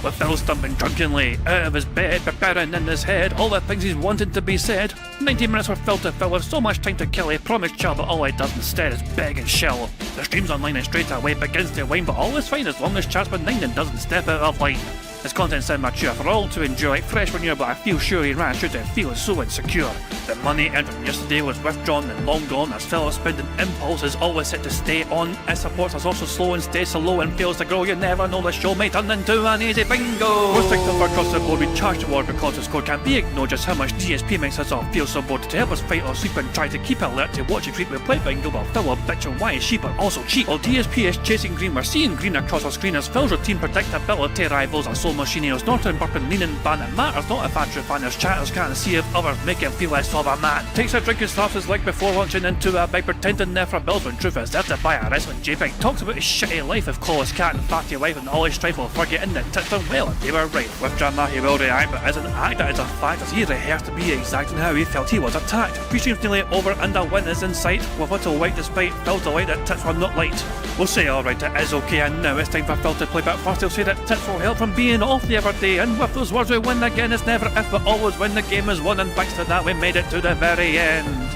with Phil stumping drunkenly out of his bed, preparing in his head all the things he's wanted to be said. 90 minutes for Phil to fill with so much time to kill, he promised Chill, but all he does instead is beg and shell. The stream's online and straight away begins to wane, but all is fine as long as chat's benign and doesn't step out of line. His content's sound mature for all to enjoy, fresh when you're, but I feel sure he ran through to feel so insecure. The money earned from yesterday was withdrawn and long gone, as Phil's spending impulse is always set to stay on. His support is also slow and stays so low and fails to grow. You never know, the show may turn into an easy bingo. We're sick of across the board, we charge the war because the score can't be ignored. Just how much DSP makes us all feel so bored. To help us fight or sleep and try to keep alert to watch a creep, we play bingo while Phil will bitch on why is sheep are also cheap. While DSP is chasing green, we're seeing green across our screen as Phil's routine predictability rivals our soul machine. He's not in burping, leaning, ban. It matters not if Andrew fanners chatters can't see if others make him feel less of a man. Takes a drink and slaps his leg before launching into a bike, pretending there for bills when truth is there to buy a wrestling JPEG. Talks about his shitty life of call his cat and fatty life and all his strife while forgetting that tits are well and they were right. With drama he will react, but as an actor it's a fact as he rehearsed to be exact in how he felt he was attacked. Pre-stream's nearly over and a win is in sight, with little white despite Phil's delight that tits were not light. We'll say alright, it is okay, and now it's time for Phil to play, but first he'll say that tits will help from being off the other day, and with those words we win again. It's never if but always when the game is won, and thanks to that we made it to the very end.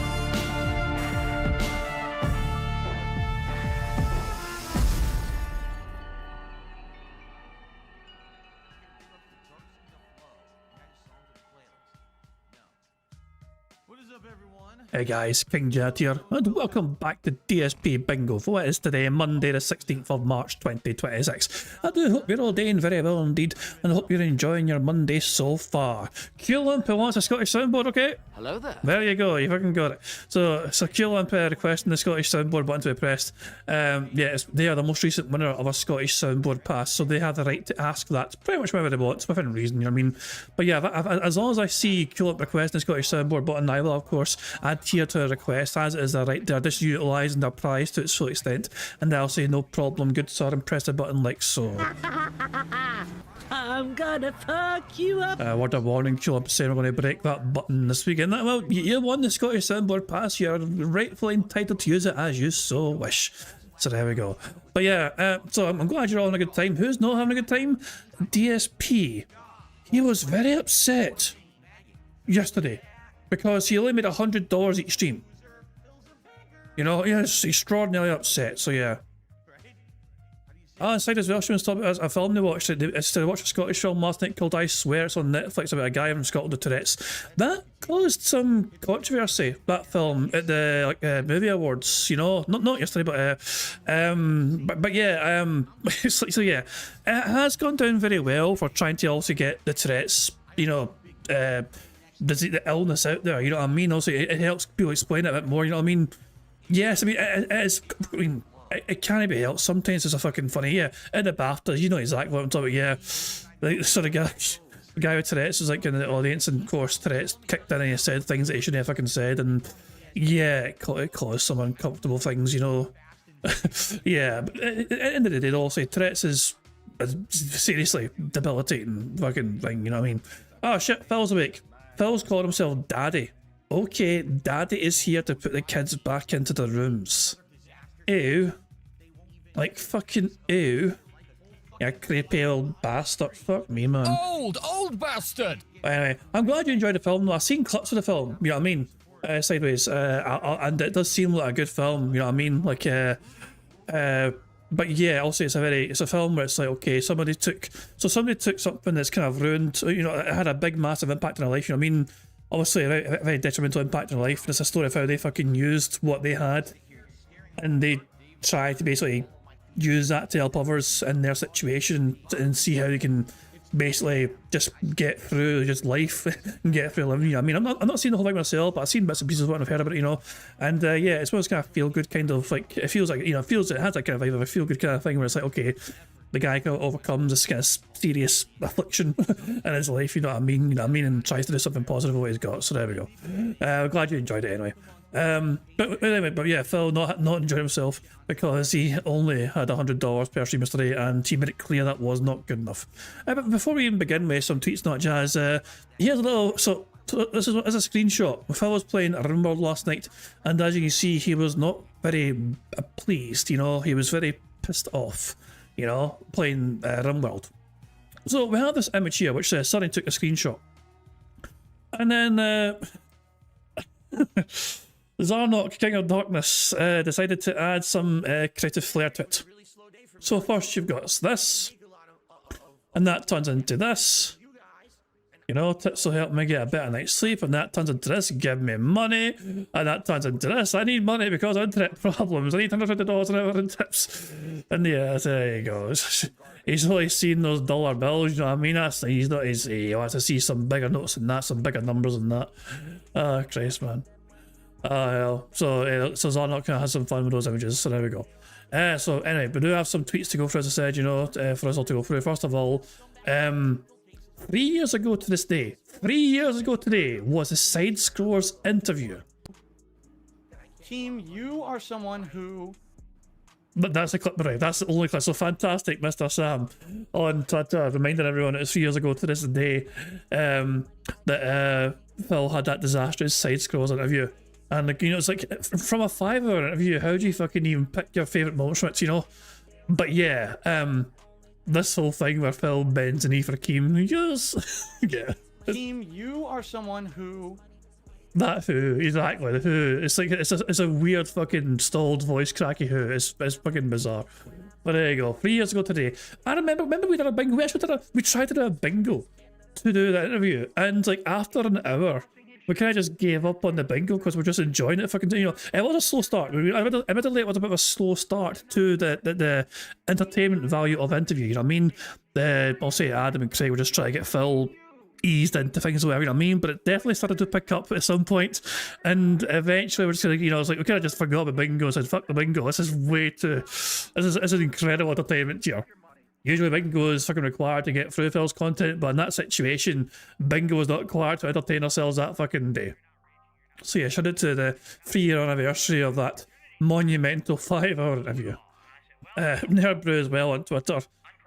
Hey guys, King Jet here, and welcome back to DSP Bingo for what is today, Monday the 16th of March 2026. I do hope you're all doing very well indeed, and I hope you're enjoying your Monday so far. Q-Lump wants a Scottish soundboard, okay? Hello there. There you go, you fucking got it. So Q-Lump requesting the Scottish soundboard button to be pressed. They are the most recent winner of a Scottish soundboard pass, so they have the right to ask that pretty much whenever they want, within reason, you know what I mean? But yeah, as long as I see Q-Lump requesting the Scottish soundboard button, I will of course adhere to a request, as it is their right. They're just utilising their prize to its full extent, and I'll say no problem, good sir, and press the button like so. I'm gonna fuck you up. Word of warning, Q-Lump saying we're going to break that button this weekend. Well, you won the Scottish soundboard pass, you're rightfully entitled to use it as you so wish. So there we go. But yeah, so I'm glad you're all having a good time. Who's not having a good time? DSP. He was very upset yesterday because he only made $100 each stream. You know, he's extraordinarily upset, so yeah. Inside as well, she was talking about a film they watched. They watched a Scottish film last night called I Swear. It's on Netflix about a guy from Scotland with Tourette's. That caused some controversy, that film, at the movie awards, you know. Not yesterday, but yeah, so yeah. It has gone down very well for trying to also get the Tourette's, you know, the illness out there, you know what I mean? Also, it helps people explain it a bit more, you know what I mean? Yes, I mean, it is, I mean, it can't be helped. Sometimes it's a fucking funny, yeah. In the BAFTA, you know exactly what I'm talking about, yeah. Like, the sort of guy with Tourette's was like in the audience, and of course, Tourette's kicked in and he said things that he shouldn't have fucking said, and yeah, it caused some uncomfortable things, you know. Yeah, but at the end of the day, they'll say Tourette's is a seriously debilitating fucking thing, you know what I mean? Oh shit, Phil's awake. Phil's called himself Daddy. Okay, Daddy is here to put the kids back into the rooms. Ew. Like fucking ew. Yeah, creepy old bastard. Fuck me, man. Old bastard! Anyway, I'm glad you enjoyed the film. I've seen clips of the film, you know what I mean? Sideways. And it does seem like a good film, you know what I mean? Like, but yeah, also it's a film where it's like, okay, somebody took something that's kind of ruined, you know, it had a big massive impact on their life, you know what I mean? Obviously a very detrimental impact on their life, and it's a story of how they fucking used what they had, and they try to basically use that to help others in their situation and see how they can basically just get through just life and get through living, you know what I mean? I'm not seeing the whole thing myself, but I've seen bits and pieces of it and I've heard about it, you know, and yeah, it's one of those kind of feel good kind of, like, it feels like, you know, it has that kind of vibe of a feel good kind of thing where it's like, okay, the guy kind of overcomes this kind of serious affliction in his life, you know what I mean? You know what I mean? And tries to do something positive with what he's got. So there we go. I'm glad you enjoyed it anyway. But yeah, Phil not enjoyed himself because he only had $100 per stream yesterday, and he made it clear that was not good enough. But before we even begin with some tweets, not jazz, here's a little. So this is a screenshot. Phil was playing RimWorld last night, and as you can see, he was not very pleased. You know, he was very pissed off. You know, playing RimWorld. So we have this image here, which Sonny took a screenshot. And then Zarnok, King of Darkness, decided to add some creative flair to it. So first you've got this, and that turns into this. You know, tips will help me get a better night's sleep, and that turns into this, give me money, and that turns into this, I need money because of internet problems, I need $150 an hour in tips. And yeah, there you go. He's only seen those dollar bills, you know what I mean? He wants to see some bigger notes than that, some bigger numbers than that. Ah, Christ, man. Ah, hell. So Zarnok kind of has some fun with those images, so there we go. So anyway, we do have some tweets to go through, as I said, you know, for us all to go through. First of all, 3 years ago to this day, 3 years ago today, was a Side Scrollers interview. Team, you are someone who... But that's the clip, right? That's the only clip. So fantastic, Mr. Sam on Twitter, reminding everyone it was 3 years ago to this day that Phil had that disastrous Side Scrollers interview. And, like, you know, it's like, from a 5-hour interview, how do you fucking even pick your favourite moments from it, you know? But yeah, this whole thing where Phil bends the knee for Keem, yes, yeah. Team, you are someone who... That who, exactly, the who. It's like, it's a weird fucking stalled voice cracky who. It's fucking bizarre. But there you go, 3 years ago today. I remember we did a bingo, we tried to do a bingo to do that interview. And like after an hour, we kind of just gave up on the bingo because we're just enjoying it. Fucking, you know, it was a slow start. Admittedly, it was a bit of a slow start to the entertainment value of interview. You know what I mean? I'll say Adam and Craig were just trying to get Phil eased into things or whatever, you know what I mean? But it definitely started to pick up at some point, and eventually we're just gonna, you know, it's like we kind of just forgot about bingo and said, fuck the bingo. This is way too. This is incredible entertainment here. Usually bingo is fucking required to get through Phil's content, but in that situation, bingo is not required to entertain ourselves that fucking day. So yeah, shout out to the 3-year anniversary of that monumental 5-hour interview. Nerdbrew as well on Twitter.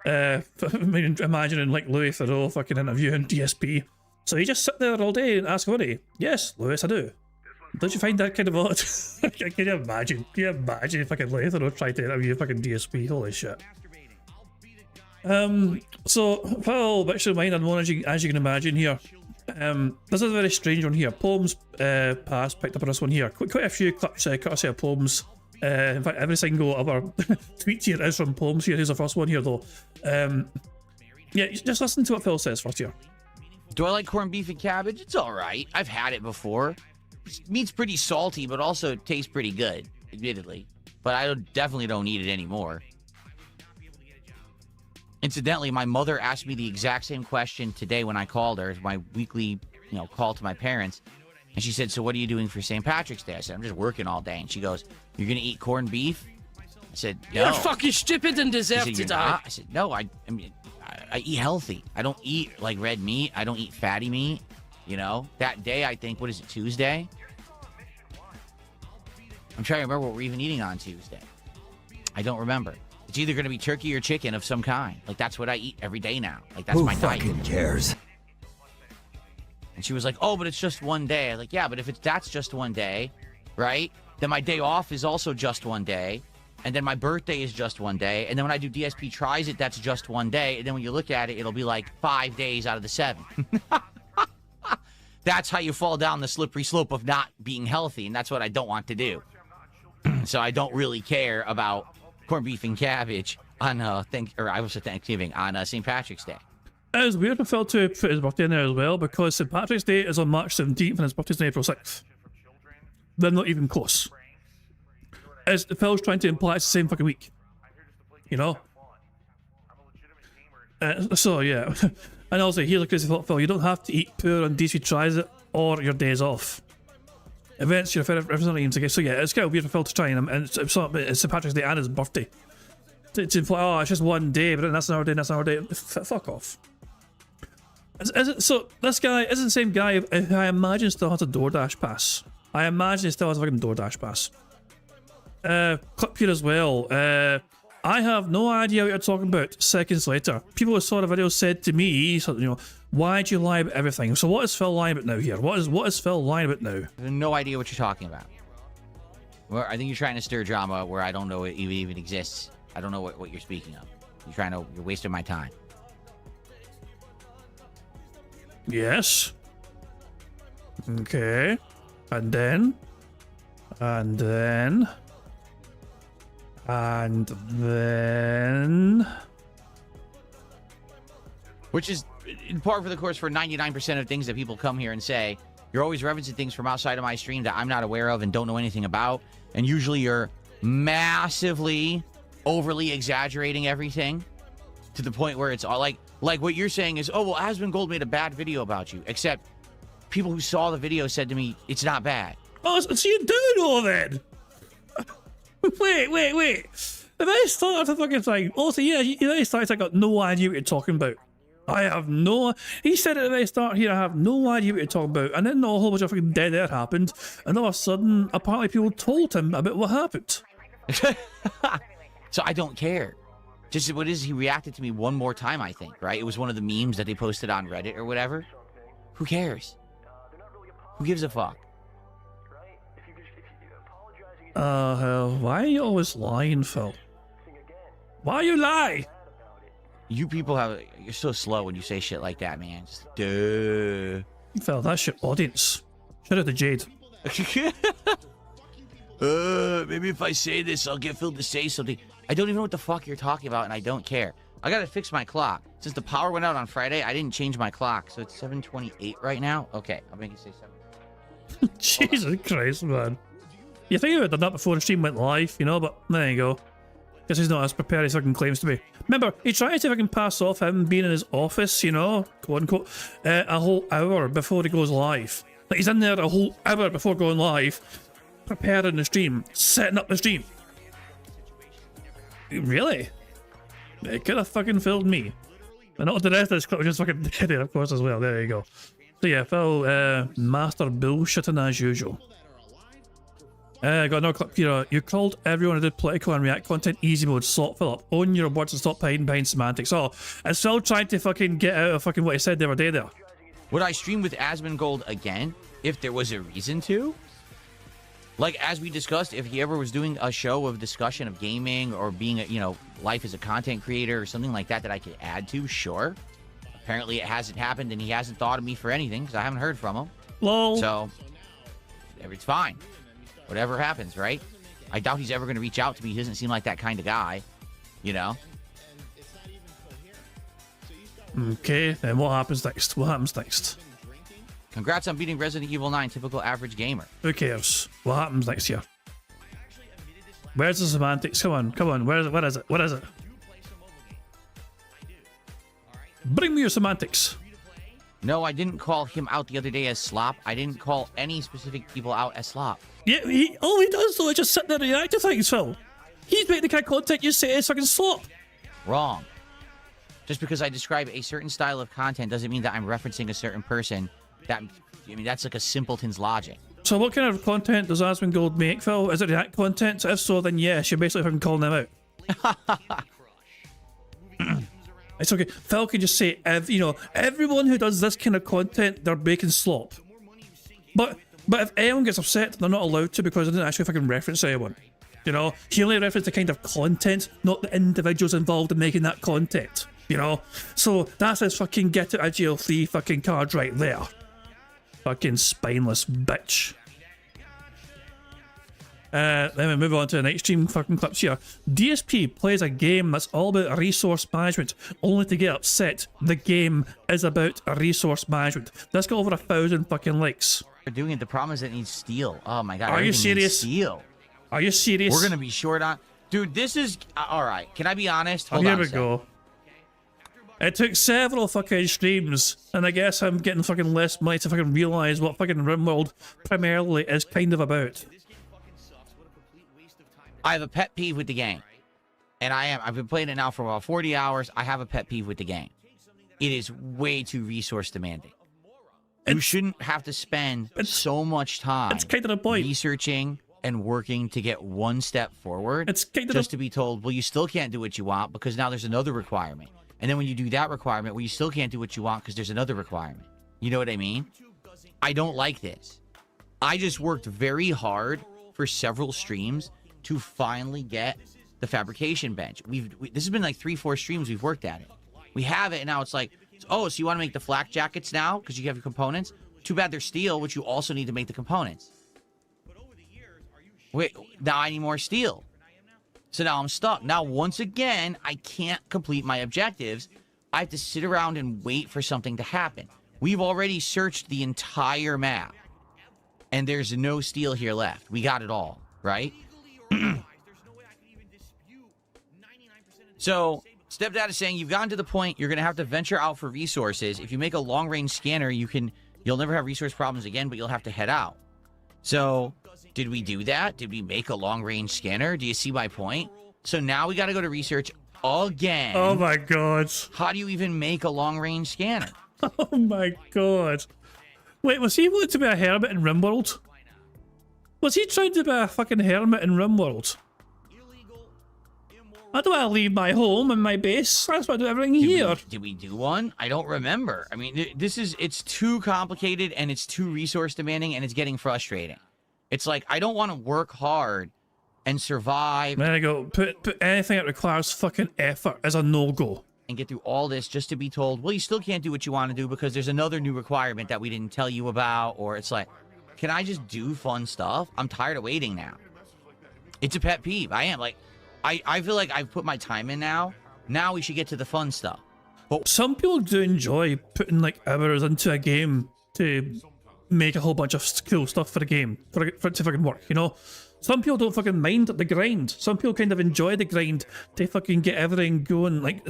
I mean, imagining like Louis Theroux fucking interviewing DSP. So you just sit there all day and ask money? Yes, Louis, I do. Don't you find that kind of odd? Can you imagine? Can you imagine if fucking Louis Theroux tried to interview fucking DSP? Holy shit. So Phil, which is mine and one as you can imagine here. This is a very strange one here. Poems Pass picked up on this one here. Quite a few clips courtesy of Poems. In fact, every single other tweet here is from Poems here. Here's the first one here though. Yeah, just listen to what Phil says first here. Do I like corned beef and cabbage? It's all right. I've had it before. Meat's pretty salty, but also tastes pretty good, admittedly. But I definitely don't eat it anymore. Incidentally, my mother asked me the exact same question today when I called her. It's my weekly, you know, call to my parents. And she said, so what are you doing for St. Patrick's Day? I said, I'm just working all day. And she goes, you're going to eat corned beef? I said, no. You're fucking stupid and deserve to die. I said, no, I mean, I eat healthy. I don't eat like red meat. I don't eat fatty meat. You know, that day, I think, what is it, Tuesday? I'm trying to remember what we're even eating on Tuesday. I don't remember. It's either going to be turkey or chicken of some kind. Like, that's what I eat every day now. Like, that's my diet. Who fucking cares? And she was like, oh, but it's just one day. I was like, yeah, but if that's just one day, right? Then my day off is also just one day. And then my birthday is just one day. And then when I do DSP Tries It, that's just one day. And then when you look at it, it'll be like 5 days out of the 7. That's how you fall down the slippery slope of not being healthy. And that's what I don't want to do. So I don't really care about corned beef and cabbage on Thanksgiving, on St. Patrick's Day. It was weird for Phil to put his birthday in there as well, because St. Patrick's Day is on March 17th and his birthday is on April 6th. They're not even close. Phil's trying to imply it's the same fucking week. You know? So yeah. And also, here's a crazy thought, Phil. You don't have to eat poor on DSP Tries It or your days off. Events, your favorite names, I guess. So yeah, it's kind of weird for Phil to try and it's St. Patrick's Day and his birthday. To imply, oh, it's just one day, but then that's another day, and that's another day. Fuck off. So this guy isn't the same guy who I imagine still has a DoorDash pass. I imagine he still has a fucking DoorDash pass. Clip here as well. I have no idea what you're talking about. Seconds later, people who saw the video said to me, you know, why do you lie about everything? So what is Phil lying about now here? What is Phil lying about now? I have no idea what you're talking about. Well, I think you're trying to stir drama where I don't know it even exists. I don't know what you're speaking of. You're wasting my time. Yes. Okay. And then. And then. And then. Which is in part for the course for 99% of things that people come here and say. You're always referencing things from outside of my stream that I'm not aware of and don't know anything about. And usually you're massively overly exaggerating everything to the point where it's all like what you're saying is, oh, well, Asmongold made a bad video about you. Except people who saw the video said to me, it's not bad. Oh, so you do know then? Wait. The very start of the fucking thing. Also, yeah, the very start, I got no idea what you're talking about. I have no. He said at the very start here, I have no idea what you're talking about. And then a whole bunch of fucking dead air happened. And all of a sudden, apparently people told him about what happened. So I don't care. Just what is he reacted to me one more time, I think, right? It was one of the memes that they posted on Reddit or whatever. Who cares? Who gives a fuck? Hell, why are you always lying, Phil? Why you lie? You people you're so slow when you say shit like that, man. Just duh. Phil, that's your audience. Shout out to Jade. Maybe if I say this, I'll get Phil to say something. I don't even know what the fuck you're talking about, and I don't care. I gotta fix my clock. Since the power went out on Friday, I didn't change my clock, so it's 7:28 right now. Okay, I'll make it say 7. Jesus Christ, man. You think I would have done that before the stream went live, you know, but there you go. Guess he's not as prepared as he fucking claims to be. Remember, he tried to fucking pass off him being in his office, you know, quote unquote, a whole hour before he goes live. Like, he's in there a whole hour before going live, preparing the stream, setting up the stream. Really? It could have fucking filled me. And not the rest of this clip was just fucking dead, of course, as well. There you go. So yeah, Phil, master bullshitting as usual. Got another clip here. You called everyone who did political and react content easy mode. Slot Philip. Own your words and stop hiding behind semantics. Oh, and Phil trying to fucking get out of fucking what he said the other day there. Would I stream with Asmongold again if there was a reason to? Like, as we discussed, if he ever was doing a show of discussion of gaming or being, life as a content creator or something like that I could add to, sure. Apparently it hasn't happened and he hasn't thought of me for anything because I haven't heard from him. Lol. So, it's fine. Whatever happens, right? I doubt he's ever going to reach out to me. He doesn't seem like that kind of guy, you know? Okay, then what happens next? What happens next? Congrats on beating Resident Evil 9, typical average gamer. Who cares? What happens next year? Where's the semantics? Come on. Where is it? Bring me your semantics. No, I didn't call him out the other day as slop. I didn't call any specific people out as slop. Yeah, all he does though is just sit there and react to things, Phil. He's making the kind of content you say is fucking slop. Wrong. Just because I describe a certain style of content doesn't mean that I'm referencing a certain person. That's like a simpleton's logic. So what kind of content does Asmongold make, Phil? Is it react content? If so, then yes, you're basically fucking calling them out. It's okay. Phil can just say, everyone who does this kind of content, they're making slop. But if anyone gets upset, they're not allowed to because they didn't actually fucking reference anyone. You know, he only referenced the kind of content, not the individuals involved in making that content. You know, so that's his fucking get out of jail free fucking card right there. Fucking spineless bitch. Then we move on to the next stream fucking clips here. DSP plays a game that's all about resource management, only to get upset. The game is about resource management. That's got over 1,000 fucking likes. We're doing it. The problem is it needs steel. Oh my god. Are you serious? Steel. Are you serious? We're gonna be short on. Dude, this is all right. Can I be honest? Hold Here on. we go. It took several fucking streams, and I guess I'm getting fucking less money to fucking realise what fucking RimWorld primarily is kind of about. I have a pet peeve with the game. And I've been playing it now for about 40 hours. I have a pet peeve with the game. It is way too resource demanding. You shouldn't have to spend so much time It's kind of the point. researching and working to get one step forward. It's kind of just to be told, well, you still can't do what you want because now there's another requirement. And then when you do that requirement, well, you still can't do what you want because there's another requirement. You know what I mean? I don't like this. I just worked very hard for several streams to finally get the fabrication bench. This has been like 3-4 streams we've worked at it. We have it, and now it's like, Oh, so you want to make the flak jackets now because you have your components? Too bad they're steel, which you also need to make the components. Wait, now I need more steel. So now I'm stuck. Now, once again, I can't complete my objectives. I have to sit around and wait for something to happen. We've already searched the entire map. And there's no steel here left. We got it all, right? So, Stepdad is saying you've gotten to the point you're going to have to venture out for resources. If you make a long-range scanner, you'll never have resource problems again, but you'll have to head out. So, did we do that? Did we make a long-range scanner? Do you see my point? So now we got to go to research again. Oh my god. How do you even make a long-range scanner? Oh my god. Wait, was he wanting to be a hermit in RimWorld? Was he trying to be a fucking hermit in RimWorld? I don't want to leave my home and my base. That's why I do everything here. Did we do one? I don't remember. I mean, it's too complicated and it's too resource demanding and it's getting frustrating. It's like, I don't want to work hard and survive. There you go. Put anything that requires fucking effort as a no-go. And get through all this just to be told, well, you still can't do what you want to do because there's another new requirement that we didn't tell you about. Or it's like, can I just do fun stuff? I'm tired of waiting now. It's a pet peeve. I am. Like, I feel like I've put my time in now. Now we should get to the fun stuff. But some people do enjoy putting like hours into a game to make a whole bunch of cool stuff for the game, for it to fucking work, you know? Some people don't fucking mind the grind. Some people kind of enjoy the grind to fucking get everything going, like,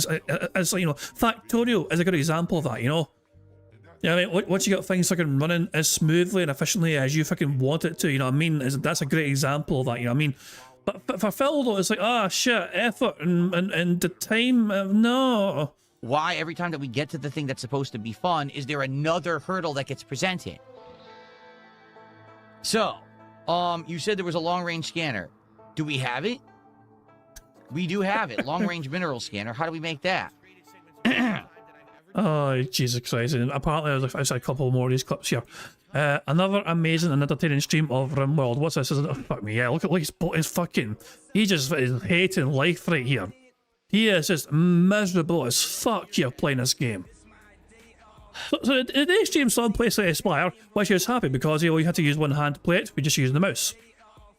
as you know, Factorial is a good example of that, you know? Yeah, I mean, once you got things fucking running as smoothly and efficiently as you fucking want it to, you know what I mean? That's a great example of that, you know what I mean? But for Phil, though, it's like, shit, effort and the time, no. Why every time that we get to the thing that's supposed to be fun, is there another hurdle that gets presented? So, you said there was a long-range scanner. Do we have it? We do have it. Long-range mineral scanner. How do we make that? Oh, Jesus Christ. And apparently, there's a couple more of these clips here. Another amazing and entertaining stream of RimWorld. What's this? Oh, fuck me, yeah. Look at his fucking... He just is hating life right here. He is just miserable as fuck here playing this game. So the stream saw him play Aspire, which he was happy because he only had to use one hand to play it, we just using the mouse.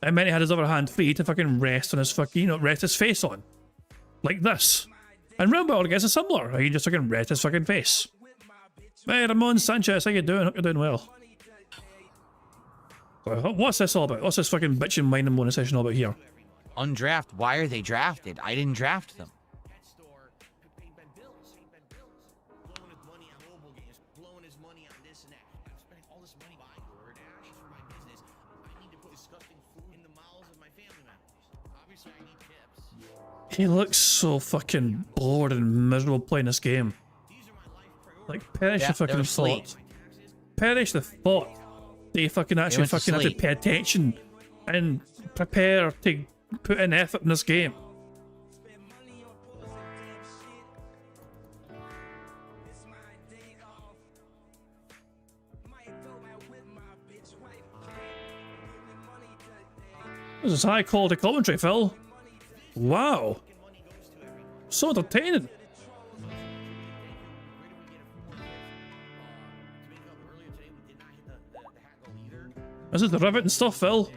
And then he had his other hand free to fucking rest on his fucking, rest his face on. Like this. And RimWorld, I guess, is similar. He just fucking rest his fucking face. Hey, Ramon Sanchez, how you doing? Hope you're doing well. What's this all about? What's this fucking bitching, whining, moaning session all about here? Undraft. Why are they drafted? I didn't draft them. He looks so fucking bored and miserable playing this game. Like, perish the fucking thought. Perish the thought that you fucking actually fucking have to pay attention and prepare to put in effort in this game. This is high quality commentary, Phil. Wow. So entertaining. This is the riveting stuff, Phil.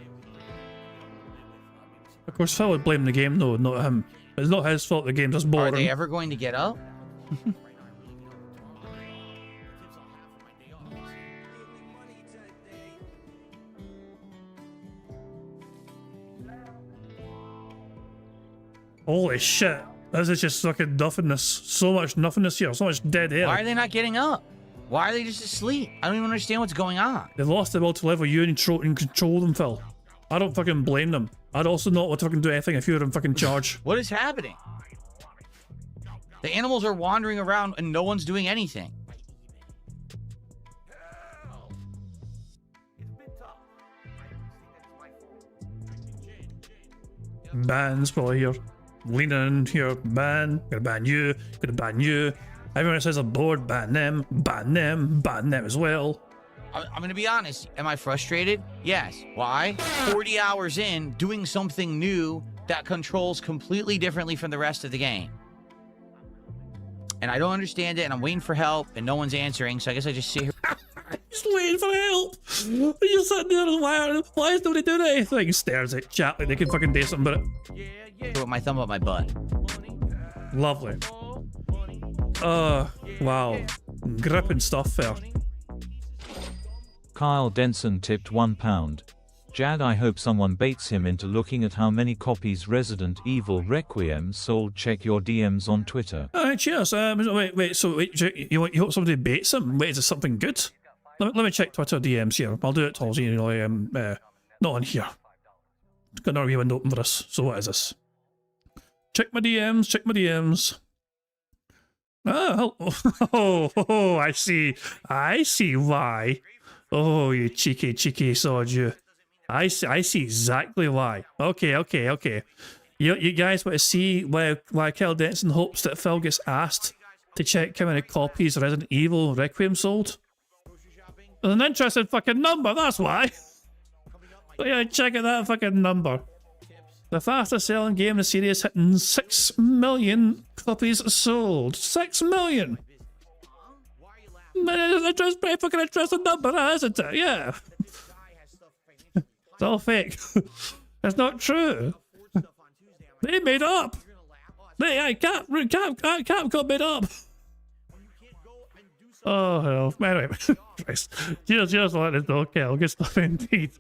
Of course, Phil would blame the game, though, not him. It's not his fault the game's just boring. Are they ever going to get up? Holy shit. This is just fucking nothingness. So much nothingness here. So much dead air. Why are they not getting up? Why are they just asleep? I don't even understand what's going on. They've lost the will to level you and control them, Phil. I don't fucking blame them. I'd also not want to fucking do anything if you were in fucking charge. What is happening? The animals are wandering around and no one's doing anything. Ban's probably here. Leaning in here. Ban. Gonna ban you. Gonna ban you. Everyone says I'm bored. Ban them. Ban them. Ban them as well. I'm gonna be honest. Am I frustrated? Yes. Why? 40 hours in, doing something new that controls completely differently from the rest of the game. and I don't understand it, and I'm waiting for help, and no one's answering, so I guess I just sit here. Just waiting for help. You're sitting there and why is nobody doing anything? Stares at chat like they can fucking do something about it. Put my thumb up my butt. Lovely. Wow. Gripping stuff there. Kyle Denson tipped £1. Jad, I hope someone baits him into looking at how many copies Resident Evil Requiem sold. Check your DMs on Twitter. Alright, cheers. Wait, you hope somebody baits him? Wait, is it something good? Let me check Twitter DMs here. I'll do it, Tolsy, not on here. Got another wee window open for us. So what is this? Check my DMs. Oh, I see why. Oh, you cheeky sod, you. I see exactly why. Okay. You guys want to see why Kyle Denson hopes that Phil gets asked to check how many copies Resident Evil Requiem sold? There's an interesting fucking number, that's why. So yeah, check out that fucking number. The fastest selling game in the series hitting 6 million copies sold. 6 million! It's a pretty fucking interesting number, isn't it? Yeah. It's all fake. It's not true. They made up. Capcom made up. Oh hell. Anyway, Christ. Cheers on it though, Kel. Good stuff indeed.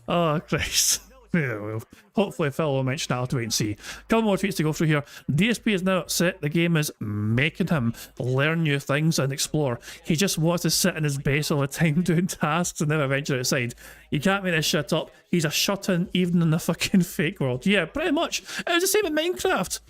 Oh Christ. Yeah, well, hopefully Phil will mention that. I'll have to wait and see. Couple more tweets to go through here. DSP is now upset the game is making him learn new things and explore. He just wants to sit in his base all the time doing tasks and never venture outside. You can't make this shit up. He's a shut-in even in the fucking fake world. Yeah, pretty much. It was the same in Minecraft.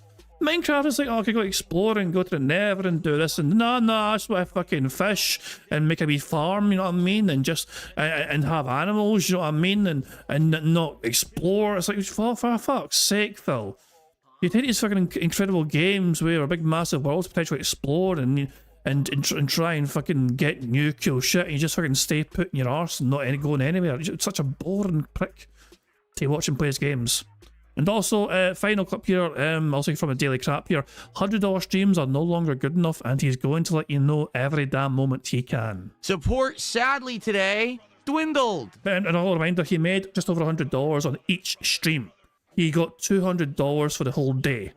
Minecraft is like, oh, I could go explore and go to the Nether and do this, and no, I just want to fucking fish and make a wee farm, you know what I mean, and just and have animals, you know what I mean, and not explore. It's like, for fuck's sake, Phil. You take these fucking incredible games where a big massive world to potentially explore and try and fucking get new cool shit, and you just fucking stay put in your arse and not going anywhere. You're such a boring prick to watch him play his games. And also, final clip here, also from a Daily Crap here, $100 streams are no longer good enough, and he's going to let you know every damn moment he can. Support, sadly, today dwindled. And another reminder, he made just over $100 on each stream. He got $200 for the whole day.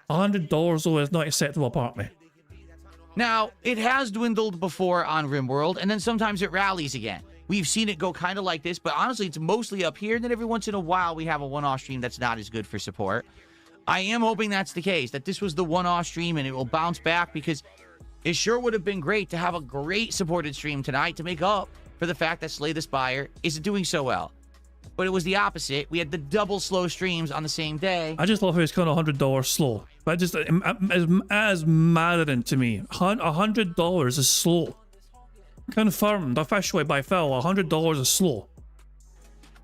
$100 though is not acceptable apart me. Now, it has dwindled before on RimWorld, and then sometimes it rallies again. We've seen it go kind of like this, but honestly, it's mostly up here, and then every once in a while, we have a one-off stream that's not as good for support. I am hoping that's the case, that this was the one-off stream, and it will bounce back, because it sure would have been great to have a great supported stream tonight to make up for the fact that Slay the Spire isn't doing so well. But it was the opposite. We had the double slow streams on the same day. I just love how it's kind of $100 slow. But just as maddening to me. $100 is slow. Confirmed officially by Phil, $100 is slow.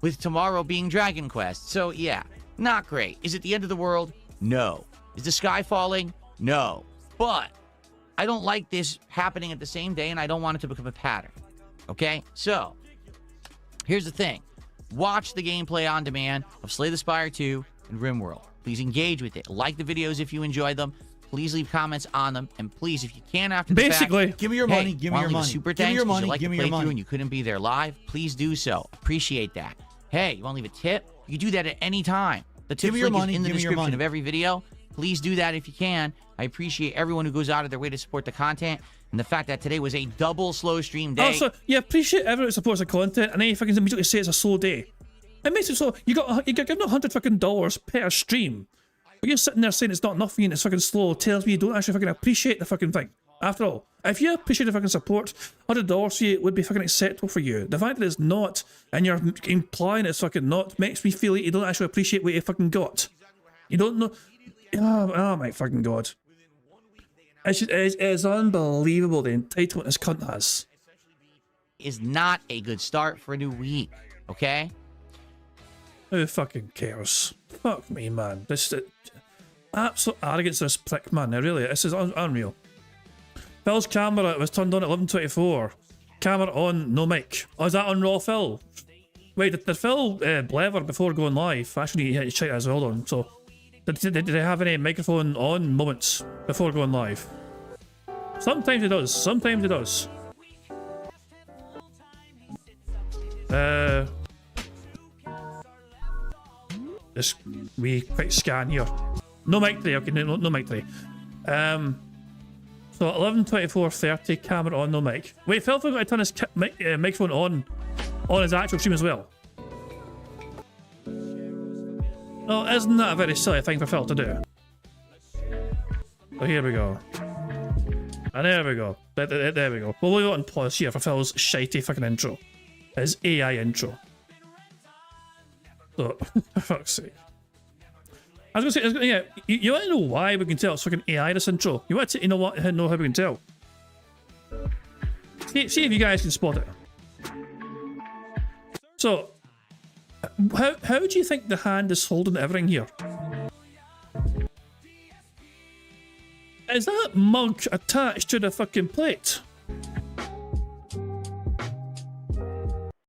With tomorrow being Dragon Quest. So yeah, not great. Is it the end of the world? No. Is the sky falling? No. But I don't like this happening at the same day, and I don't want it to become a pattern. Okay? So, here's the thing. Watch the gameplay on demand of Slay the Spire 2 and RimWorld. Please engage with it. Like the videos if you enjoy them. Please leave comments on them, and please, if you can after the fact, give me your money. Give me your money. Super give me your money. Like give me your money. And you couldn't be there live. Please do so. Appreciate that. Hey, you want to leave a tip? You can do that at any time. The tip link is in the description of every video. Please do that if you can. I appreciate everyone who goes out of their way to support the content, and the fact that today was a double slow stream day. Also, you appreciate everyone who supports the content, and then you fucking immediately say it's a slow day. It makes it so you got given $100 per stream. But you're sitting there saying it's not enough for you and it's fucking slow, tells me you don't actually fucking appreciate the fucking thing. After all, if you appreciate the fucking support, $100 for you would be fucking acceptable for you. The fact that it's not, and you're implying it's fucking not, makes me feel like you don't actually appreciate what you fucking got. You don't know. Oh my fucking god. It's unbelievable the entitlement this cunt has. Is not a good start for a new week, okay? Who fucking cares? Fuck me, man. This absolute arrogance of this prick, man. Really, this is unreal. Phil's camera was turned on at 11:24. Camera on, no mic. Oh, is that on Raw Phil? Wait, did Phil blever before going live? Actually, yeah, check that as well. Hold on. So, did they have any microphone on moments before going live? Sometimes he does. Sometimes he does. Just we quick scan here. No mic 3. Okay, no mic 3. So 11, 24, 30, camera on, no mic. Wait, Phil forgot to turn his microphone on his actual stream as well. Oh, isn't that a very silly thing for Phil to do? So here we go. And there we go. There we go. We'll leave it on pause here for Phil's shitey fucking intro. His AI intro. So, for fuck's sake. I was gonna say, yeah, you want to know why we can tell it's fucking AI this intro? You want to know how we can tell? See if you guys can spot it. So, how do you think the hand is holding everything here? Is that mug attached to the fucking plate?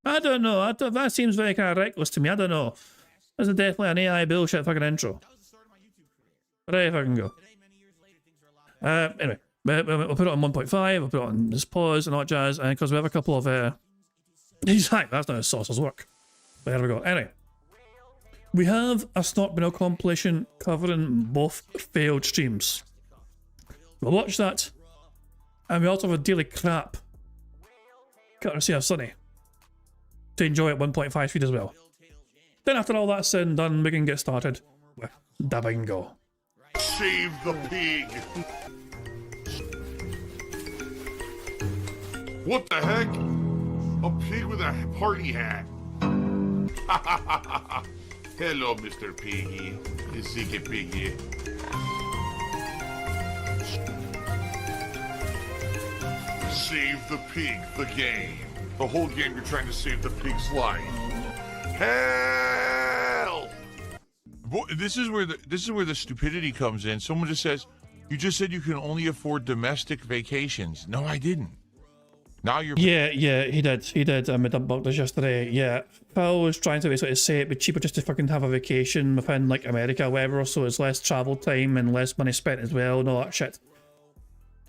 I don't know. That seems very kind of reckless to me. I don't know. This is definitely an AI bullshit fucking intro. Right, if I can go. Anyway, we'll put it on 1.5, we'll put it on this pause and all that jazz, and because we have a couple of exactly, that's not how saucers work. But there we go. Anyway. We have a Snort Bingo compilation covering both failed streams. We'll watch that. And we also have a daily crap. Courtesy of Sunny. To enjoy at 1.5 speed as well. Then after all that's said and done, we can get started with the bingo. Save the pig! What the heck? A pig with a party hat. Hello, Mr. Piggy. Ziggy Piggy. Save the pig, the game. The whole game you're trying to save the pig's life. Help! Boy, this is where the stupidity comes in. Someone just says, "You just said you can only afford domestic vacations." No, I didn't. Now you're Yeah, he did. I made up about this yesterday. Yeah, Phil was trying to basically say it'd be cheaper just to fucking have a vacation within like America or whatever, so it's less travel time and less money spent as well and all that shit.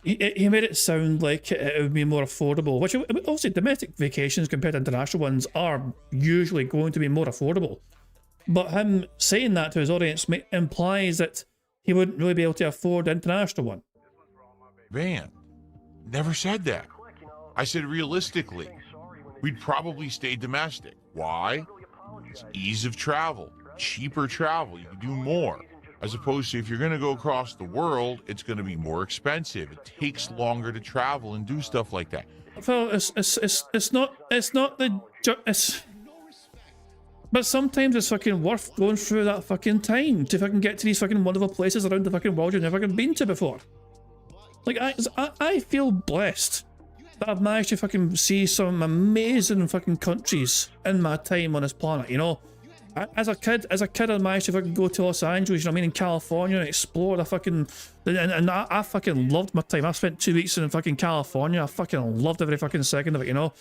He made it sound like it would be more affordable, which obviously domestic vacations compared to international ones are usually going to be more affordable. But him saying that to his audience implies that he wouldn't really be able to afford the international one. van. Never said that. I said realistically, we'd probably stay domestic. Why? It's ease of travel, cheaper travel. You can do more. As opposed to if you're going to go across the world, it's going to be more expensive. It takes longer to travel and do stuff like that. Well, but sometimes it's fucking worth going through that fucking time to fucking get to these fucking wonderful places around the fucking world you've never fucking been to before. Like, I feel blessed that I've managed to fucking see some amazing fucking countries in my time on this planet, you know? As a kid, I managed to fucking go to Los Angeles, you know what I mean, in California, and explore the fucking, and I fucking loved my time. I spent 2 weeks in fucking California. I fucking loved every fucking second of it, you know.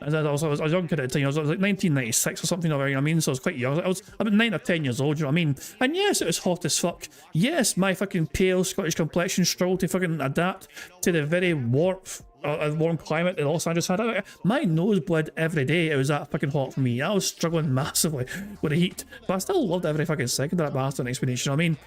I was a young kid at the time. I was like 1996 or something, you know what I mean? So I was quite young. I was about 9 or 10 years old, you know what I mean? And yes, it was hot as fuck. Yes, my fucking pale Scottish complexion struggled to fucking adapt to the very warm climate that Los Angeles had. My nose bled every day. It was that fucking hot for me. I was struggling massively with the heat, but I still loved every fucking second of that bastard expedition, you know what I mean?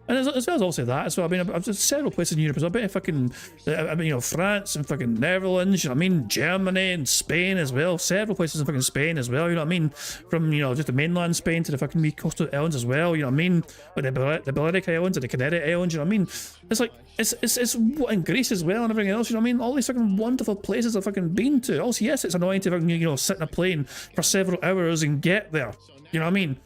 And as well as also that as well, I mean, I've been several places in Europe. I've been to fucking, I mean, you know, France and fucking Netherlands, you know what I mean, Germany and Spain as well. Several places in fucking Spain as well, you know what I mean? From, you know, just the mainland Spain to the fucking wee coastal islands as well, you know what I mean? Like the Balearic Islands and the Canary Islands, you know what I mean? It's like, it's in Greece as well and everything else, you know what I mean? All these fucking wonderful places I've fucking been to. Also, yes, it's annoying to fucking, you know, sit in a plane for several hours and get there, you know what I mean?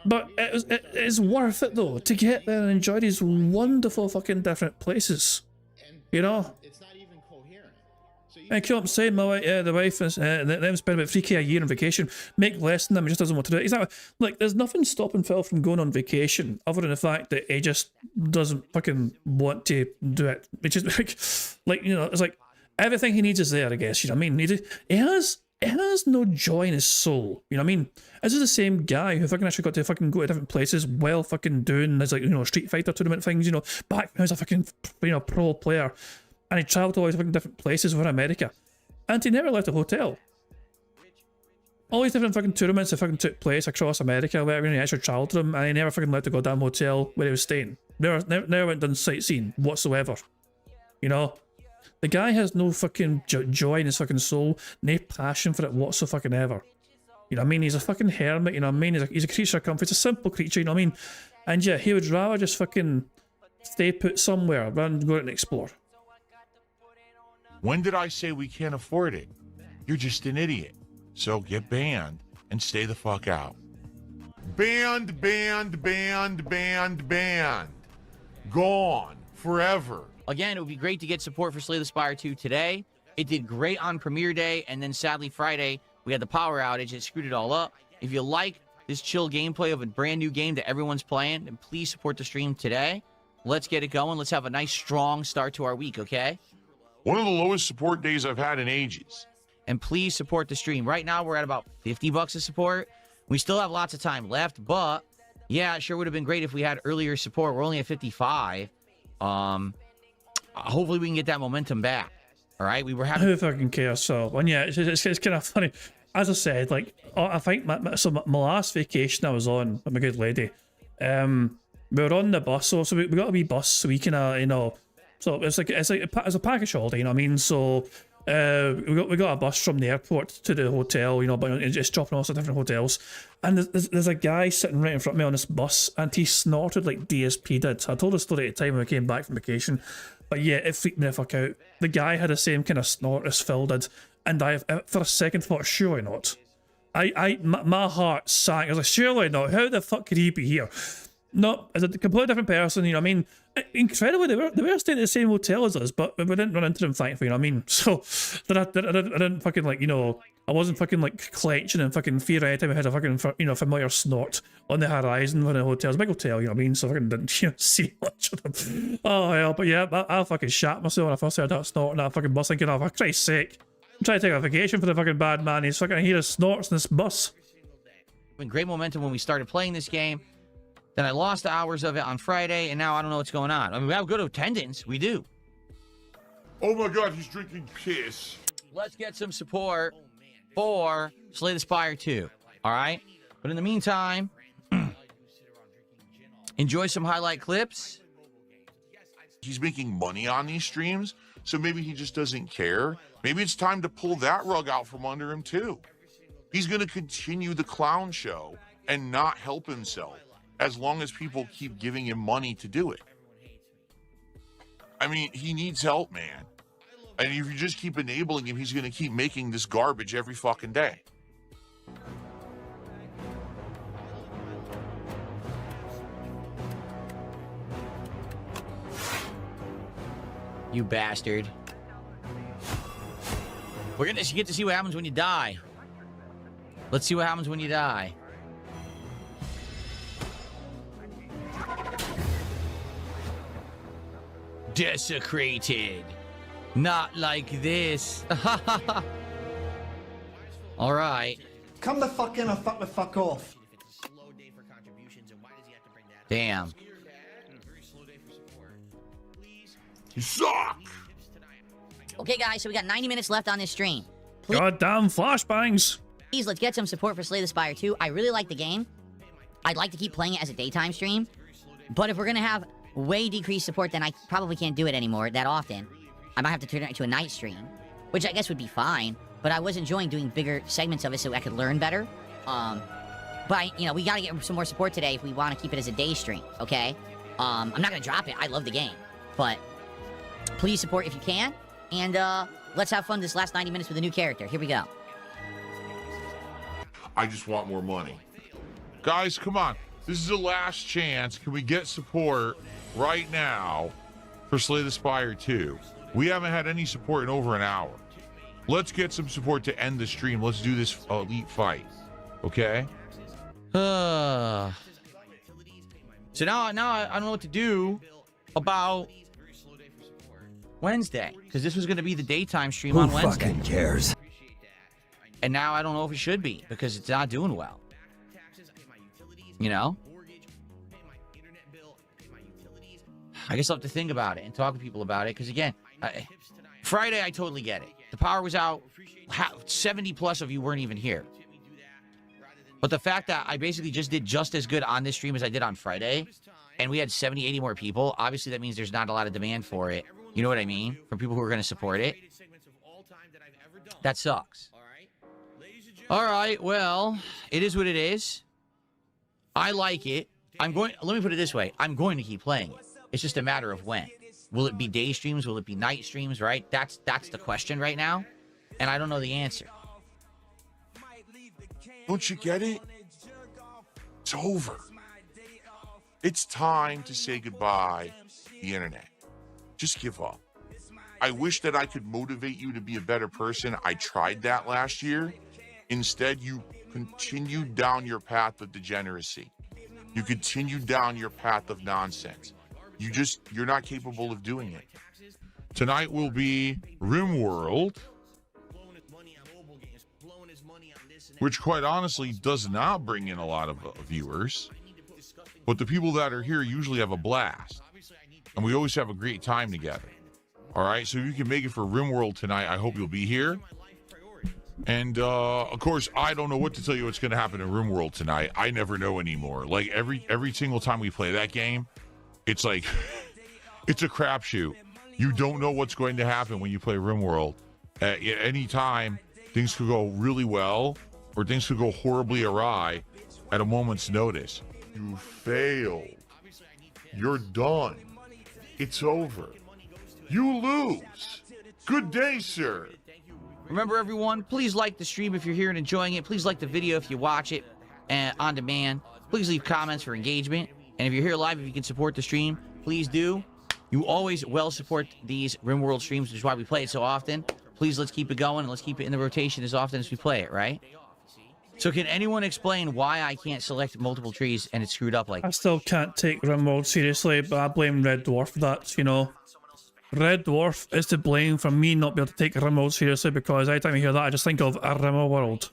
But it's worth it though to get there and enjoy these wonderful fucking different places, you know. And keep up saying my wife, the wife is them spend about $3K a year on vacation, make less than them, he just doesn't want to do it. Exactly. Like, there's nothing stopping Phil from going on vacation other than the fact that he just doesn't fucking want to do it. Which is like you know, it's like everything he needs is there, I guess. You know what I mean? He has no joy in his soul. You know what I mean? This is the same guy who fucking actually got to fucking go to different places while fucking doing his, like, you know, Street Fighter tournament things, you know, back when he was a fucking, you know, pro player. And he travelled to all these fucking different places over America. And he never left a hotel. All these different fucking tournaments that fucking took place across America, where he actually travelled to them, and he never fucking left the goddamn hotel where he was staying. Never went and done sightseeing whatsoever. You know? The guy has no fucking joy in his fucking soul, no passion for it whatsoever. You know what I mean? He's a fucking hermit, you know what I mean? He's a creature of comfort, he's a simple creature, you know what I mean? And yeah, he would rather just fucking stay put somewhere rather than go out and explore. When did I say we can't afford it? You're just an idiot. So get banned and stay the fuck out. Banned, banned, banned, banned, banned. Gone. Forever. Again, it would be great to get support for Slay the Spire 2 today. It did great on premiere day, and then sadly Friday, we had the power outage. It screwed it all up. If you like this chill gameplay of a brand new game that everyone's playing, then please support the stream today. Let's get it going. Let's have a nice, strong start to our week, okay? One of the lowest support days I've had in ages. And please support the stream. Right now, we're at about $50 of support. We still have lots of time left, but yeah, it sure would have been great if we had earlier support. We're only at 55. Hopefully we can get that momentum back. All right, we were having. Who fucking cares? So, and yeah, it's kind of funny. As I said, like, I think my last vacation I was on with my good lady, we were on the bus, so we got a wee bus, so we can, you know, so it's a package holiday, you know what I mean? So we got a bus from the airport to the hotel, you know, but it's dropping off to different hotels, and there's a guy sitting right in front of me on this bus, and he snorted like DSP did. So I told the story at the time when we came back from vacation, but yeah, it freaked me the fuck out. The guy had the same kind of snort as Phil did, and I for a second thought, surely not. My heart sank. I was like, surely not. How the fuck could he be here? No, as a completely different person, you know what I mean? Incredibly, they were staying at the same hotel as us, but we didn't run into them, thankfully, you know what I mean? So, I didn't fucking, like, you know, I wasn't fucking, like, clenching and fucking fear anytime I had a fucking, you know, familiar snort on the horizon when the hotel. It's a big hotel, you know what I mean? So I fucking didn't, you know, see much of them. Oh, hell, but yeah, I fucking shat myself when I first heard that snort on that fucking bus, thinking, oh, for Christ's sake. I'm trying to take a vacation for the fucking bad man. He's fucking hear his snorts in this bus. Great momentum when we started playing this game. Then I lost hours of it on Friday, and now I don't know what's going on. I mean, we have good attendance. We do. Oh my god, he's drinking piss. Let's get some support for Slay the Spire 2. All right? But in the meantime, enjoy some highlight clips. He's making money on these streams, so maybe he just doesn't care. Maybe it's time to pull that rug out from under him, too. He's going to continue the clown show and not help himself, as long as people keep giving him money to do it. I mean, he needs help, man. And if you just keep enabling him, he's going to keep making this garbage every fucking day. You bastard. We're going to get to see what happens when you die. Let's see what happens when you die. Desecrated. Not like this. All right. Come the fuck in or fuck the fuck off. Damn. You suck! Okay, guys, so we got 90 minutes left on this stream. Please, Goddamn flashbangs. let's get some support for Slay the Spire 2. I really like the game. I'd like to keep playing it as a daytime stream. But if we're going to have way decreased support, then I probably can't do it anymore that often. I might have to turn it into a night stream, which I guess would be fine. But I was enjoying doing bigger segments of it so I could learn better. But, you know, we got to get some more support today if we want to keep it as a day stream, okay? I'm not going to drop it. I love the game. But please support if you can. And let's have fun this last 90 minutes with a new character. Here we go. I just want more money. Guys, come on. This is the last chance. Can we get support right now for Slay the Spire 2? We haven't had any support in over an hour. Let's get some support to end the stream. Let's do this elite fight. Okay? So now I don't know what to do about Wednesday, because this was going to be the daytime stream on Wednesday. Who fucking cares? And now I don't know if it should be, because it's not doing well. You know? I guess I'll have to think about it and talk to people about it, because again, Friday, I totally get it. The power was out. 70 plus of you weren't even here. But the fact that I basically just did just as good on this stream as I did on Friday, and we had 70, 80 more people, obviously that means there's not a lot of demand for it. You know what I mean? From people who are going to support it. That sucks. All right, well, it is what it is. I like it. Let me put it this way. I'm going to keep playing it. It's just a matter of when. Will it be day streams? Will it be night streams, right? That's the question right now, and I don't know the answer. Don't you get it? It's over. It's time to say goodbye to the internet. Just give up. I wish that I could motivate you to be a better person. I tried that last year. Instead, you continued down your path of degeneracy. You continued down your path of nonsense. You're not capable of doing it. Tonight will be RimWorld, which quite honestly does not bring in a lot of viewers. But the people that are here usually have a blast. And we always have a great time together. All right, so if you can make it for RimWorld tonight, I hope you'll be here. And, of course, I don't know what to tell you what's going to happen in RimWorld tonight. I never know anymore. Like, every single time we play that game, it's like, it's a crapshoot. You don't know what's going to happen when you play RimWorld. At any time, things could go really well, or things could go horribly awry at a moment's notice. You failed. You're done. It's over. You lose. Good day, sir. Remember, everyone, please like the stream if you're here and enjoying it. Please like the video if you watch it on demand. Please leave comments for engagement. And if you're here live, if you can support the stream, please do. You always well support these RimWorld streams, which is why we play it so often. Please, let's keep it going, and let's keep it in the rotation as often as we play it, right? So can anyone explain why I can't select multiple trees and it's screwed up like I still can't take RimWorld seriously, but I blame Red Dwarf for that, you know. Red Dwarf is to blame for me not being able to take RimWorld seriously, because every time I hear that, I just think of a RimWorld.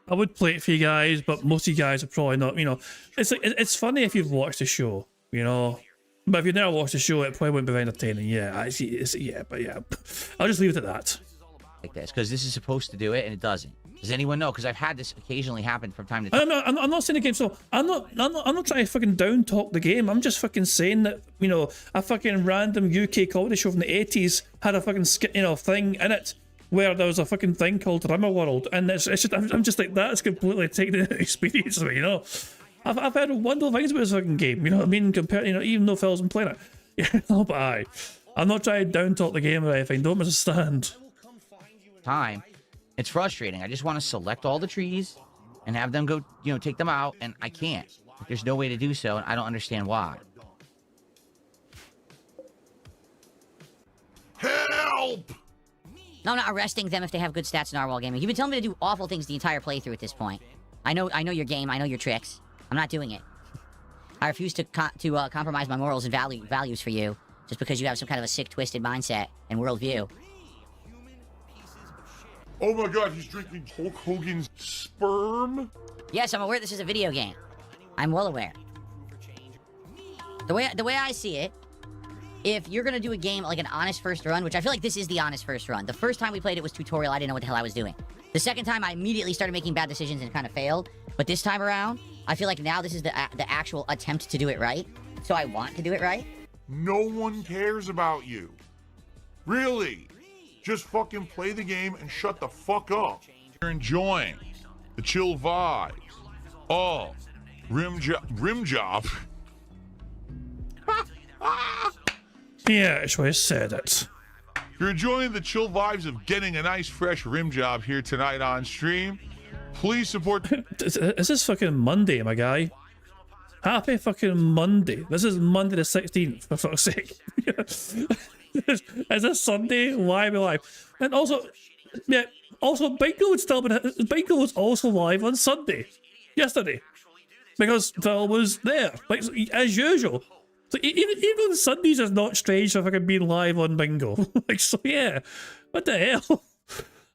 I would play it for you guys, but most of you guys are probably not, you know. It's like, it's funny if you've watched the show, you know. But if you've never watched the show, it probably wouldn't be very entertaining. Yeah, yeah, but yeah. I'll just leave it at that. Like this, because this is supposed to do it and it doesn't. Does anyone know? Because I've had this occasionally happen from time to time. I'm not saying the game. So I'm not trying to fucking down talk the game. I'm just fucking saying that, you know, a fucking random UK comedy show from the 80s had a fucking thing in it where there was a fucking thing called RimWorld, and it's just I'm just like, that's completely taking the experience away, you know. I've heard wonderful things about this fucking game, you know what I mean? Compared, you know, even though Phil's been playing it, you know. But I'm not trying to down talk the game or anything. Don't understand. Time. It's frustrating. I just want to select all the trees and have them go, you know, take them out, and I can't. There's no way to do so, and I don't understand why. Help! No, I'm not arresting them if they have good stats in Narwhal Gaming. You've been telling me to do awful things the entire playthrough at this point. I know your game. I know your tricks. I'm not doing it. I refuse to compromise my morals and values for you just because you have some kind of a sick, twisted mindset and worldview. Oh my god, he's drinking Hulk Hogan's sperm? Yes, I'm aware this is a video game. I'm well aware. The way I see it, if you're gonna do a game like an honest first run, which I feel like this is the honest first run. The first time we played it was tutorial. I didn't know what the hell I was doing. The second time I immediately started making bad decisions and kind of failed. But this time around, I feel like now this is the actual attempt to do it right. So I want to do it right. No one cares about you. Really? Just fucking play the game and shut the fuck up. You're enjoying the chill vibes. Oh, rim job. Yeah, that's why I said it. You're enjoying the chill vibes of getting a nice fresh rim job here tonight on stream. Please support. Is this fucking Monday, my guy? Happy fucking Monday. This is Monday the 16th, for fuck's sake. Is this Sunday? Why are we live? And also, yeah, also Bingo was also live on Sunday, yesterday, because Phil was there, like as usual. So even Sundays is not strange for fucking being live on Bingo. Like, so yeah, what the hell?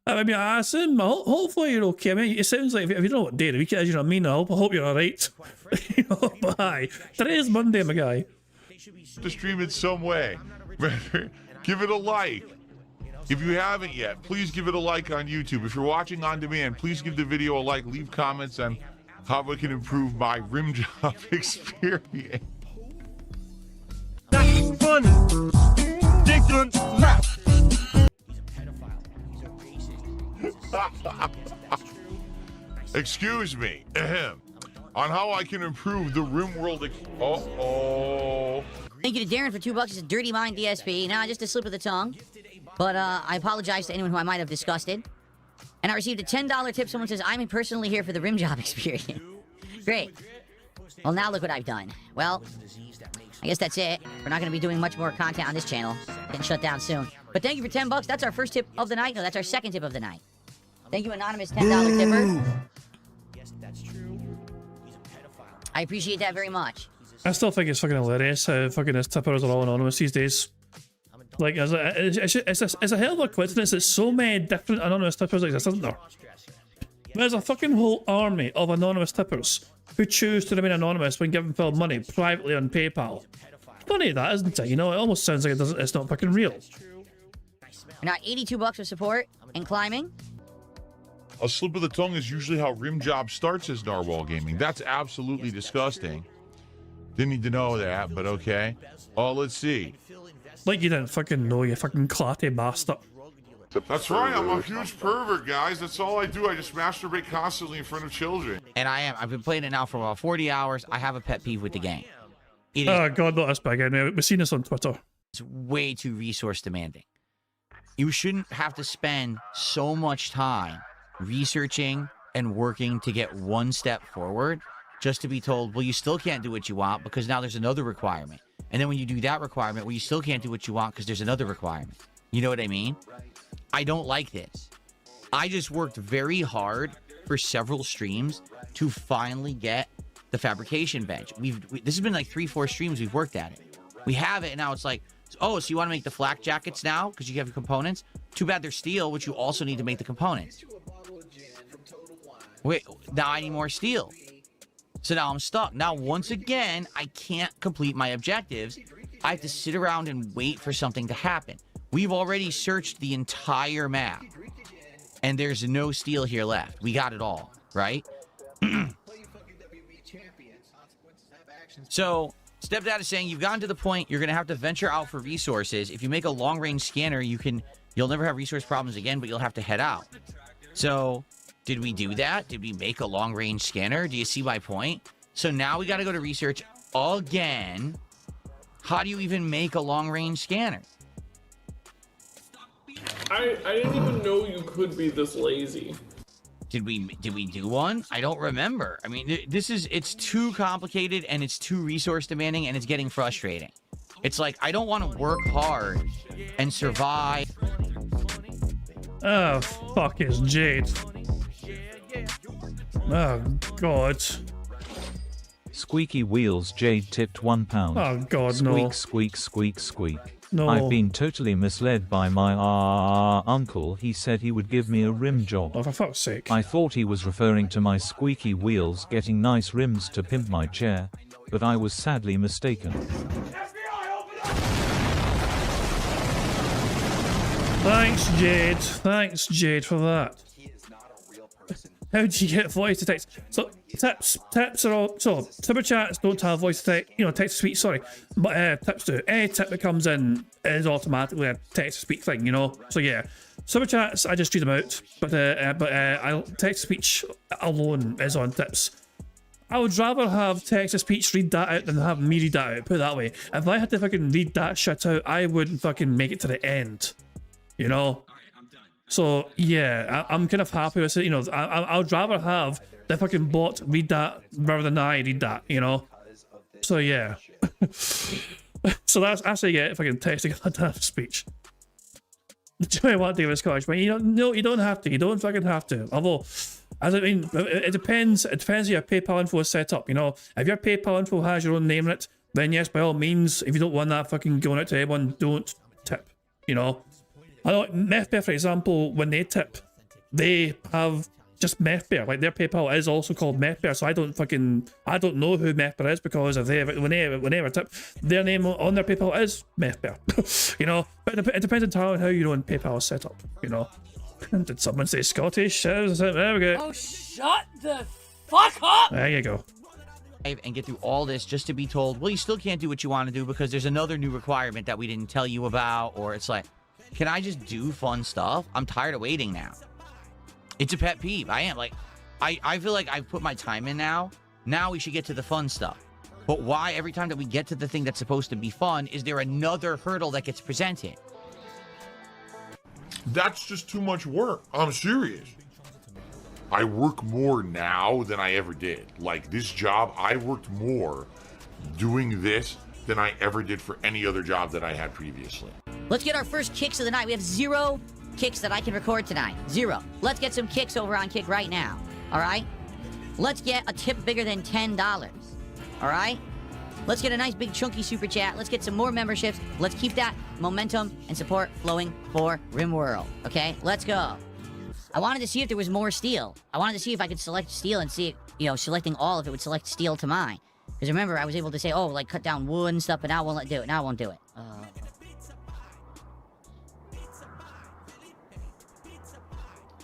I mean, I assume, hopefully you're okay. I mean, it sounds like if you know what day of the week it is, you know what I mean. I hope you're alright. You know, bye. Today is Monday, my guy. To stream in some way, Give it a like. If you haven't yet, please give it a like on YouTube. If you're watching on demand, please give the video a like. Leave comments on how I can improve my rim job experience. That's funny. Dickens laugh. Excuse me. Ahem. On how I can improve the rim world. Thank you to Darren for $2. It's a dirty mind DSP. Nah, just a slip of the tongue. But I apologize to anyone who I might have disgusted. And I received a $10 tip. Someone says, I'm personally here for the rim job experience. Great. Well, now look what I've done. Well, I guess that's it. We're not going to be doing much more content on this channel. Getting shut down soon. But thank you for $10. That's our first tip of the night. No, that's our second tip of the night. Thank you, anonymous $10 tipper. I appreciate that very much. I still think it's fucking hilarious how fucking his tippers are all anonymous these days. Like, it's a hell of a coincidence that so many different anonymous tippers exist, isn't there? There's a fucking whole army of anonymous tippers who choose to remain anonymous when giving Phil money privately on PayPal. Funny that, isn't it? You know, it almost sounds like it's not fucking real. We're now $82 for support and climbing. A slip of the tongue is usually how rim job starts as Narwhal Gaming. That's absolutely disgusting. Didn't need to know that, but okay. Oh, let's see. Like you didn't fucking know, you fucking clatty bastard. That's right, I'm a huge pervert, guys. That's all I do. I just masturbate constantly in front of children. And I am. I've been playing it now for about 40 hours. I have a pet peeve with the game. Oh, God, not this big. Anyway, we've seen this on Twitter. It's way too resource demanding. You shouldn't have to spend so much time researching and working to get one step forward just to be told, well, you still can't do what you want because now there's another requirement. And then when you do that requirement, well, you still can't do what you want because there's another requirement. You know what I mean? I don't like this. I just worked very hard for several streams to finally get the fabrication bench. This has been like 3-4 streams we've worked at it. We have it, and now it's like, oh, so you want to make the flak jackets now because you have the components? Too bad they're steel, which you also need to make the components. Wait, now I need more steel. So now I'm stuck. Now, once again, I can't complete my objectives. I have to sit around and wait for something to happen. We've already searched the entire map, and there's no steel here left. We got it all, right? So, Stepdad is saying you've gotten to the point you're going to have to venture out for resources. If you make a long-range scanner, you'll never have resource problems again, but you'll have to head out. So, did we do that? Did we make a long-range scanner? Do you see my point? So now we got to go to research again. How do you even make a long-range scanner? I didn't even know you could be this lazy. Did we do one? I don't remember. I mean, it's too complicated and it's too resource demanding and it's getting frustrating. It's like, I don't want to work hard and survive. Oh, fuck, it's Jade. Oh, God. Squeaky Wheels Jade tipped £1. Oh, God, squeak, no. Squeak, squeak, squeak. No. I've been totally misled by my uncle. He said he would give me a rim job. Oh, for fuck's sake. I thought he was referring to my squeaky wheels getting nice rims to pimp my chair, but I was sadly mistaken. Thanks, Jade. Thanks, Jade, for that. How do you get voice to text? So tips are all super chats don't have voice to text, text to speech. Sorry, but tips do. Any tip that comes in is automatically a text to speech thing, So yeah, super chats I just read them out, but text to speech alone is on tips. I would rather have text to speech read that out than have me read that out. Put it that way. If I had to fucking read that shit out, I wouldn't fucking make it to the end. So yeah, I'm kind of happy with it. I would rather have the fucking bot read that rather than I read that. So yeah. So that's actually fucking texting that speech. Do I want to give a Scottish? But you don't have to. You don't fucking have to. Although, it depends. It depends if your PayPal info is set up. If your PayPal info has your own name in it, then yes, by all means. If you don't want that fucking going out to everyone, don't tip. I know MFP, for example, when they tip, they have just Methbear. Like their PayPal is also called Methbear, so I don't know who Methbear is because if whenever tip their name on their PayPal is Methbear. You know, but it depends entirely on how your own PayPal is set up. You know, did someone say Scottish? There we go. Oh, shut the fuck up! There you go. And get through all this just to be told, well, you still can't do what you want to do because there's another new requirement that we didn't tell you about, or it's like, can I just do fun stuff? I'm tired of waiting now. It's a pet peeve. I am. Like, I feel like I've put my time in now. Now we should get to the fun stuff. But why every time that we get to the thing that's supposed to be fun, is there another hurdle that gets presented? That's just too much work. I'm serious. I work more now than I ever did. Like this job, I worked more doing this than I ever did for any other job that I had previously. Let's get our first kicks of the night. We have 0 kicks that I can record tonight. 0. Let's get some kicks over on Kick right now. All right? Let's get a tip bigger than $10. All right? Let's get a nice big chunky super chat. Let's get some more memberships. Let's keep that momentum and support flowing for RimWorld. Okay? Let's go. I wanted to see if there was more steel. I wanted to see if I could select steel and see, you know, selecting all, if it would select steel to mine. Because remember, I was able to say, oh, like cut down wood and stuff, but now it won't let do it. Now it won't do it.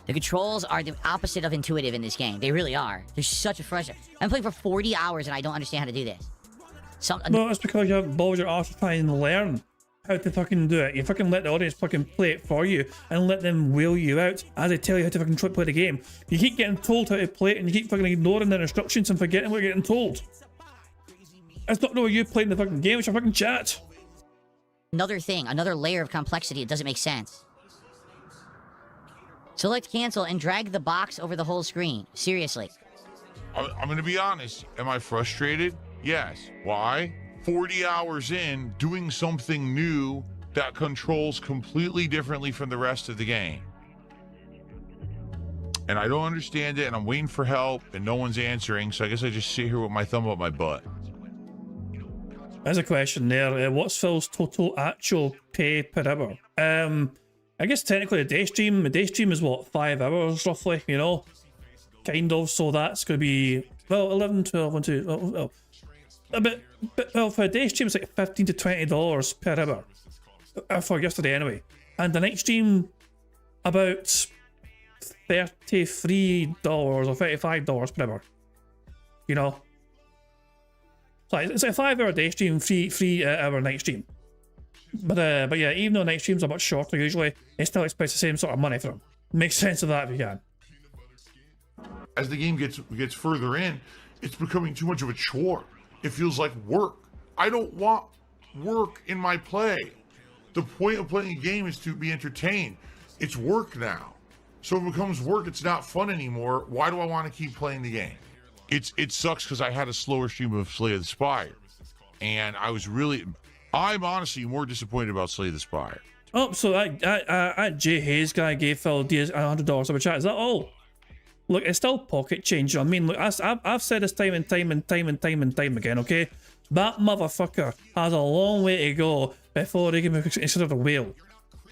The controls are the opposite of intuitive in this game. They really are. They're such a frustrating. I'm playing for 40 hours and I don't understand how to do this. No, it's because you haven't balls your arse to try and learn how to fucking do it. You fucking let the audience fucking play it for you and let them wheel you out as they tell you how to fucking play the game. You keep getting told how to play it and you keep fucking ignoring their instructions and forgetting what you're getting told. It's not really you playing the fucking game, it's your fucking chat. Another thing, another layer of complexity. It doesn't make sense. Select cancel and drag the box over the whole screen. Seriously. I'm going to be honest. Am I frustrated? Yes. Why? 40 hours in, doing something new that controls completely differently from the rest of the game. And I don't understand it, and I'm waiting for help, and no one's answering, so I guess I just sit here with my thumb up my butt. There's a question there. What's Phil's total actual pay per hour? I guess technically a day stream is what, 5 hours roughly, you know? Kind of, so that's going to be, well, 11, 12, 1, 2, well, well, for a day stream it's like $15 to $20 per hour. For yesterday anyway. And the night stream, about $33 or $35 per hour. You know? So it's a 5-hour day stream, 3 hour night stream. But yeah, even though night streams are much shorter usually, they still expect the same sort of money for them. Make sense of that if you can. As the game gets further in, it's becoming too much of a chore. It feels like work. I don't want work in my play. The point of playing a game is to be entertained. It's work now. So if it becomes work, it's not fun anymore. Why do I want to keep playing the game? It sucks because I had a slower stream of Slay the Spire. And I'm honestly more disappointed about Slay the Spire. Oh, so that Jay Hayes guy gave Phil Diaz $100 over chat. Is that all? Look, it's still pocket change. I mean, look, I've said this time and time again, okay? That motherfucker has a long way to go before he can be considered a whale.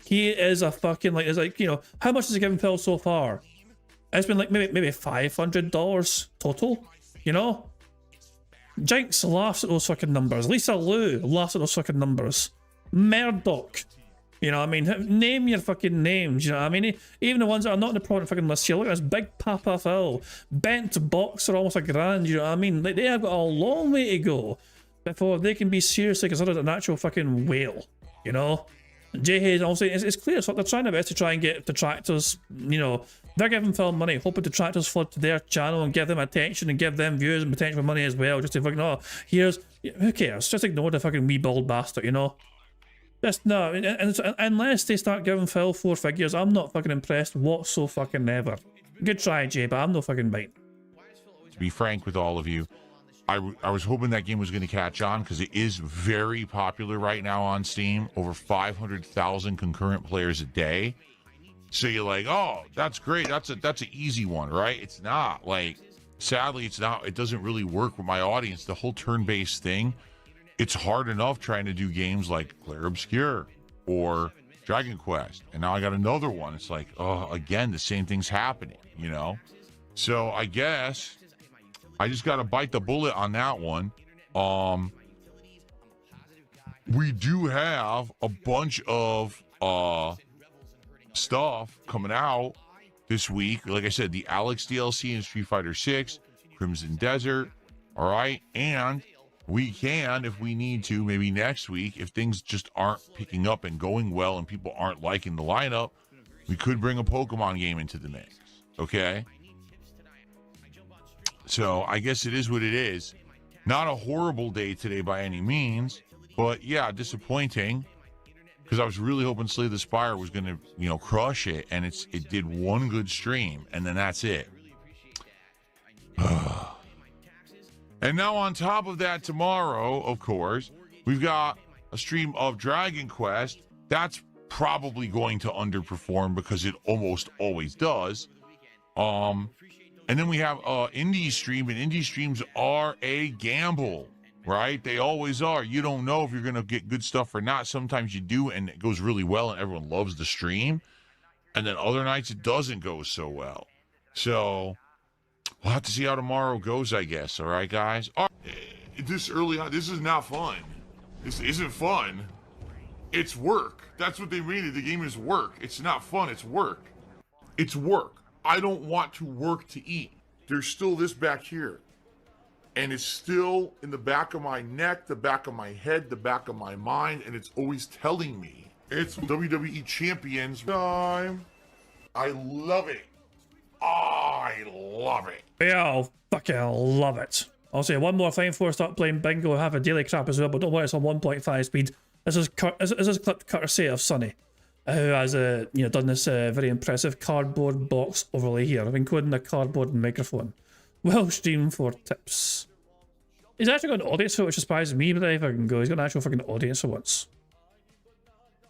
He is a fucking, like, it's like, you know, how much has he given Phil so far? It's been like maybe $500 total, you know? Jinx laughs at those fucking numbers. Lisa Lou laughs at those fucking numbers. Murdoch. You know what I mean? Name your fucking names, you know what I mean? Even the ones that are not in the product fucking list here. Look at this Big Papa Phil. Bent Boxer, almost $1,000, you know what I mean? Like, they have got a long way to go before they can be seriously considered an actual fucking whale, you know? Jay Hayes also, it's clear, so they're trying their best to try and get detractors, you know, they're giving Phil money, hoping detractors flood to their channel and give them attention and give them views and potential money as well, just to fucking, oh, here's, who cares? Just ignore the fucking wee bald bastard, you know? Just, no, and unless they start giving Phil 4 figures, I'm not fucking impressed whatsoever. Good try, Jay, but I'm no fucking biting. To be frank with all of you, I was hoping that game was going to catch on because it is very popular right now on Steam. Over 500,000 concurrent players a day. So you're like, oh, that's great. That's an easy one, right? It's not. Like, sadly, it's not. It doesn't really work with my audience. The whole turn-based thing, it's hard enough trying to do games like Clair Obscur or Dragon Quest. And now I got another one. It's like, oh, again, the same thing's happening, you know? So I guess I just got to bite the bullet on that one. We do have a bunch of stuff coming out this week. Like I said, the Alex DLC in Street Fighter 6, Crimson Desert. All right. And we can, if we need to, maybe next week, if things just aren't picking up and going well and people aren't liking the lineup, we could bring a Pokemon game into the mix. Okay. So I guess it is what it is. Not a horrible day today by any means, but yeah, disappointing because I was really hoping Slay the Spire was going to, you know, crush it, and it did one good stream, and then that's it. And now on top of that, tomorrow, of course, we've got a stream of Dragon Quest. That's probably going to underperform because it almost always does. And then we have indie stream, and indie streams are a gamble, right? They always are. You don't know if you're going to get good stuff or not. Sometimes you do, and it goes really well, and everyone loves the stream. And then other nights it doesn't go so well. So we'll have to see how tomorrow goes, I guess. All right, guys? All right. This early on, this is not fun. This isn't fun. It's work. That's what they made it. The game is work. It's not fun. It's work. It's work. I don't want to work to eat. There's still this back here. And it's still in the back of my neck, the back of my head, the back of my mind, and it's always telling me. It's WWE Champions time. I love it. I love it. Yeah, I'll fucking love it. I'll say one more thing before I start playing bingo. I have a daily crap as well, but don't worry, it's on 1.5 speed. This is clipped courtesy of Sonny, who has done this very impressive cardboard box overlay here. I've been coding a cardboard microphone. Well streamed for tips. He's actually got an audience for it, which surprises me, but if I can go, he's got an actual fucking audience for once.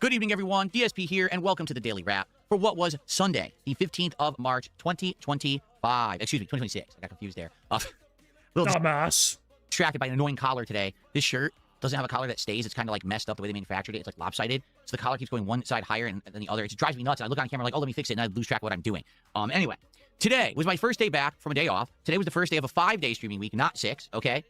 Good evening, everyone. DSP here, and welcome to the Daily Wrap for what was Sunday, the 15th of March, 2025. Excuse me, 2026. I got confused there. Little Dumbass. distracted by an annoying collar today. This shirt doesn't have a collar that stays. It's kind of like messed up the way they manufactured it. It's like lopsided. So the collar keeps going one side higher and then the other. It just drives me nuts. And I look on camera like, oh, let me fix it. And I lose track of what I'm doing. Anyway, today was my first day back from a day off. Today was the first day of a 5-day streaming week, not 6, okay?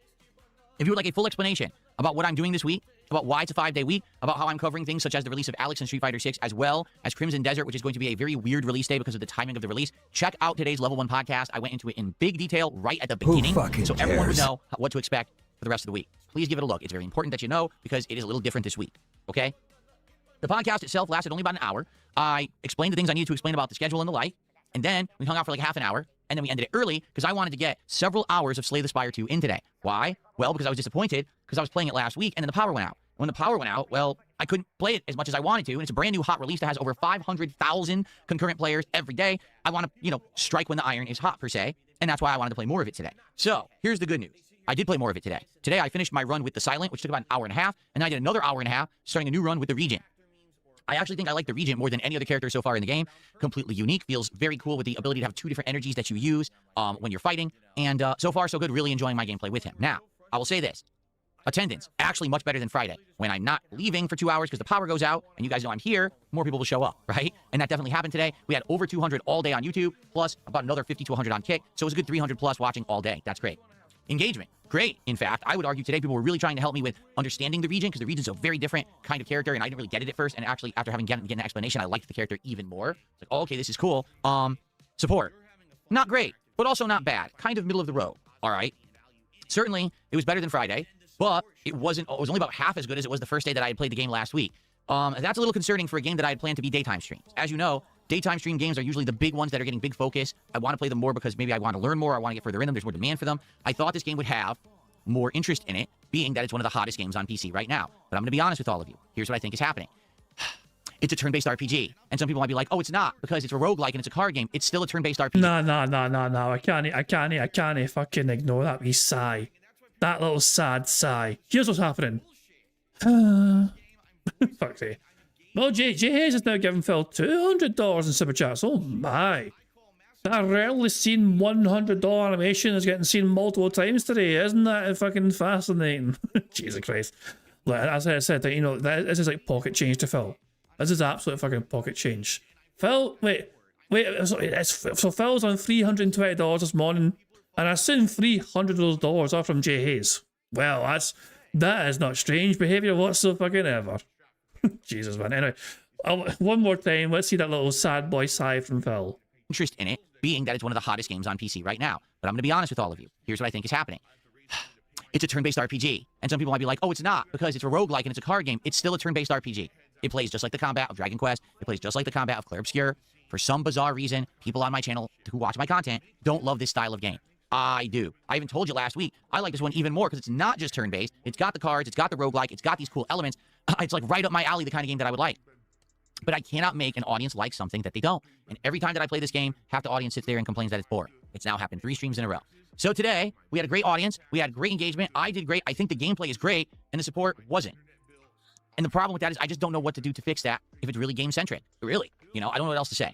If you would like a full explanation about what I'm doing this week, about why it's a 5-day week, about how I'm covering things such as the release of Alex and Street Fighter 6, as well as Crimson Desert, which is going to be a very weird release day because of the timing of the release, check out today's Level 1 podcast. I went into it in big detail right at the beginning, so everyone would know what to expect for the rest of the week. Please give it a look. It's very important that you know because it is a little different this week, okay? The podcast itself lasted only about an hour. I explained the things I needed to explain about the schedule and the like, and then we hung out for like half an hour, and then we ended it early because I wanted to get several hours of Slay the Spire 2 in today. Why? Well, because I was disappointed because I was playing it last week, and then the power went out. When the power went out, well, I couldn't play it as much as I wanted to, and it's a brand new hot release that has over 500,000 concurrent players every day. I want to, strike when the iron is hot, per se, and that's why I wanted to play more of it today. So, here's the good news. I did play more of it today. Today, I finished my run with the Silent, which took about an hour and a half, and I did another hour and a half, starting a new run with the Regent. I actually think I like the Regent more than any other character so far in the game. Completely unique, feels very cool with the ability to have 2 different energies that you use when you're fighting, and so far, so good, really enjoying my gameplay with him. Now, I will say this. Attendance, actually much better than Friday. When I'm not leaving for 2 hours because the power goes out, and you guys know I'm here, more people will show up, right? And that definitely happened today. We had over 200 all day on YouTube, plus about another 50 to 100 on Kick, so it was a good 300 plus watching all day. That's great. Engagement, great. In fact, I would argue today people were really trying to help me with understanding the Regent because the Regent's a very different kind of character, and I didn't really get it at first, and actually, after having getting an explanation, I liked the character even more. It's like, oh, okay, this is cool. Support, not great, but also not bad. Kind of middle of the road, all right? Certainly, it was better than Friday. But it was only about half as good as it was the first day that I had played the game last week. That's a little concerning for a game that I had planned to be daytime streams. As you know, daytime stream games are usually the big ones that are getting big focus. I want to play them more because maybe I want to learn more, I want to get further in them, there's more demand for them. I thought this game would have more interest in it, being that it's one of the hottest games on PC right now. But I'm going to be honest with all of you. Here's what I think is happening. It's a turn-based RPG. And some people might be like, oh, it's not, because it's a roguelike and it's a card game. It's still a turn-based RPG. No. I can't fucking ignore that wee sigh. That little sad sigh. Here's what's happening. Fuck's sake. Well, Jay Hayes has now given Phil $200 in super chats. Oh my. That rarely seen $100 animation is getting seen multiple times today. Isn't that fucking fascinating? Jesus Christ. Like, as I said, this is like pocket change to Phil. This is absolute fucking pocket change. Phil, wait. Wait, so Phil's on $320 this morning, and I assume $300 of those dollars are from Jay Hayes. Well, that is not strange behaviour whatsoever. Jesus, man. Anyway, one more time, let's see that little sad boy sigh from Phil. Interest in it, being that it's one of the hottest games on PC right now. But I'm going to be honest with all of you. Here's what I think is happening. It's a turn-based RPG. And some people might be like, oh, it's not, because it's a roguelike and it's a card game. It's still a turn-based RPG. It plays just like the combat of Dragon Quest. It plays just like the combat of Clair Obscur. For some bizarre reason, people on my channel who watch my content don't love this style of game. I do. I even told you last week, I like this one even more because it's not just turn-based. It's got the cards, it's got the roguelike, it's got these cool elements. It's like right up my alley, the kind of game that I would like. But I cannot make an audience like something that they don't. And every time that I play this game, half the audience sits there and complains that it's boring. It's now happened 3 streams in a row. So today, we had a great audience. We had great engagement. I did great. I think the gameplay is great. And the support wasn't. And the problem with that is I just don't know what to do to fix that if it's really game-centric. Really. You know, I don't know what else to say.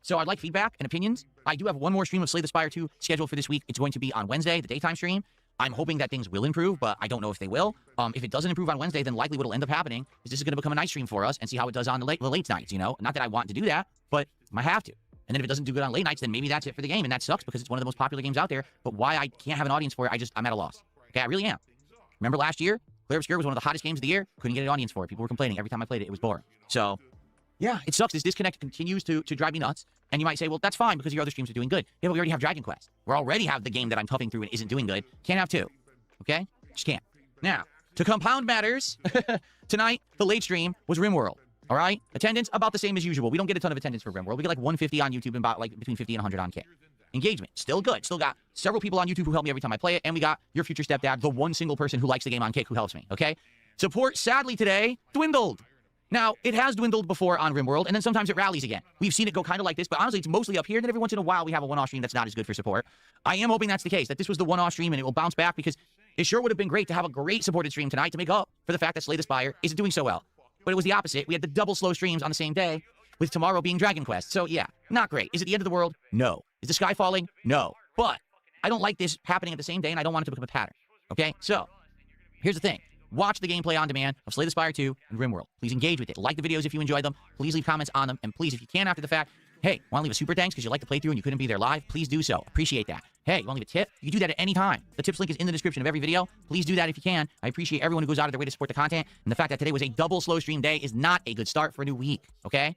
So I'd like feedback and opinions. I do have one more stream of Slay the Spire 2 scheduled for this week. It's going to be on Wednesday, the daytime stream. I'm hoping that things will improve, but I don't know if they will. If it doesn't improve on Wednesday, then likely what will end up happening is this is going to become a night stream for us and see how it does on the late nights, you know? Not that I want to do that, but I might have to. And then if it doesn't do good on late nights, then maybe that's it for the game, and that sucks because it's one of the most popular games out there. But why I can't have an audience for it, I'm at a loss. Okay, I really am. Remember last year? Clair Obscur was one of the hottest games of the year. Couldn't get an audience for it. People were complaining every time I played it. It was boring. So, yeah, it sucks. This disconnect continues to drive me nuts. And you might say, well, that's fine because your other streams are doing good. Yeah, but we already have Dragon Quest. We already have the game that I'm toughing through and isn't doing good. Can't have 2. Okay? Just can't. Now, to compound matters, tonight, the late stream was RimWorld. All right? Attendance, about the same as usual. We don't get a ton of attendance for RimWorld. We get like 150 on YouTube and about like between 50 and 100 on Kick. Engagement, still good. Still got several people on YouTube who help me every time I play it. And we got your future stepdad, the one single person who likes the game on Kick who helps me. Okay? Support, sadly, today, dwindled. Now, it has dwindled before on RimWorld, and then sometimes it rallies again. We've seen it go kind of like this, but honestly, it's mostly up here, and then every once in a while, we have a one-off stream that's not as good for support. I am hoping that's the case, that this was the one-off stream, and it will bounce back, because it sure would have been great to have a great supported stream tonight to make up for the fact that Slay the Spire isn't doing so well. But it was the opposite. We had the double slow streams on the same day, with tomorrow being Dragon Quest. So, yeah, not great. Is it the end of the world? No. Is the sky falling? No. But I don't like this happening at the same day, and I don't want it to become a pattern. Okay? So, here's the thing. Watch the gameplay on demand of Slay the Spire 2 and RimWorld. Please engage with it. Like the videos if you enjoyed them. Please leave comments on them. And please, if you can after the fact, hey, want to leave a super thanks because you like the playthrough and you couldn't be there live? Please do so. Appreciate that. Hey, you want to leave a tip? You can do that at any time. The tips link is in the description of every video. Please do that if you can. I appreciate everyone who goes out of their way to support the content. And the fact that today was a double slow stream day is not a good start for a new week. Okay?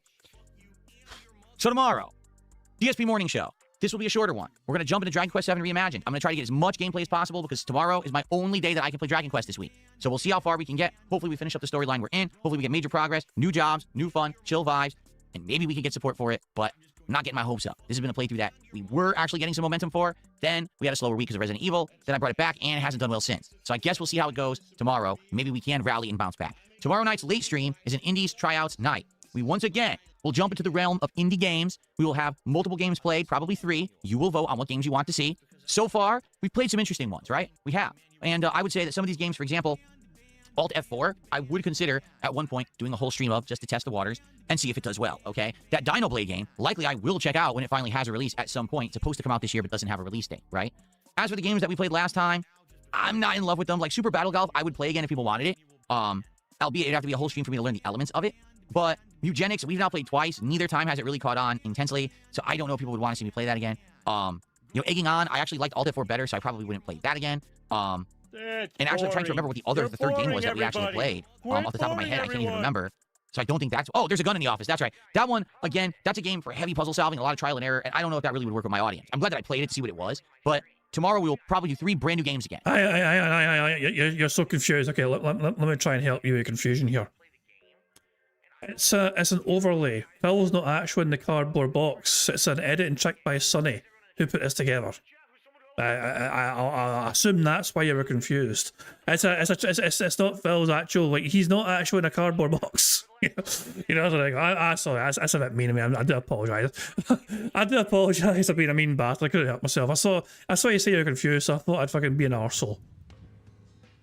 So tomorrow, DSP Morning Show. This will be a shorter one. We're going to jump into Dragon Quest VII Reimagined. I'm going to try to get as much gameplay as possible because tomorrow is my only day that I can play Dragon Quest this week. So we'll see how far we can get. Hopefully we finish up the storyline we're in. Hopefully we get major progress, new jobs, new fun, chill vibes, and maybe we can get support for it, but I'm not getting my hopes up. This has been a playthrough that we were actually getting some momentum for. Then we had a slower week because of Resident Evil. Then I brought it back, and it hasn't done well since. So I guess we'll see how it goes tomorrow. Maybe we can rally and bounce back. Tomorrow night's late stream is an Indies Tryouts night. We once again will jump into the realm of indie games. We will have multiple games played, probably 3. You will vote on what games you want to see. So far, we've played some interesting ones, right? We have. And I would say that some of these games, for example, Alt F4, I would consider at one point doing a whole stream of just to test the waters and see if it does well, okay? That Dino Blade game, likely I will check out when it finally has a release at some point. It's supposed to come out this year, but doesn't have a release date, right? As for the games that we played last time, I'm not in love with them. Like Super Battle Golf, I would play again if people wanted it. Albeit it'd have to be a whole stream for me to learn the elements of it. But Eugenics, we've now played twice. Neither time has it really caught on intensely. So I don't know if people would want to see me play that again. Egging On, I actually liked Alt F4 better, so I probably wouldn't play that again. And actually, I'm trying to remember what the third game was that we actually played. Off the top of my head, I can't even remember. So I don't think that's... Oh, there's a gun in the office. That's right. That one, again, that's a game for heavy puzzle solving, a lot of trial and error, and I don't know if that really would work with my audience. I'm glad that I played it to see what it was, but tomorrow we will probably do 3 brand new games again. You're so confused. Okay, let me try and help you with confusion here. It's an overlay. Phil's not actually in the cardboard box. It's an editing trick by Sonny who put this together. I assume that's why you were confused. It's not Phil's actual, like, he's not actually in a cardboard box. You know, like, sorry, that's a bit mean of me. I do apologise. I do apologise for being a mean bastard. I couldn't help myself. I saw you say you were confused, so I thought I'd fucking be an arsehole.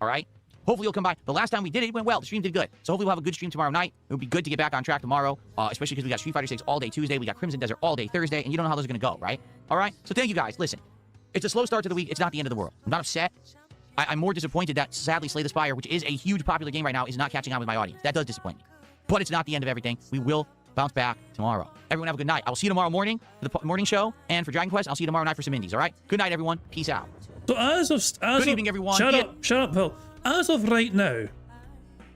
Alright? Hopefully you'll come by. The last time we did it, it went well. The stream did good. So hopefully we'll have a good stream tomorrow night. It would be good to get back on track tomorrow, especially because we got Street Fighter 6 all day Tuesday. We got Crimson Desert all day Thursday, and you don't know how those are going to go, right? Alright? So thank you guys. Listen, it's a slow start to the week. It's not the end of the world. I'm not upset. I'm more disappointed that, sadly, Slay the Spire, which is a huge popular game right now, is not catching on with my audience. That does disappoint me. But it's not the end of everything. We will bounce back tomorrow. Everyone have a good night. I will see you tomorrow morning for the morning show, and for Dragon Quest, I'll see you tomorrow night for some indies, all right? Good night, everyone. Peace out. So Good evening, everyone. Shut up, Phil. As of right now,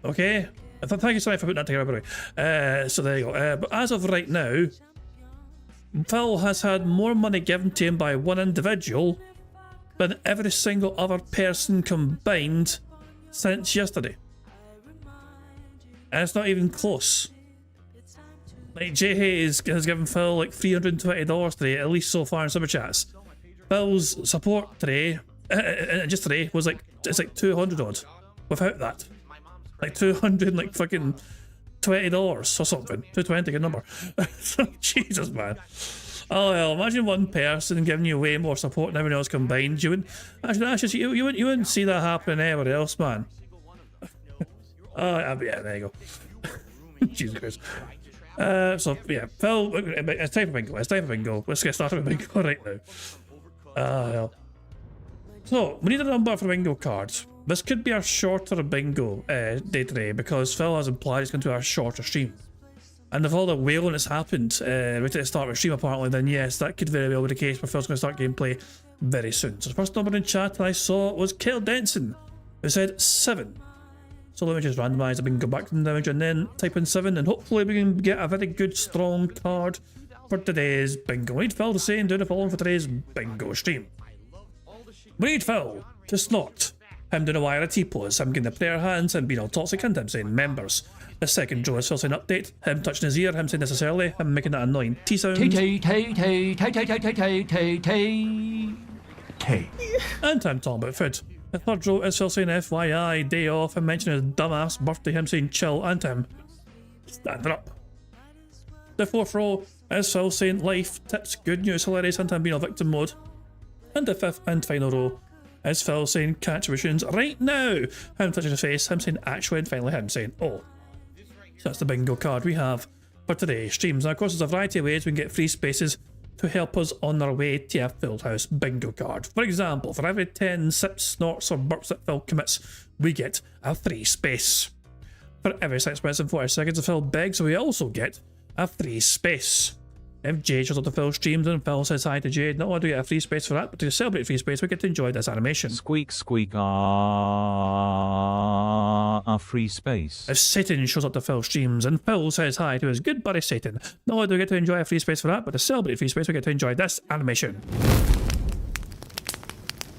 okay? Thank you, sorry for putting that together, by the way. So there you go. But as of right now, Phil has had more money given to him by one individual than every single other person combined since yesterday. And it's not even close. Like, Jay Hayes has given Phil like $320 today, at least so far in Super Chats. Phil's support today, just today, was like, it's like 200 odd. Without that. Like 200 like fucking $20 or something. 220, good number. Jesus, man. Oh well, imagine one person giving you way more support than everyone else combined. You wouldn't you wouldn't see that happen anywhere else, man. Oh yeah, there you go. Jesus Christ. So yeah, Phil, it's time for bingo. It's time for bingo. Let's get started with bingo right now. Hell. So we need a number for bingo cards. This could be our shorter bingo day today because Phil has implied it's going to be our shorter stream. And if all the wailing that's happened right at the start of the stream apparently, then yes, that could very well be the case where Phil's going to start gameplay very soon. So the first number in chat that I saw was Kale Denson, who said 7. So let me just randomise the bingo back to the image and then type in 7 and hopefully we can get a very good strong card for today's bingo. We need Phil to say and do the following for today's bingo stream. We need Phil to snort. Him doing a wire T-pose, him getting the prayer hands, him being all toxic, and him saying members. The second Joe is Phil saying update, him touching his ear, him saying necessarily, him making that annoying T sound. K. And him talking about food. The third row is Phil saying FYI, day off, him mentioning his dumbass birthday, him saying chill, and him standing up. The fourth row is Phil saying life, tips, good news, hilarious, and him being on victim mode. And the fifth and final row is Phil saying contributions right now, him touching his face, him saying actually, and finally him saying oh. So that's the bingo card we have for today's streams. Now of course there's a variety of ways we can get free spaces to help us on our way to a Full House bingo card. For example, for every 10 sips, snorts or burps that Phil commits, we get a free space. For every 6 minutes and 40 seconds of Phil begs, we also get a free space. If Jade shows up to Phil's streams and Phil says hi to Jade, not only do we get a free space for that, but to celebrate free space, we get to enjoy this animation. Squeak, squeak, a free space. If Satan shows up to Phil's streams and Phil says hi to his good buddy Satan, not only do we get to enjoy a free space for that, but to celebrate free space, we get to enjoy this animation.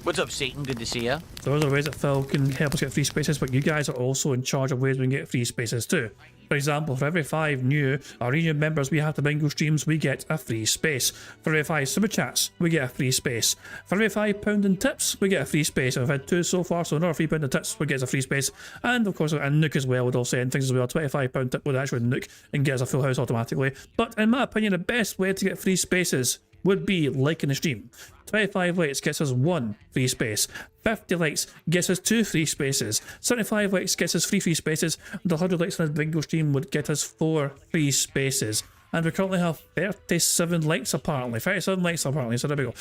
What's up, Satan? Good to see ya. So those are ways that Phil can help us get free spaces, but you guys are also in charge of ways we can get free spaces too. For example, for every 5 new Arena members we have to bingo streams, we get a free space. For every 5 super chats, we get a free space. For every £5 in tips, we get a free space. And we've had 2 so far, so another £3 in tips would get us a free space. And of course, a Nook as well would also end things as well. £25 tip would actually Nook and get us a Full House automatically. But in my opinion, the best way to get free spaces would be liking the stream. 25 likes gets us 1 free space. 50 likes gets us 2 free spaces. 75 likes gets us 3 free spaces. And 100 likes on this bingo stream would get us 4 free spaces. And we currently have 37 likes apparently. 37 likes apparently, so there we go.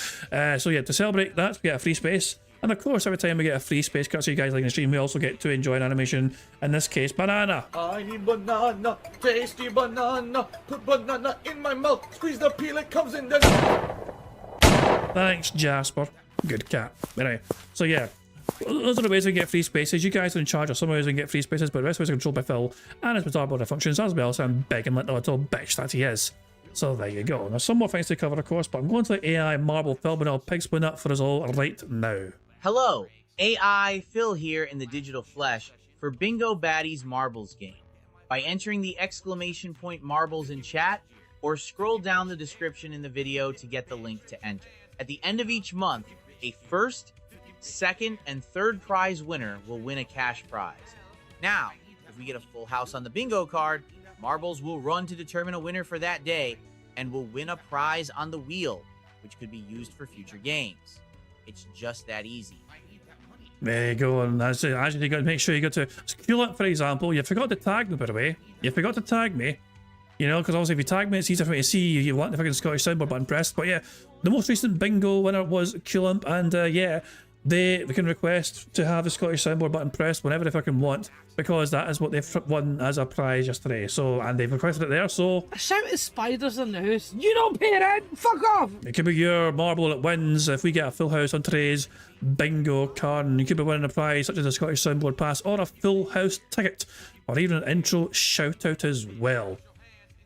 So yeah, to celebrate that, we get a free space. And of course, every time we get a free space, courtesy you guys liking the stream, we also get to enjoy an animation, in this case, banana. I need banana, tasty banana, put banana in my mouth, squeeze the peel, it comes in the... Thanks, Jasper. Good cat. Anyway, so yeah, those are the ways we get free spaces. You guys are in charge of some ways we can get free spaces, but the rest of us are controlled by Phil and his bizarre border functions, as well as I'm begging like the little bitch that he is. So there you go. Now some more things to cover, of course, but I'm going to let AI Marble Phil Banal Pig spin up for us all right now. Hello, AI Phil here in the digital flesh for Bingo Baddies Marbles game. By entering the exclamation point marbles in chat, or scroll down the description in the video to get the link to enter. At the end of each month, a first, second, and third prize winner will win a cash prize. Now, if we get a full house on the bingo card, marbles will run to determine a winner for that day and will win a prize on the wheel, which could be used for future games. It's just that easy. There you go, and that's it. Actually, you got to make sure you got to queue up, for example. You forgot to tag me, by the way. You forgot to tag me. You know, because obviously if you tag me, it's easier for me to see you want the fucking Scottish soundboard button pressed. But yeah, the most recent bingo winner was Culump, and yeah, we can request to have the Scottish soundboard button pressed whenever they fucking want, because that is what they've won as a prize yesterday. So, and they've requested it there, so... I shout at spiders in the house. You don't pay rent! Fuck off! It could be your marble that wins if we get a full house on today's bingo card, and you could be winning a prize such as a Scottish soundboard pass or a full house ticket, or even an intro shout out as well.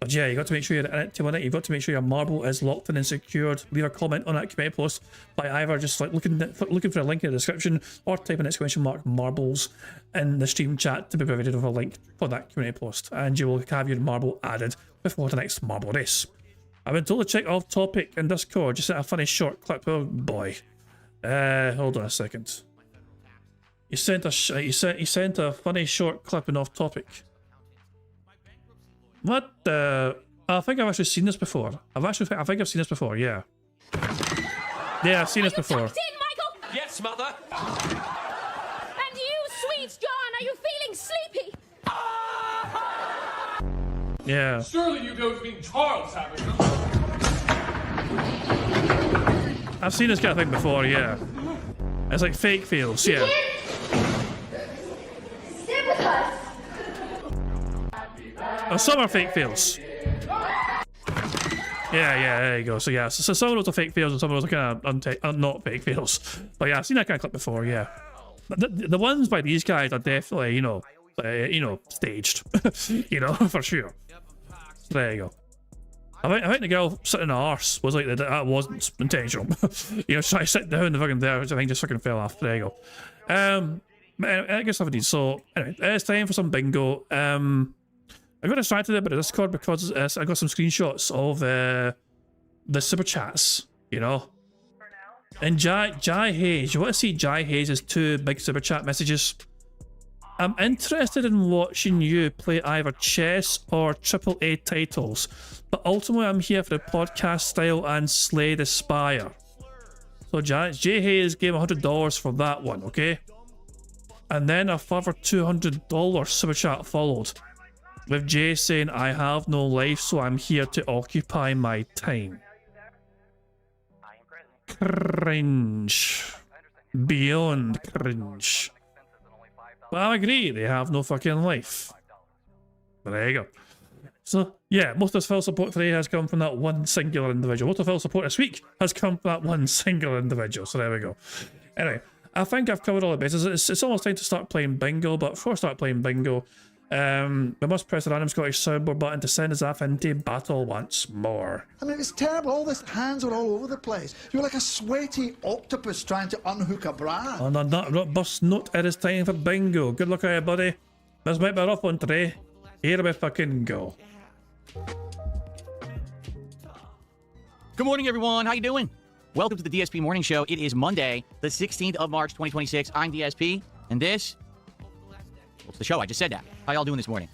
But yeah, you got to make sure you're in it to win it. You've got to make sure your marble is locked in and secured. Leave a comment on that community post by either just like looking for a link in the description, or type in !marbles in the stream chat to be provided with a link for that community post, and you will have your marble added before the next marble race. I've been told to check off topic in Discord. Just sent a funny short clip. Oh boy. Hold on a second. You sent a funny short clip in off topic. What the? I think I've actually seen this before. I think I've seen this before. Yeah. Yeah, I've seen this before. Tucked in, Michael? Yes, mother. And you, sweet John, are you feeling sleepy? Yeah. Surely you don't mean Charles, haven't you? I've seen this kind of thing before. Yeah. It's like fake feels. Yeah. Sit with us. Oh, some are fake fails. Yeah, there you go. So yeah, so some of those are fake fails and some of those are kind of not fake fails. But yeah, I've seen that kind of clip before. Yeah, but the ones by these guys are definitely staged. For sure. So there you go. I think the girl sitting in the arse was like that wasn't intentional. So I sit down the fucking there, which I think just fucking fell off. There you go. I guess 17. So anyway, it's time for some bingo. I got distracted a bit of Discord because I got some screenshots of the super chats, And Jai Hayes, you want to see Jai Hayes' 2 big super chat messages? I'm interested in watching you play either chess or AAA titles, but ultimately I'm here for the podcast style and Slay the Spire. So Jai Hayes gave $100 for that one, okay? And then a further $200 super chat followed, with Jay saying, I have no life, so I'm here to occupy my time. Cringe. Beyond cringe. But I agree, they have no fucking life. But there you go. So, yeah, most of the full support today has come from that one singular individual. Most of the full support this week has come from that one singular individual. So there we go. Anyway, I think I've covered all the bases. It's almost time to start playing bingo, but before I start playing bingo, we must press the random Scottish soundboard button to send us off into battle once more. I mean, it's terrible. All these hands are all over the place. You're like a sweaty octopus trying to unhook a bra. On that bus note, it is time for bingo. Good luck, everybody. This might be a rough one today. Here we fucking go. Good morning, everyone. How you doing? Welcome to the DSP Morning Show. It is Monday, the 16th of March, 2026. I'm DSP, and this... What's the show? I just said that. How y'all doing this morning?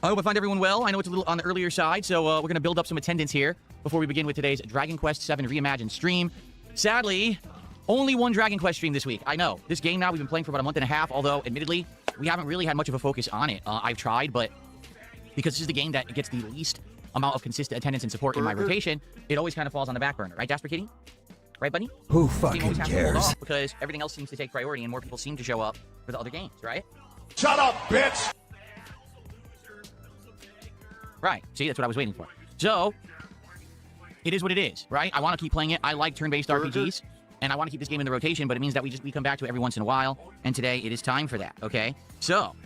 I hope I find everyone well. I know it's a little on the earlier side, so we're going to build up some attendance here before we begin with today's Dragon Quest VII Reimagined stream. Sadly, only one Dragon Quest stream this week. I know. This game now we've been playing for about a month and a half, although, admittedly, we haven't really had much of a focus on it. I've tried, but because this is the game that gets the least amount of consistent attendance and support in my rotation, it always kind of falls on the back burner. Right, Jasper Kitty? Right, buddy? Who fucking cares? Because everything else seems to take priority and more people seem to show up for the other games, right? Shut up, bitch! Right. See, that's what I was waiting for. So, it is what it is, right? I want to keep playing it. I like turn-based RPGs, and I want to keep this game in the rotation, but it means that we come back to it every once in a while, and today it is time for that, okay? So,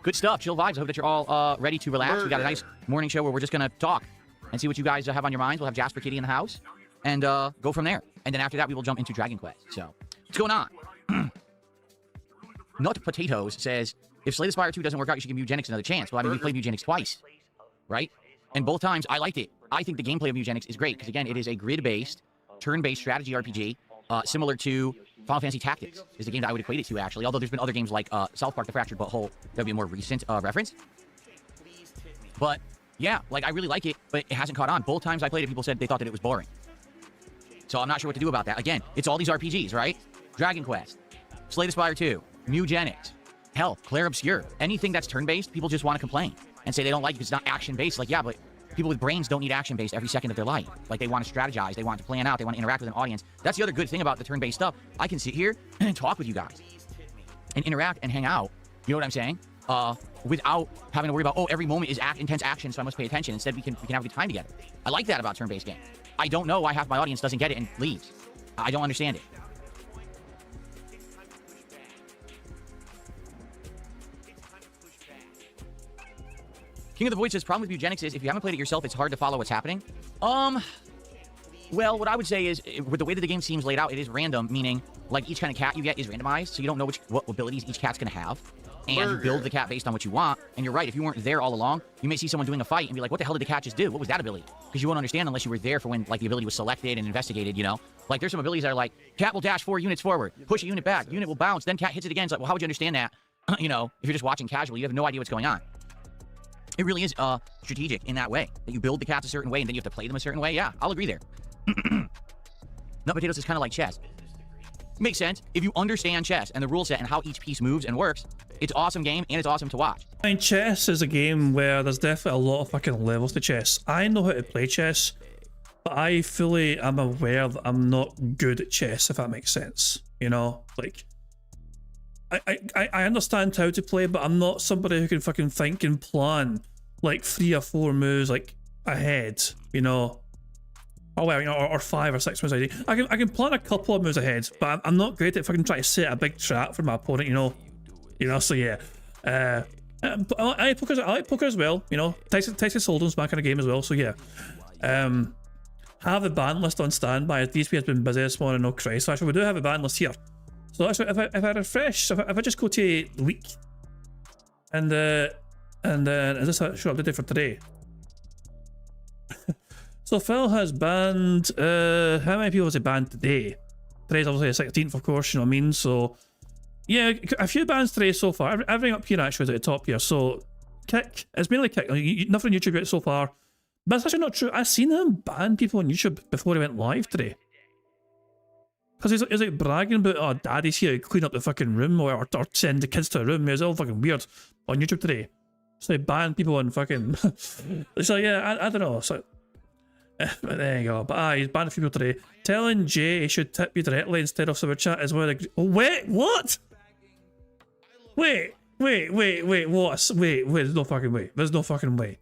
good stuff. Chill vibes. I hope that you're all ready to relax. We got a nice morning show where we're just going to talk and see what you guys have on your minds. We'll have Jasper Kitty in the house, and go from there. And then after that, we will jump into Dragon Quest. So, what's going on? Nut Potatoes says, if Slay the Spire 2 doesn't work out, you should give Eugenics another chance. Well, I mean, we played Eugenics twice, right? And both times, I liked it. I think the gameplay of Eugenics is great, because again, it is a grid-based, turn-based strategy RPG, similar to Final Fantasy Tactics, is the game that I would equate it to, actually. Although there's been other games like South Park The Fractured Butthole that would be a more recent reference. But, yeah, like, I really like it, but it hasn't caught on. Both times I played it, people said they thought that it was boring. So I'm not sure what to do about that. Again, it's all these RPGs, right? Dragon Quest, Slay the Spire 2, Eugenics, hell, Claire Obscure. Anything that's turn-based, people just want to complain and say they don't like it because it's not action-based. Like, yeah, but People with brains don't need action-based every second of their life. Like, they want to strategize, they want to plan out, they want to interact with an audience. That's the other good thing about the turn-based stuff. I can sit here and talk with you guys and interact and hang out. You know what I'm saying? Without having to worry about, oh, every moment is intense action, so I must pay attention. Instead, we can have a good time together. I like that about turn-based games. I don't know why half my audience doesn't get it and leaves. I don't understand it. King of the Void says, problem with eugenics is if you haven't played it yourself, it's hard to follow what's happening. Well, what I would say is, with the way that the game seems laid out, it is random, meaning, like, each kind of cat you get is randomized, so you don't know what abilities each cat's going to have. And you build the cat based on what you want. And you're right, if you weren't there all along, you may see someone doing a fight and be like, what the hell did the cat just do? What was that ability? Because you won't understand unless you were there for when, like, the ability was selected and investigated, you know? Like, there's some abilities that are like, cat will dash 4 units forward, push a unit back, unit will bounce, then cat hits it again. It's like, well, how would you understand that? You know, if you're just watching casually, you have no idea what's going on. It really is strategic in that way, that you build the cats a certain way and then you have to play them a certain way. Yeah, I'll agree there. Nut Potatoes is kind of like chess. Makes sense. If you understand chess and the rule set and how each piece moves and works, it's an awesome game and it's awesome to watch. I mean, chess is a game where there's definitely a lot of fucking levels to chess. I know how to play chess, but I fully am aware that I'm not good at chess, if that makes sense. You know, like, I understand how to play, but I'm not somebody who can fucking think and plan like 3 or 4 moves like ahead, you know. Oh well, you know, or 5 or 6 moves ahead. I can plan a couple of moves ahead, but I'm not great at fucking trying to set a big trap for my opponent, you know. So yeah. I like poker as well, you know. Texas Hold'em's my kind of game as well, so yeah. Have the ban list on standby as DSP has been busy this morning, no Christ. So actually we do have a ban list here. So actually, if I refresh, if I just go to the week, and then is this a short update for today? So Phil has banned, how many people has he banned today? Today's obviously the 16th, of course, you know what I mean? So yeah, a few bans today so far. Everything up here actually is at the top here. So Kick, it's mainly Kick. Nothing on YouTube yet so far. But it's actually not true. I've seen him ban people on YouTube before he went live today. Because he's like bragging about, oh, daddy's here, clean up the fucking room, or send the kids to a room. It was all fucking weird on YouTube today. So they ban people on fucking... So yeah, I don't know. So, but there you go. But he's banned a few people today. Telling Jay he should tip you directly instead of super chat is one of the... Oh, wait, what? Wait, what? Wait, there's no fucking way. There's no fucking way.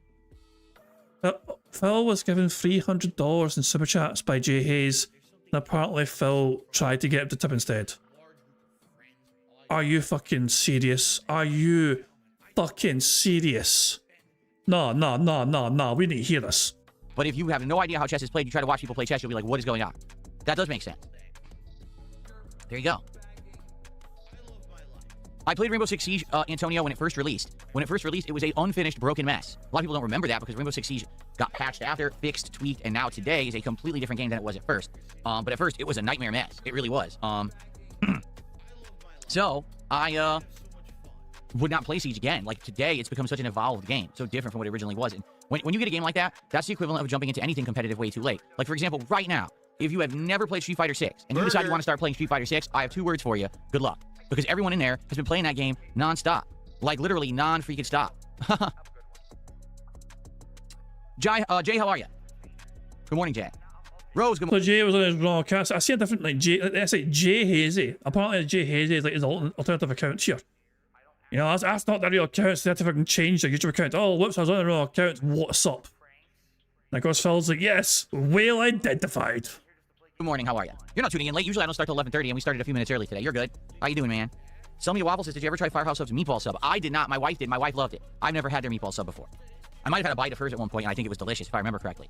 Phil was given $300 in super chats by Jay Hayes. And apparently Phil tried to get him to tip instead. Are you fucking serious? Are you fucking serious? No, we need to hear this. But if you have no idea how chess is played, you try to watch people play chess, you'll be like, what is going on? That does make sense. There you go. I played Rainbow Six Siege, Antonio, when it first released. When it first released, it was an unfinished, broken mess. A lot of people don't remember that because Rainbow Six Siege got patched after, fixed, tweaked, and now today is a completely different game than it was at first. But at first, it was a nightmare mess. It really was. So, I would not play Siege again. Like, today, it's become such an evolved game. So different from what it originally was. And when you get a game like that, that's the equivalent of jumping into anything competitive way too late. Like, for example, right now, if you have never played Street Fighter 6, and you decide you want to start playing Street Fighter 6, I have 2 words for you. Good luck. Because everyone in there has been playing that game non-stop. Like, literally non-freaking stop. Jay, how are you? Good morning, Jay. Rose, good morning. So Jay was on his raw cast. I see a different, like, I say Jay Hazy. Apparently Jay Hazy is like his alternative account here. You know, that's not the real account, so they have to fucking change their YouTube account. Oh, whoops, I was on the wrong account. What's up? And of course, Phil's like, yes, whale identified. Good morning, how are you? You're not tuning in late. Usually I don't start till 11:30, and we started a few minutes early today. You're good. How you doing, man? Sell me a waffle says, did you ever try Firehouse Sub's meatball sub? I did not. My wife did. My wife loved it. I've never had their meatball sub before. I might have had a bite of hers at one point, and I think it was delicious, if I remember correctly.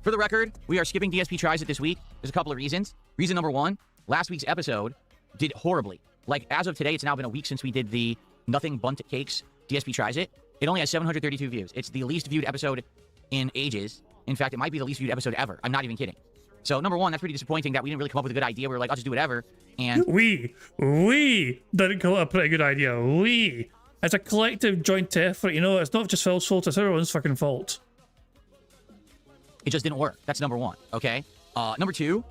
For the record, we are skipping DSP Tries It this week. There's a couple of reasons. Reason number 1, last week's episode did horribly. Like, as of today, it's now been a week since we did the Nothing Bundt Cakes DSP Tries It. It only has 732 views. It's the least viewed episode in ages. In fact, it might be the least viewed episode ever. I'm not even kidding. So, number 1, that's pretty disappointing that we didn't really come up with a good idea. We were like, I'll just do whatever. And we didn't come up with a pretty good idea. It's a collective joint effort, you know. It's not just Phil's fault, it's everyone's fucking fault. It just didn't work. That's number 1, okay? Number 2,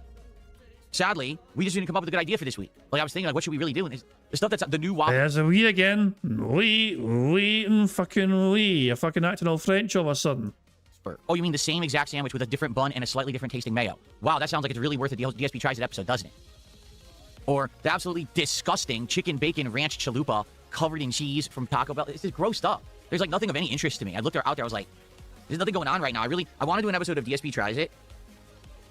sadly, we just didn't come up with a good idea for this week. Like, I was thinking, like, what should we really do? And the stuff that's the new WoW. There's a we again. We and fucking we. You're fucking acting all French all of a sudden. Oh, you mean the same exact sandwich with a different bun and a slightly different tasting mayo? Wow, that sounds like it's really worth a DSP Tries It episode, doesn't it? Or the absolutely disgusting chicken bacon ranch chalupa covered in cheese from Taco Bell. This is gross stuff. There's like nothing of any interest to me. I looked out there, I was like, there's nothing going on right now. I want to do an episode of DSP Tries It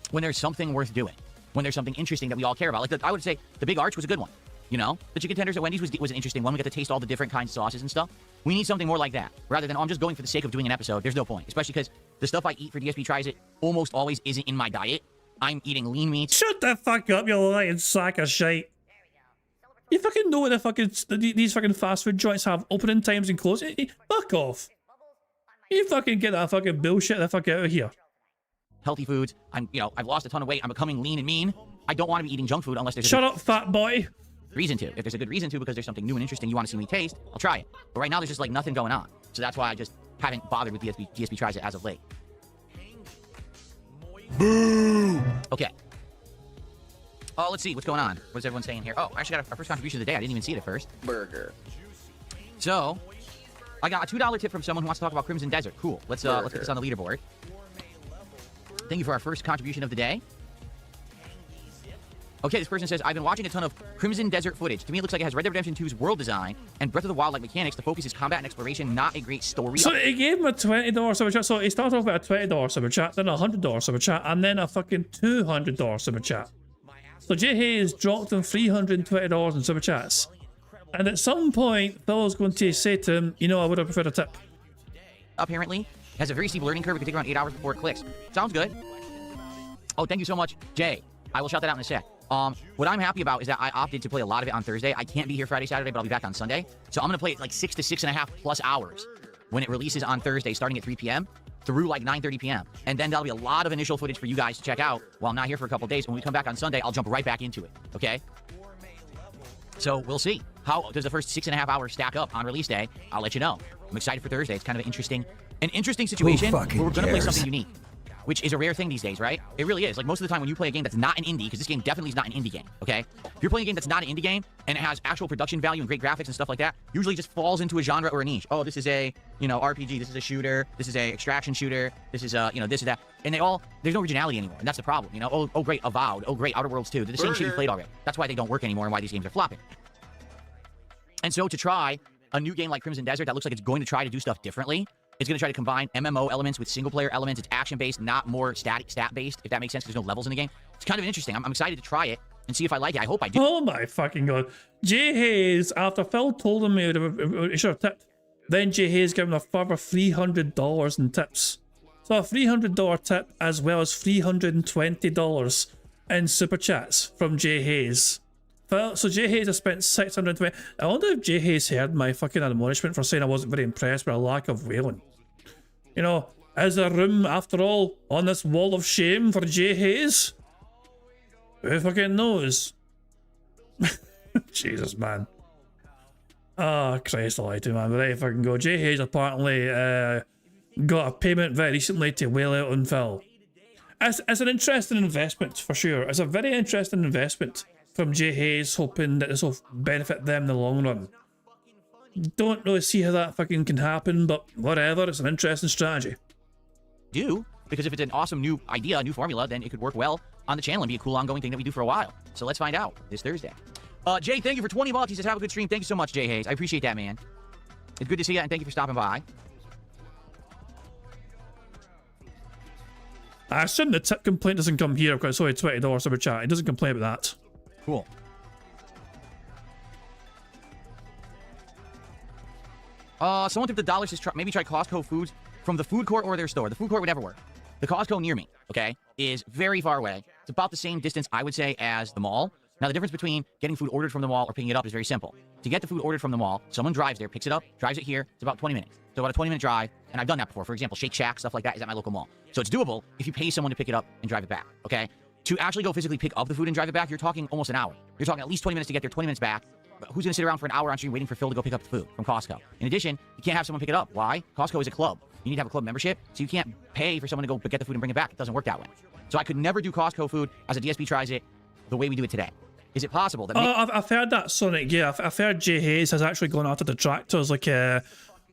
when there's something worth doing. When there's something interesting that we all care about. Like, I would say the Big Arch was a good one. You know? The chicken tenders at Wendy's was an interesting one. We got to taste all the different kinds of sauces and stuff. We need something more like that. Rather than, oh, I'm just going for the sake of doing an episode. There's no point. Especially because the stuff I eat for DSP Tries It almost always isn't in my diet. I'm eating lean meats. Shut the fuck up, you lying sack of shite. You fucking know what these fucking fast food joints have opening times and closing. Fuck off. You fucking get that fucking bullshit the fuck out of here. Healthy foods. I've lost a ton of weight. I'm becoming lean and mean. I don't want to be eating junk food unless there's Shut up, fat boy. Reason to. If there's a good reason to, because there's something new and interesting you want to see me taste, I'll try it. But right now, there's just like nothing going on. So that's why I just haven't bothered with DSP Tries It as of late. Boo! Okay. Oh, let's see. What's going on? What is everyone saying here? Oh, I actually got our first contribution of the day. I didn't even see it at first. Burger. So, I got a $2 tip from someone who wants to talk about Crimson Desert. Cool. Let's get this on the leaderboard. Thank you for our first contribution of the day. Okay, this person says, I've been watching a ton of Crimson Desert footage. To me, it looks like it has Red Dead Redemption 2's world design and Breath of the Wild-like mechanics. The focus is combat and exploration, not a great story. So he gave him a $20 super chat. So he started off with a $20 super chat, then a $100 super chat, and then a fucking $200 super chat. So Jay Hayes dropped him $320 in super chats. And at some point, Phil's going to say to him, you know, I would have preferred a tip. Apparently, it has a very steep learning curve. It can take around 8 hours before it clicks. Sounds good. Oh, thank you so much, Jay. I will shout that out in a sec. What I'm happy about is that I opted to play a lot of it on Thursday. I can't be here Friday, Saturday, but I'll be back on Sunday. So I'm going to play it like 6 to 6.5 plus hours when it releases on Thursday, starting at 3 p.m. through like 9:30 p.m. And then that'll be a lot of initial footage for you guys to check out while I'm not here for a couple days. When we come back on Sunday, I'll jump right back into it. Okay? So we'll see. How does the first 6.5 hours stack up on release day? I'll let you know. I'm excited for Thursday. It's kind of an interesting situation where we're going to play something unique, which is a rare thing these days, right? It really is. Like, most of the time when you play a game that's not an indie, because this game definitely is not an indie game, okay? If you're playing a game that's not an indie game, and it has actual production value and great graphics and stuff like that, usually just falls into a genre or a niche. Oh, this is a, RPG, this is a shooter, this is a extraction shooter, this is a, this is that. And there's no originality anymore, and that's the problem, Oh, great, Avowed. Oh, great, Outer Worlds 2. They're the same shit you played already. That's why they don't work anymore and why these games are flopping. And so to try a new game like Crimson Desert that looks like it's going to try to do stuff differently, it's going to try to combine MMO elements with single-player elements. It's action-based, not more stat-based, if that makes sense. There's no levels in the game. It's kind of interesting. I'm excited to try it and see if I like it. I hope I do. Oh my fucking god. Jay Hayes, after Phil told him he should have tipped, then Jay Hayes gave him a further $300 in tips. So a $300 tip as well as $320 in super chats from Jay Hayes. So Jay Hayes has spent $620. I wonder if Jay Hayes heard my fucking admonishment for saying I wasn't very impressed with a lack of whaling. Is there room, after all, on this wall of shame for Jay Hayes? Who fucking knows? Jesus, man. Oh, Christ almighty, man. But there you fucking go. Jay Hayes apparently got a payment very recently to whale out on Phil. It's an interesting investment, for sure. It's a very interesting investment from Jay Hayes, hoping that this will benefit them in the long run. Don't really see how that fucking can happen, but whatever, it's an interesting strategy. Because if it's an awesome new idea, a new formula, then it could work well on the channel and be a cool ongoing thing that we do for a while. So let's find out this Thursday. Jay, thank you for 20 bucks. He says, have a good stream. Thank you so much, Jay Hayes. I appreciate that, man. It's good to see you, and thank you for stopping by. I assume the tip complaint doesn't come here because I saw a $20 super chat. It doesn't complain about that. Cool. Someone tipped $1 says maybe try Costco foods from the food court or their store. The food court would never work. The Costco near me, okay, is very far away. It's about the same distance, I would say, as the mall. Now, the difference between getting food ordered from the mall or picking it up is very simple. To get the food ordered from the mall, someone drives there, picks it up, drives it here. It's about 20 minutes. So about a 20-minute drive, and I've done that before. For example, Shake Shack, stuff like that is at my local mall. So it's doable if you pay someone to pick it up and drive it back, okay? To actually go physically pick up the food and drive it back, you're talking almost an hour. You're talking at least 20 minutes to get there, 20 minutes back. But who's going to sit around for an hour on stream waiting for Phil to go pick up the food from Costco? In addition, you can't have someone pick it up. Why? Costco is a club. You need to have a club membership, so you can't pay for someone to go get the food and bring it back. It doesn't work that way. So I could never do Costco food as a DSP Tries It the way we do it today? Is it possible that? I've heard that, Sonic. Yeah, I've heard Jay Hayes has actually gone after detractors. Like,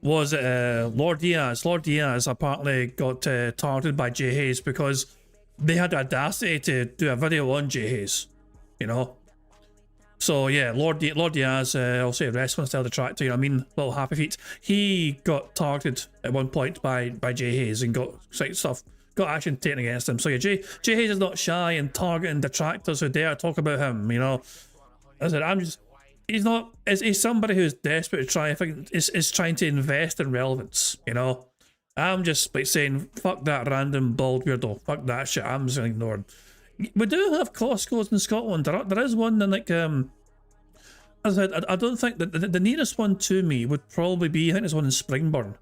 was it Lord Diaz? Lord Diaz apparently got targeted by Jay Hayes because they had the audacity to do a video on Jay Hayes. You know. So yeah, Lord Diaz, also a wrestling style detractor. You know what I mean? Little happy feet. He got targeted at one point by Jay Hayes and got action taken against him. So yeah, Jay Hayes is not shy in targeting detractors who dare talk about him. You know, as I said, he's somebody who's desperate to try. I think is trying to invest in relevance. You know, I'm just like saying, fuck that random bald weirdo. Fuck that shit. I'm just ignoring. We do have Costco's in Scotland. There is one in like as I said, I don't think that the nearest one to me would probably be, I think there's one in Springburn,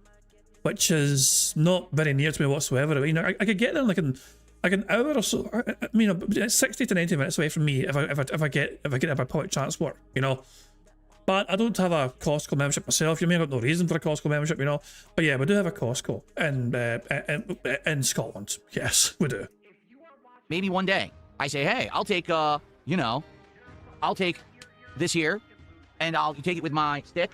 which is not very near to me whatsoever. I mean, I could get there in like an hour or so. I mean, it's 60 to 90 minutes away from me if I get by public transport, you know. But I don't have a Costco membership myself. You may have got no reason for a Costco membership, you know. But yeah, we do have a Costco in Scotland. Yes, we do. Maybe one day I say, hey, I'll take I'll take this here, and I'll take it with my stick,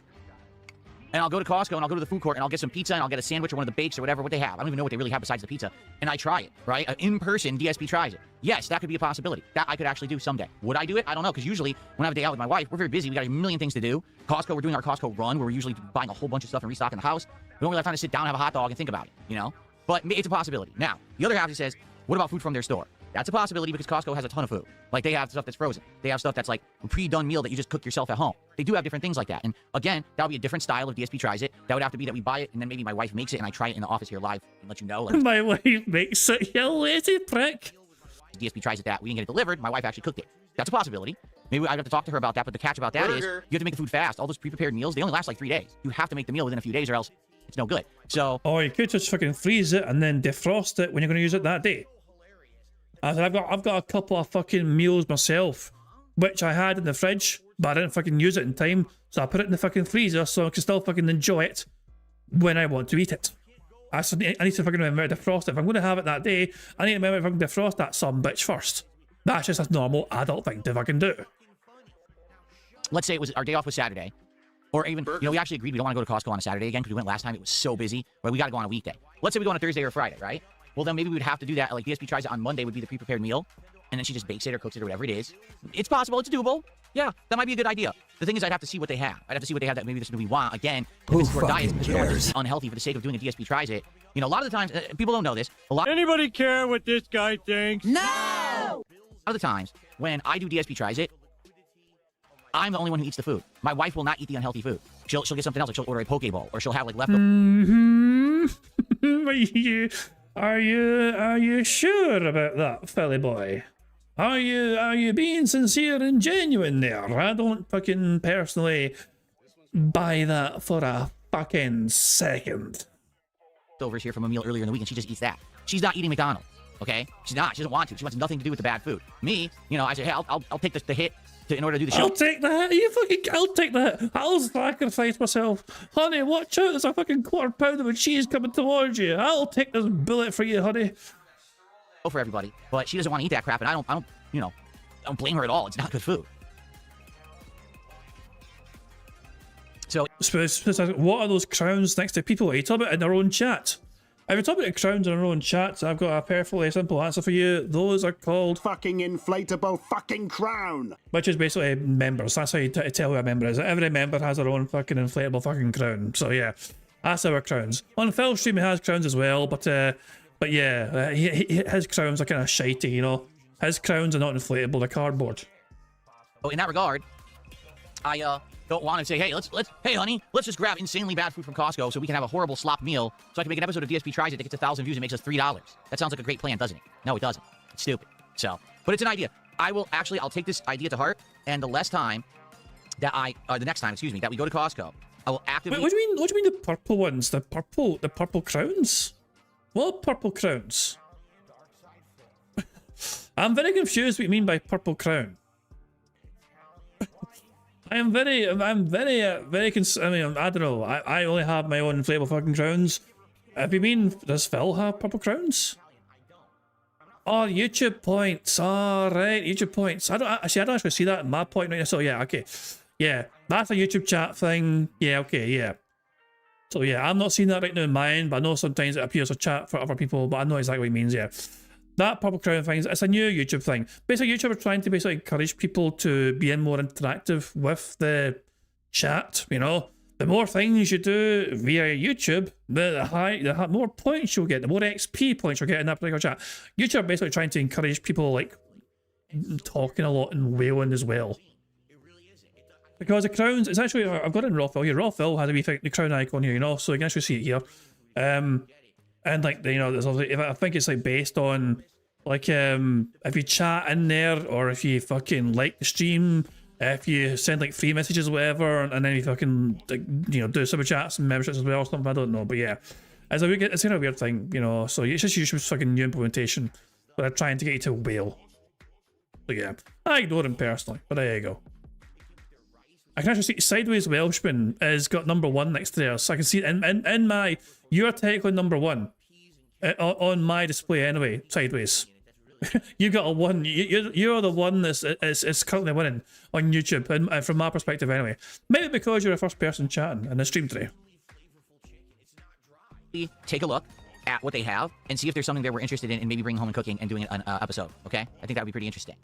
and I'll go to Costco, and I'll go to the food court, and I'll get some pizza, and I'll get a sandwich or one of the bakes or whatever, what they have. I don't even know what they really have besides the pizza. And I try it, right? In person, DSP tries it. Yes, that could be a possibility. That I could actually do someday. Would I do it? I don't know, because usually when I have a day out with my wife, we're very busy. We got a million things to do. Costco, we're doing our Costco run, where we're usually buying a whole bunch of stuff and restocking the house. We don't really have time to sit down and have a hot dog and think about it, you know? But it's a possibility. Now, the other half, he says, what about food from their store? That's a possibility because Costco has a ton of food. Like, they have stuff that's frozen. They have stuff that's like a pre-done meal that you just cook yourself at home. They do have different things like that. And again, that would be a different style if DSP tries it. That would have to be that we buy it and then maybe my wife makes it and I try it in the office here live and let you know. Like, my wife makes it, you lazy prick. DSP tries it that. We didn't get it delivered. My wife actually cooked it. That's a possibility. Maybe I'd have to talk to her about that, but the catch about that is you have to make the food fast. All those pre-prepared meals, they only last like 3 days. You have to make the meal within a few days or else it's no good. So... Oh, you could just fucking freeze it and then defrost it when you're going to use it that day. I said, I've got a couple of fucking meals myself, which I had in the fridge, but I didn't fucking use it in time, so I put it in the fucking freezer so I can still fucking enjoy it when I want to eat it. I need to fucking remember to defrost it. If I'm going to have it that day, I need to remember if I can defrost that some bitch first. That's just a normal adult thing to fucking do. Let's say it was our day off was Saturday, or even, you know, we actually agreed we don't want to go to Costco on a Saturday again because we went last time. It was so busy. Right, we got to go on a weekday. Let's say we go on a Thursday or Friday, right? Well, then maybe we would have to do that. Like, DSP tries it on Monday would be the pre-prepared meal, and then she just bakes it or cooks it or whatever it is. It's possible. It's doable. Yeah, that might be a good idea. The thing is, I'd have to see what they have. I'd have to see what they have that maybe this is what we want. Again, if it's for diet, it's unhealthy for the sake of doing a DSP tries it. You know, a lot of the times, people don't know this. Anybody care what this guy thinks? No! A lot of the times, when I do DSP tries it, I'm the only one who eats the food. My wife will not eat the unhealthy food. She'll get something else, like she'll order a poke bowl, or she'll have like leftovers. Are you sure about that, Philly boy? Are you being sincere and genuine there? I don't fucking personally buy that for a fucking second. Overs here from a meal earlier in the week, and she just eats that. She's not eating McDonald's, okay? She's not. She doesn't want to. She wants nothing to do with the bad food. Me, you know, I say, hey, I'll take the hit in order to do the show. I'll take that. I'll take that. I'll sacrifice myself. Honey, watch out. There's a fucking £1/4 of cheese coming towards you. I'll take this bullet for you, honey. For everybody, but she doesn't want to eat that crap, and I don't, you know, I don't blame her at all. It's not good food. So, what are those crowns next to people? Are you talking about in their own chat? If you're talking about crowns in our own chat, I've got a perfectly simple answer for you. Those are called fucking inflatable fucking crown, which is basically members. That's how you tell who a member is. Every member has their own fucking inflatable fucking crown. So yeah, that's our crowns. On Phil's stream, he has crowns as well, but yeah, his crowns are kind of shitey, you know. His crowns are not inflatable; they're cardboard. Oh, in that regard, I don't want to say, hey, hey, honey, let's just grab insanely bad food from Costco so we can have a horrible slop meal, so I can make an episode of DSP Tries It that gets 1,000 views and makes us $3. That sounds like a great plan, doesn't it? No, it doesn't. It's stupid. So, but it's an idea. I'll take this idea to heart, and the next time, excuse me, that we go to Costco, I will actively. Wait, what do you mean the purple ones? The purple crowns? What purple crowns? I'm very confused what you mean by purple crown. I'm very I mean, I don't know. I only have my own inflatable fucking crowns. If you mean, does Phil have purple crowns? Oh, YouTube points. All right, YouTube points. I don't actually see that in my point right now. So yeah, okay. Yeah, that's a YouTube chat thing. Yeah, okay, yeah. So yeah, I'm not seeing that right now in mine, but I know sometimes it appears a chat for other people, but I know exactly what it means, yeah. That purple crown thing, it's a new YouTube thing. Basically, YouTube are trying to basically encourage people to be more interactive with the chat, you know. The more things you do via YouTube, the more points you'll get, the more XP points you'll get in that particular chat. YouTube are basically trying to encourage people like talking a lot and wailing as well. Because the crowns, it's actually, I've got it in raw fill here. Raw fill had a wee the crown icon here, you know, so you can actually see it here. And like, you know, there's I think it's like based on like if you chat in there or if you fucking like the stream, if you send like free messages or whatever, and then you fucking like, you know, do super chats and memberships as well or something, I don't know, but yeah. It's kind of a weird thing, you know, so it's just YouTube's fucking new implementation, but they're trying to get you to wail. So yeah, I ignore them personally, but there you go. I can actually see Sideways Welshman has got #1 next to there, so I can see it in my, you're technically #1 on my display anyway, Sideways. You got a 1, you're the one that's currently winning on YouTube, and from my perspective anyway. Maybe because you're the first person chatting in the stream today. Take a look at what they have and see if there's something that we're interested in and maybe bringing home and cooking and doing an episode, okay? I think that would be pretty interesting.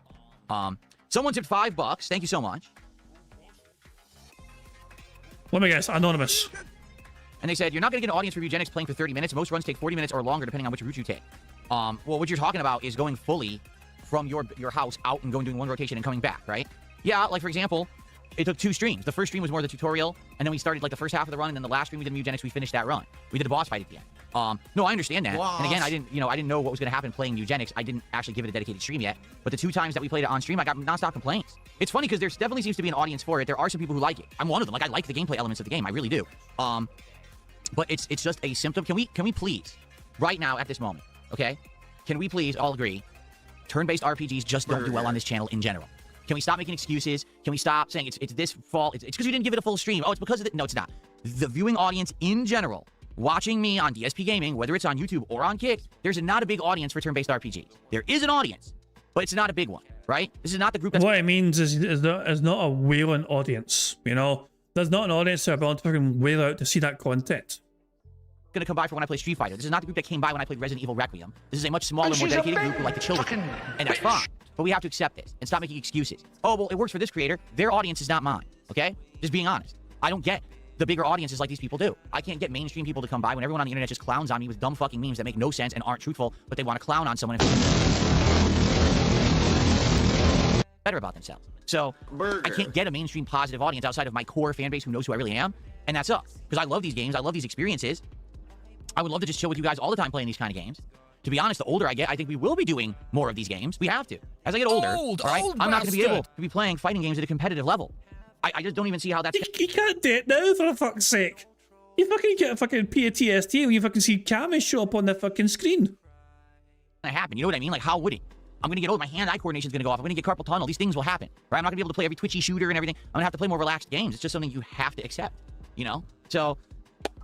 Someone tipped $5, thank you so much. Let me guess, Anonymous. And they said, you're not going to get an audience for Eugenics playing for 30 minutes. Most runs take 40 minutes or longer, depending on which route you take. Well, what you're talking about is going fully from your house out and doing one rotation and coming back, right? Yeah, like, for example, it took 2 streams. The first stream was more the tutorial, and then we started, like, the first half of the run, and then the last stream we did Eugenics, we finished that run. We did the boss fight at the end. No, I understand that. And again, I didn't know what was going to happen playing Eugenics. I didn't actually give it a dedicated stream yet. But the 2 times that we played it on stream, I got nonstop complaints. It's funny because there definitely seems to be an audience for it. There are some people who like it. I'm one of them. Like, I like the gameplay elements of the game. I really do. But it's just a symptom. Can we please, right now at this moment, okay? Can we please all agree, turn-based RPGs just don't do well on this channel in general? Can we stop making excuses? Can we stop saying it's this fault? It's because we didn't give it a full stream. Oh, it's because of it. No, it's not. The viewing audience in general, watching me on DSP Gaming, whether it's on YouTube or on Kick, there's not a big audience for turn-based RPGs. There is an audience, but it's not a big one, right? This is not the group that's... What it means is not a wailing audience, you know? There's not an audience that are willing to fucking wail out to see that content. Going to come by for when I play Street Fighter. This is not the group that came by when I played Resident Evil Requiem. This is a much smaller, more dedicated group who like the children. And that's fine. But we have to accept this and stop making excuses. Oh, well, it works for this creator. Their audience is not mine, okay? Just being honest. I don't get the bigger audiences like these people do. I can't get mainstream people to come by when everyone on the internet just clowns on me with dumb fucking memes that make no sense and aren't truthful, but they want to clown on someone better about themselves. So, I can't get a mainstream positive audience outside of my core fan base who knows who I really am, and that sucks. Because I love these games, I love these experiences. I would love to just chill with you guys all the time playing these kind of games. To be honest, the older I get, I think we will be doing more of these games. We have to. As I get older, all right, I'm not going to be able to be playing fighting games at a competitive level. I just don't even see how that's... You can't do it now, for fuck's sake. You fucking get a fucking PTSD when you fucking see Cammy show up on the fucking screen. That happen, you know what I mean? Like, how would it? I'm going to get old, my hand-eye coordination's going to go off, I'm going to get carpal tunnel, these things will happen, right? I'm not going to be able to play every twitchy shooter and everything. I'm going to have to play more relaxed games. It's just something you have to accept, you know? So,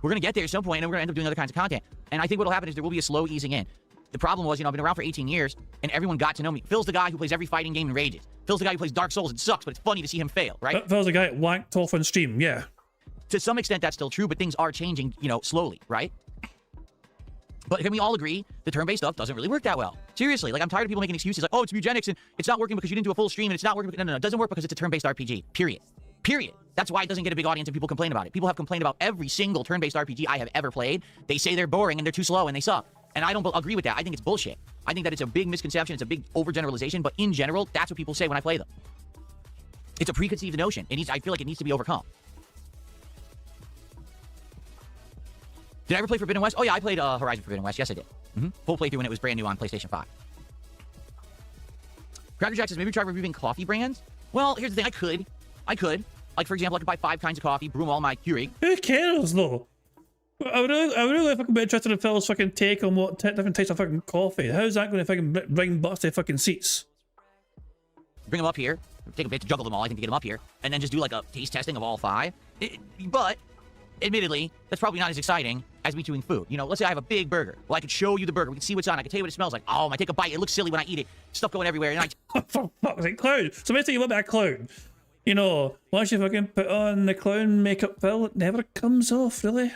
we're going to get there at some point, and we're going to end up doing other kinds of content. And I think what'll happen is there will be a slow easing in. The problem was, you know, I've been around for 18 years, and everyone got to know me. Phil's the guy who plays every fighting game and rages. Phil's the guy who plays Dark Souls and sucks, but it's funny to see him fail, right? Phil's the guy that wanked off on stream, yeah. To some extent, that's still true, but things are changing, you know, slowly, right? But can we all agree the turn-based stuff doesn't really work that well? Seriously, like, I'm tired of people making excuses like, oh, it's Eugenics, and it's not working because you didn't do a full stream, and it's not working because... No, it doesn't work because it's a turn-based RPG, period. Period. That's why it doesn't get a big audience and people complain about it. People have complained about every single turn-based RPG I have ever played. They say they're boring and they're too slow and they suck. And I don't agree with that. I think it's bullshit. I think that it's a big misconception. It's a big overgeneralization. But in general, that's what people say when I play them. It's a preconceived notion. I feel like it needs to be overcome. Did I ever play Forbidden West? Oh, yeah, I played Horizon Forbidden West. Yes, I did. Full playthrough when it was brand new on PlayStation 5. Cracker Jack says, maybe try reviewing coffee brands? Well, here's the thing. I could. Like, for example, I could buy 5 kinds of coffee, brew them all my Keurig. Who cares, though? I would really fucking be interested in Phil's fucking take on what different types of fucking coffee. How's that going to fucking bring butts to fucking seats? Bring them up here. Take a bit to juggle them all, I think, to get them up here. And then just do, like, a taste testing of all 5. But admittedly, that's probably not as exciting as me chewing food. You know, let's say I have a big burger. Well, I could show you the burger. We can see what's on. I can tell you what it smells like. Oh, I take a bite. It looks silly when I eat it. Stuff going everywhere. And For fuck's sake, clown. So basically, you want a clown. You know, once you fucking put on the clown makeup, Phil, it never comes off, really.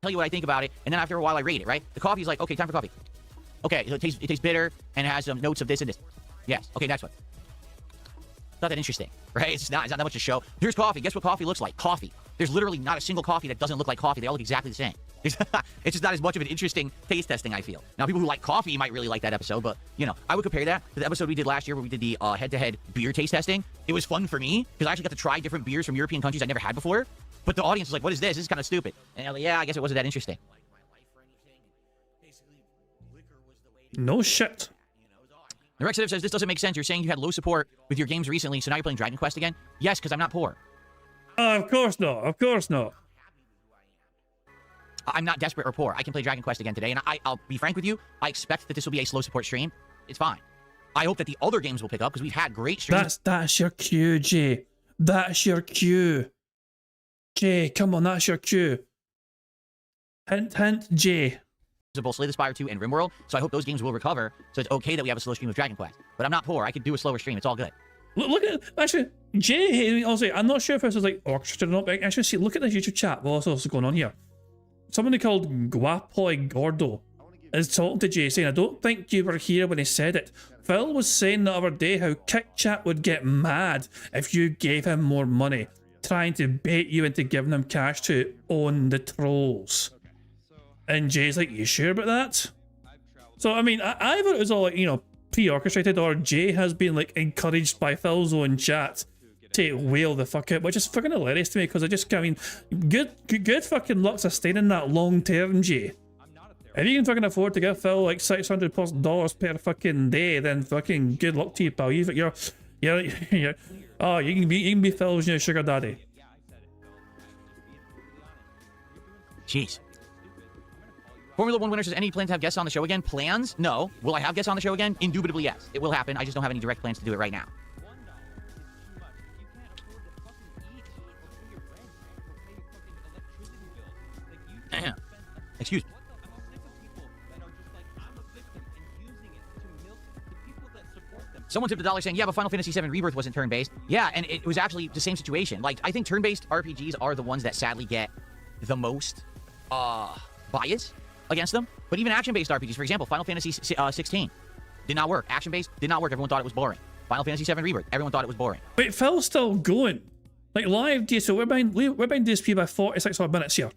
Tell you what I think about it, and then after a while, I rate it, right? The coffee's like, okay, time for coffee. Okay, so it tastes bitter, and it has some notes of this and this. Yes. Okay, next one. Not that interesting, right? It's not that much to show. Here's coffee. Guess what coffee looks like? Coffee. There's literally not a single coffee that doesn't look like coffee. They all look exactly the same. It's just not as much of an interesting taste testing, I feel. Now, people who like coffee might really like that episode, but, you know, I would compare that to the episode we did last year where we did the head-to-head beer taste testing. It was fun for me, because I actually got to try different beers from European countries I never had before, but the audience was like, what is this? This is kind of stupid. And I'm like, yeah, I guess it wasn't that interesting. No shit. The Rexitive says, this doesn't make sense. You're saying you had low support with your games recently, so now you're playing Dragon Quest again? Yes, because I'm not poor. Of course not. Of course not. I'm not desperate or poor. I can play Dragon Quest again today, and I'll be frank with you. I expect that this will be a slow support stream. It's fine. I hope that the other games will pick up, because we've had great streams. That's your cue, Jay. That's your cue. Jay, come on, that's your cue. Hint, hint, Jay. Both Slay the Spire 2 and RimWorld, so I hope those games will recover, so it's okay that we have a slow stream of Dragon Quest. But I'm not poor. I could do a slower stream. It's all good. Look at, actually, Jay, also, I'm not sure if this is like orchestrated or not, but actually, see, look at this YouTube chat. What's also going on here? Somebody called Guapoy Gordo is talking to Jay, saying, I don't think you were here when he said it. Phil was saying the other day how Kick Chat would get mad if you gave him more money, trying to bait you into giving him cash to own the trolls. And Jay's like, you sure about that? So, I mean, either it was all, like, you know, pre-orchestrated, or Jay has been, like, encouraged by Phil's own chat to whale the fuck out, which is fucking hilarious to me, because I just, I mean, good fucking luck sustaining that long term, Jay. If you can fucking afford to give Phil, like, $600+ per fucking day, then fucking good luck to you, pal. You're oh, you can be Phil's, you know, sugar daddy. Jeez. Formula 1 winners, does any plan to have guests on the show again? Plans? No. Will I have guests on the show again? Indubitably, yes. It will happen. I just don't have any direct plans to do it right now. Excuse me. Someone tipped $1 saying, yeah, but Final Fantasy VII Rebirth wasn't turn-based. Yeah, and it was actually the same situation. Like, I think turn-based RPGs are the ones that sadly get the most bias against them. But even action-based RPGs, for example, Final Fantasy 16 did not work. Action-based did not work. Everyone thought it was boring. Final Fantasy VII Rebirth, everyone thought it was boring. Wait, Phil's still going. Like, live DSP, we're behind DSP by 46 odd minutes here.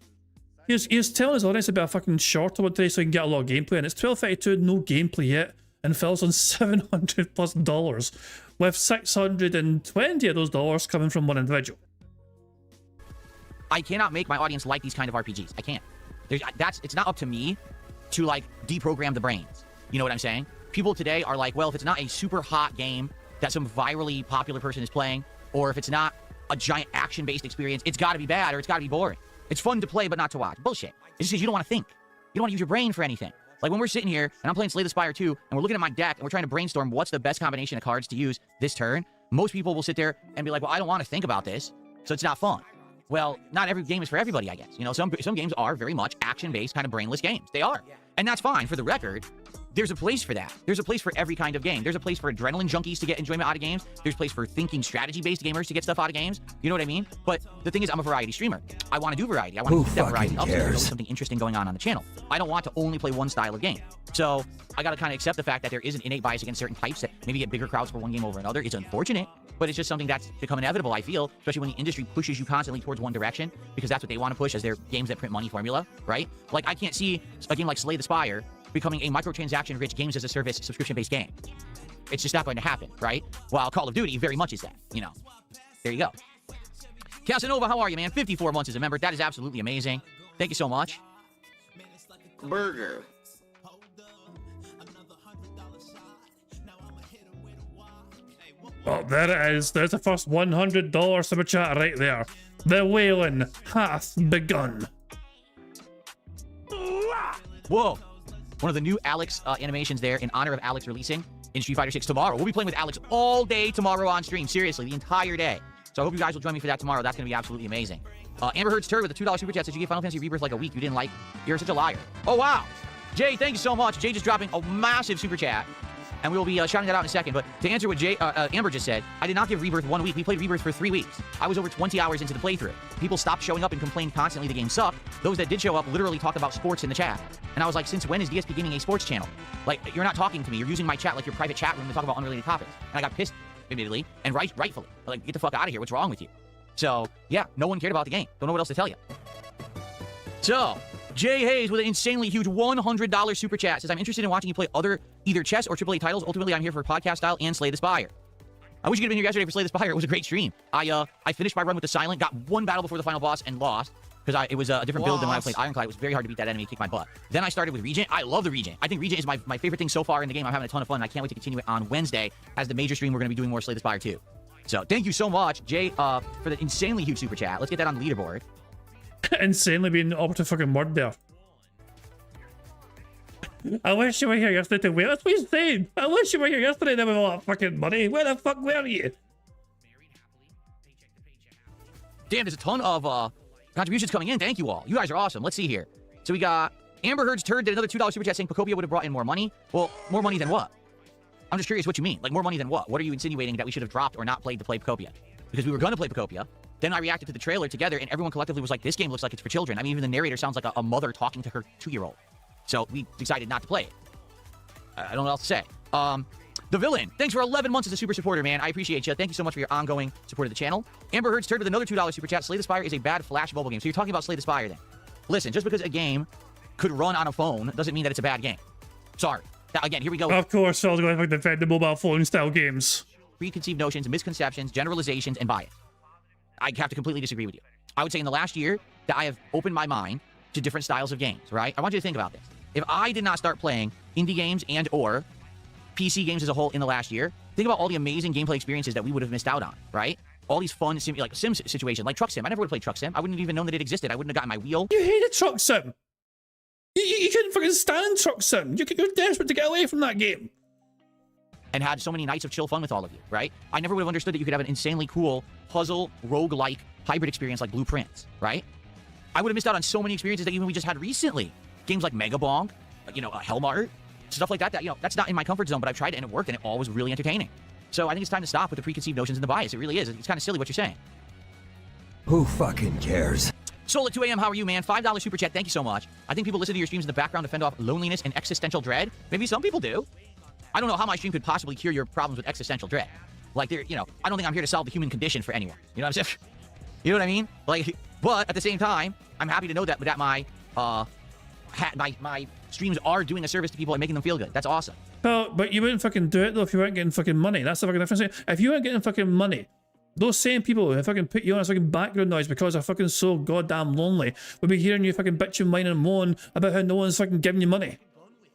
He's telling his audience about a fucking short about today so he can get a lot of gameplay, and it's 12:32, no gameplay yet, and Phil's on $700+ with 620 of those dollars coming from one individual. I cannot make my audience like these kind of RPGs. I can't. It's not up to me to, like, deprogram the brains. You know what I'm saying? People today are like, well, if it's not a super hot game that some virally popular person is playing, or if it's not a giant action-based experience, it's got to be bad or it's got to be boring. It's fun to play, but not to watch. Bullshit. It's just because you don't want to think. You don't want to use your brain for anything. Like when we're sitting here and I'm playing Slay the Spire 2 and we're looking at my deck and we're trying to brainstorm what's the best combination of cards to use this turn, most people will sit there and be like, well, I don't want to think about this, so it's not fun. Well, not every game is for everybody, I guess. You know, some games are very much action-based, kind of brainless games. They are. And that's fine. For the record, there's a place for that. There's a place for every kind of game. There's a place for adrenaline junkies to get enjoyment out of games. There's a place for thinking strategy-based gamers to get stuff out of games. You know what I mean? But the thing is, I'm a variety streamer. I want to do variety. I want to keep that variety up so there's always something interesting going on the channel. I don't want to only play one style of game. So I got to kind of accept the fact that there is an innate bias against certain types that maybe get bigger crowds for one game over another. It's unfortunate, but it's just something that's become inevitable, I feel, especially when the industry pushes you constantly towards one direction, because that's what they want to push as their games that print money formula, right? Like, I can't see a game like Slay the Spire becoming a microtransaction-rich games-as-a-service subscription-based game. It's just not going to happen, right? While Call of Duty very much is that, you know. There you go. Casanova, how are you, man? 54 months as a member. That is absolutely amazing. Thank you so much. Burger. Oh, there it is. There's the first $100 super chat right there. The wailing hath begun. Whoa. One of the new Alex animations there in honor of Alex releasing in Street Fighter 6 tomorrow. We'll be playing with Alex all day tomorrow on stream. Seriously, the entire day. So I hope you guys will join me for that tomorrow. That's going to be absolutely amazing. Amber Heard's Turd with a $2 super chat says you gave Final Fantasy Rebirth like a week. You didn't like. You're such a liar. Oh, wow. Jay, thank you so much. Jay just dropping a massive super chat. And we'll be shouting that out in a second. But to answer what Amber just said, I did not give Rebirth 1 week. We played Rebirth for 3 weeks. I was over 20 hours into the playthrough. People stopped showing up and complained constantly the game sucked. Those that did show up literally talked about sports in the chat. And I was like, since when is DSP Gaming a sports channel? Like, you're not talking to me. You're using my chat like your private chat room to talk about unrelated topics. And I got pissed, admittedly, and rightfully. Like, get the fuck out of here. What's wrong with you? So, yeah, no one cared about the game. Don't know what else to tell you. So, Jay Hayes with an insanely huge $100 super chat says, I'm interested in watching you play either chess or AAA titles. Ultimately, I'm here for podcast style and Slay the Spire. I wish you could have been here yesterday for Slay the Spire. It was a great stream. I finished my run with the Silent, got one battle before the final boss, and lost. Because it was a different build than when I played Ironclad. It was very hard to beat that enemy, kick my butt. Then I started with Regent. I love the Regent. I think Regent is my favorite thing so far in the game. I'm having a ton of fun, and I can't wait to continue it on Wednesday. As the major stream, we're going to be doing more Slay the Spire too. So thank you so much, Jay, for the insanely huge super chat. Let's get that on the leaderboard. Insanely being the operative fucking word there. I wish you were here yesterday to wait. That's what he's saying. I wish you were here yesterday then with all that fucking money. Where the fuck were you? Damn, there's a ton of contributions coming in. Thank you all. You guys are awesome. Let's see here. So we got Amber Heard's Turd did another $2 super chat saying Pocopia would have brought in more money. Well, more money than what? I'm just curious what you mean. Like, more money than what? What are you insinuating that we should have dropped or not played to play Pocopia? Because we were going to play Pocopia. Then I reacted to the trailer together, and everyone collectively was like, this game looks like it's for children. I mean, even the narrator sounds like a mother talking to her 2-year-old. So we decided not to play it. I don't know what else to say. The Villain, thanks for 11 months as a super supporter, man. I appreciate you. Thank you so much for your ongoing support of the channel. Amber Heard's Turd with another $2 super chat. Slay the Spire is a bad flash bubble game. So you're talking about Slay the Spire then. Listen, just because a game could run on a phone doesn't mean that it's a bad game. Sorry. Now, again, here we go. Of course, I was going to defend the mobile phone style games. Preconceived notions, misconceptions, generalizations, and bias. I have to completely disagree with you. I would say in the last year that I have opened my mind to different styles of games, right? I want you to think about this. If I did not start playing indie games and or PC games as a whole in the last year, think about all the amazing gameplay experiences that we would have missed out on, right? All these fun sim situations, like Truck Sim. I never would have played Truck Sim. I wouldn't have even known that it existed. I wouldn't have gotten my wheel. You hated Truck Sim. You couldn't fucking stand Truck Sim. You're desperate to get away from that game. And had so many nights of chill fun with all of you, right? I never would have understood that you could have an insanely cool puzzle, roguelike, hybrid experience like Blueprints, right? I would have missed out on so many experiences that even we just had recently. Games like Mega Bonk, Hellmart, stuff like that, that's not in my comfort zone, but I've tried it and it worked and it all was really entertaining. So I think it's time to stop with the preconceived notions and the bias. It really is. It's kind of silly what you're saying. Who fucking cares? Soul at 2 a.m., how are you, man? $5 super chat, thank you so much. I think people listen to your streams in the background to fend off loneliness and existential dread. Maybe some people do. I don't know how my stream could possibly cure your problems with existential dread. Like, I don't think I'm here to solve the human condition for anyone. You know what I'm saying? You know what I mean? Like, but at the same time, I'm happy to know that my streams are doing a service to people and making them feel good. That's awesome. Well, but you wouldn't fucking do it though if you weren't getting fucking money. That's the fucking difference. If you weren't getting fucking money, those same people who fucking put you on a fucking background noise because they're fucking so goddamn lonely would be hearing you fucking bitch and whine and moan about how no one's fucking giving you money.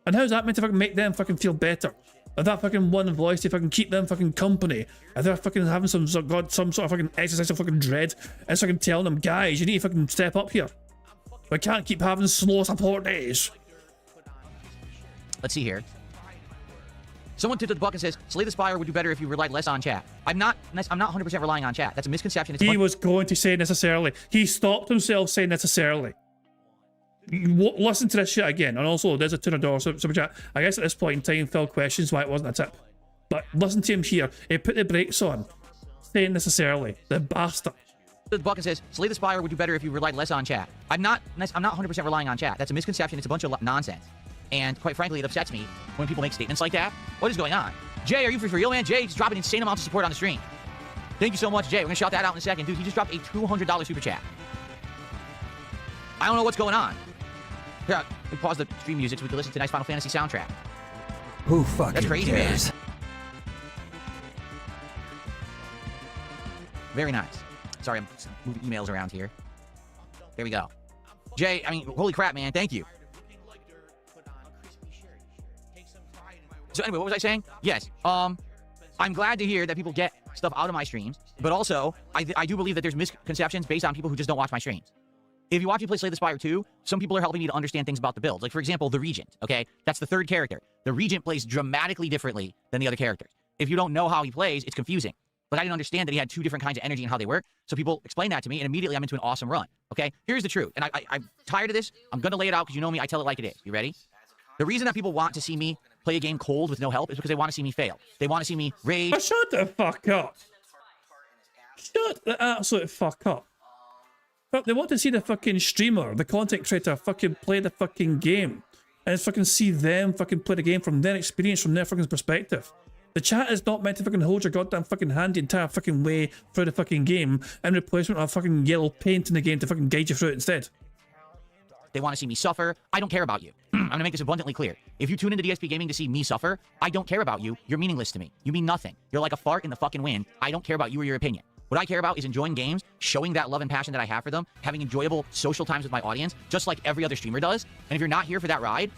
And how's that meant to fucking make them fucking feel better? If that fucking one voice to fucking keep them fucking company, if they're fucking having some sort of fucking existential fucking dread, and it's fucking telling them, guys, you need to fucking step up here. We can't keep having slow support days. Let's see here. Someone tipped the buck and says, Slay the Spire would do better if you relied less on chat. I'm not 100% relying on chat. That's a misconception. He was going to say necessarily. He stopped himself saying necessarily. Listen to this shit again. And also, there's a $200 super chat. I guess at this point in time, Phil questions why it wasn't a tip. But listen to him here. He put the brakes on. Saying necessarily. The bastard. The buck and says, Slay the Spire would do better if you relied less on chat. I'm not 100% relying on chat. That's a misconception. It's a bunch of nonsense. And quite frankly, it upsets me when people make statements like that. What is going on? Jay, are you for real, man? Jay just dropped an insane amount of support on the stream. Thank you so much, Jay. We're going to shout that out in a second. Dude, he just dropped a $200 super chat. I don't know what's going on. Here, we pause the stream music so we can listen to a nice Final Fantasy soundtrack. Who fucking That's crazy, cares? man. Very nice. Sorry, I'm moving emails around here. There we go. Jay, holy crap, man. Thank you. So anyway, what was I saying? Yes. I'm glad to hear that people get stuff out of my streams, but also, I do believe that there's misconceptions based on people who just don't watch my streams. If you watch me play Slay the Spire 2, some people are helping me to understand things about the builds. Like, for example, the Regent, okay? That's the third character. The Regent plays dramatically differently than the other characters. If you don't know how he plays, it's confusing. Like, I didn't understand that he had two different kinds of energy and how they work. So people explained that to me, and immediately I'm into an awesome run. Okay? Here's the truth. And I'm tired of this. I'm going to lay it out because you know me. I tell it like it is. You ready? The reason that people want to see me play a game cold with no help is because they want to see me fail. They want to see me rage. Oh, shut the fuck up. Shut the absolute fuck up. But they want to see the fucking streamer, the content creator, fucking play the fucking game. And fucking see them fucking play the game from their experience, from their fucking perspective. The chat is not meant to fucking hold your goddamn fucking hand the entire fucking way through the fucking game in replacement of fucking yellow paint in the game to fucking guide you through it instead. They want to see me suffer. I don't care about you. I'm going to make this abundantly clear. If you tune into DSP Gaming to see me suffer, I don't care about you. You're meaningless to me. You mean nothing. You're like a fart in the fucking wind. I don't care about you or your opinion. What I care about is enjoying games, showing that love and passion that I have for them, having enjoyable social times with my audience, just like every other streamer does. And if you're not here for that ride,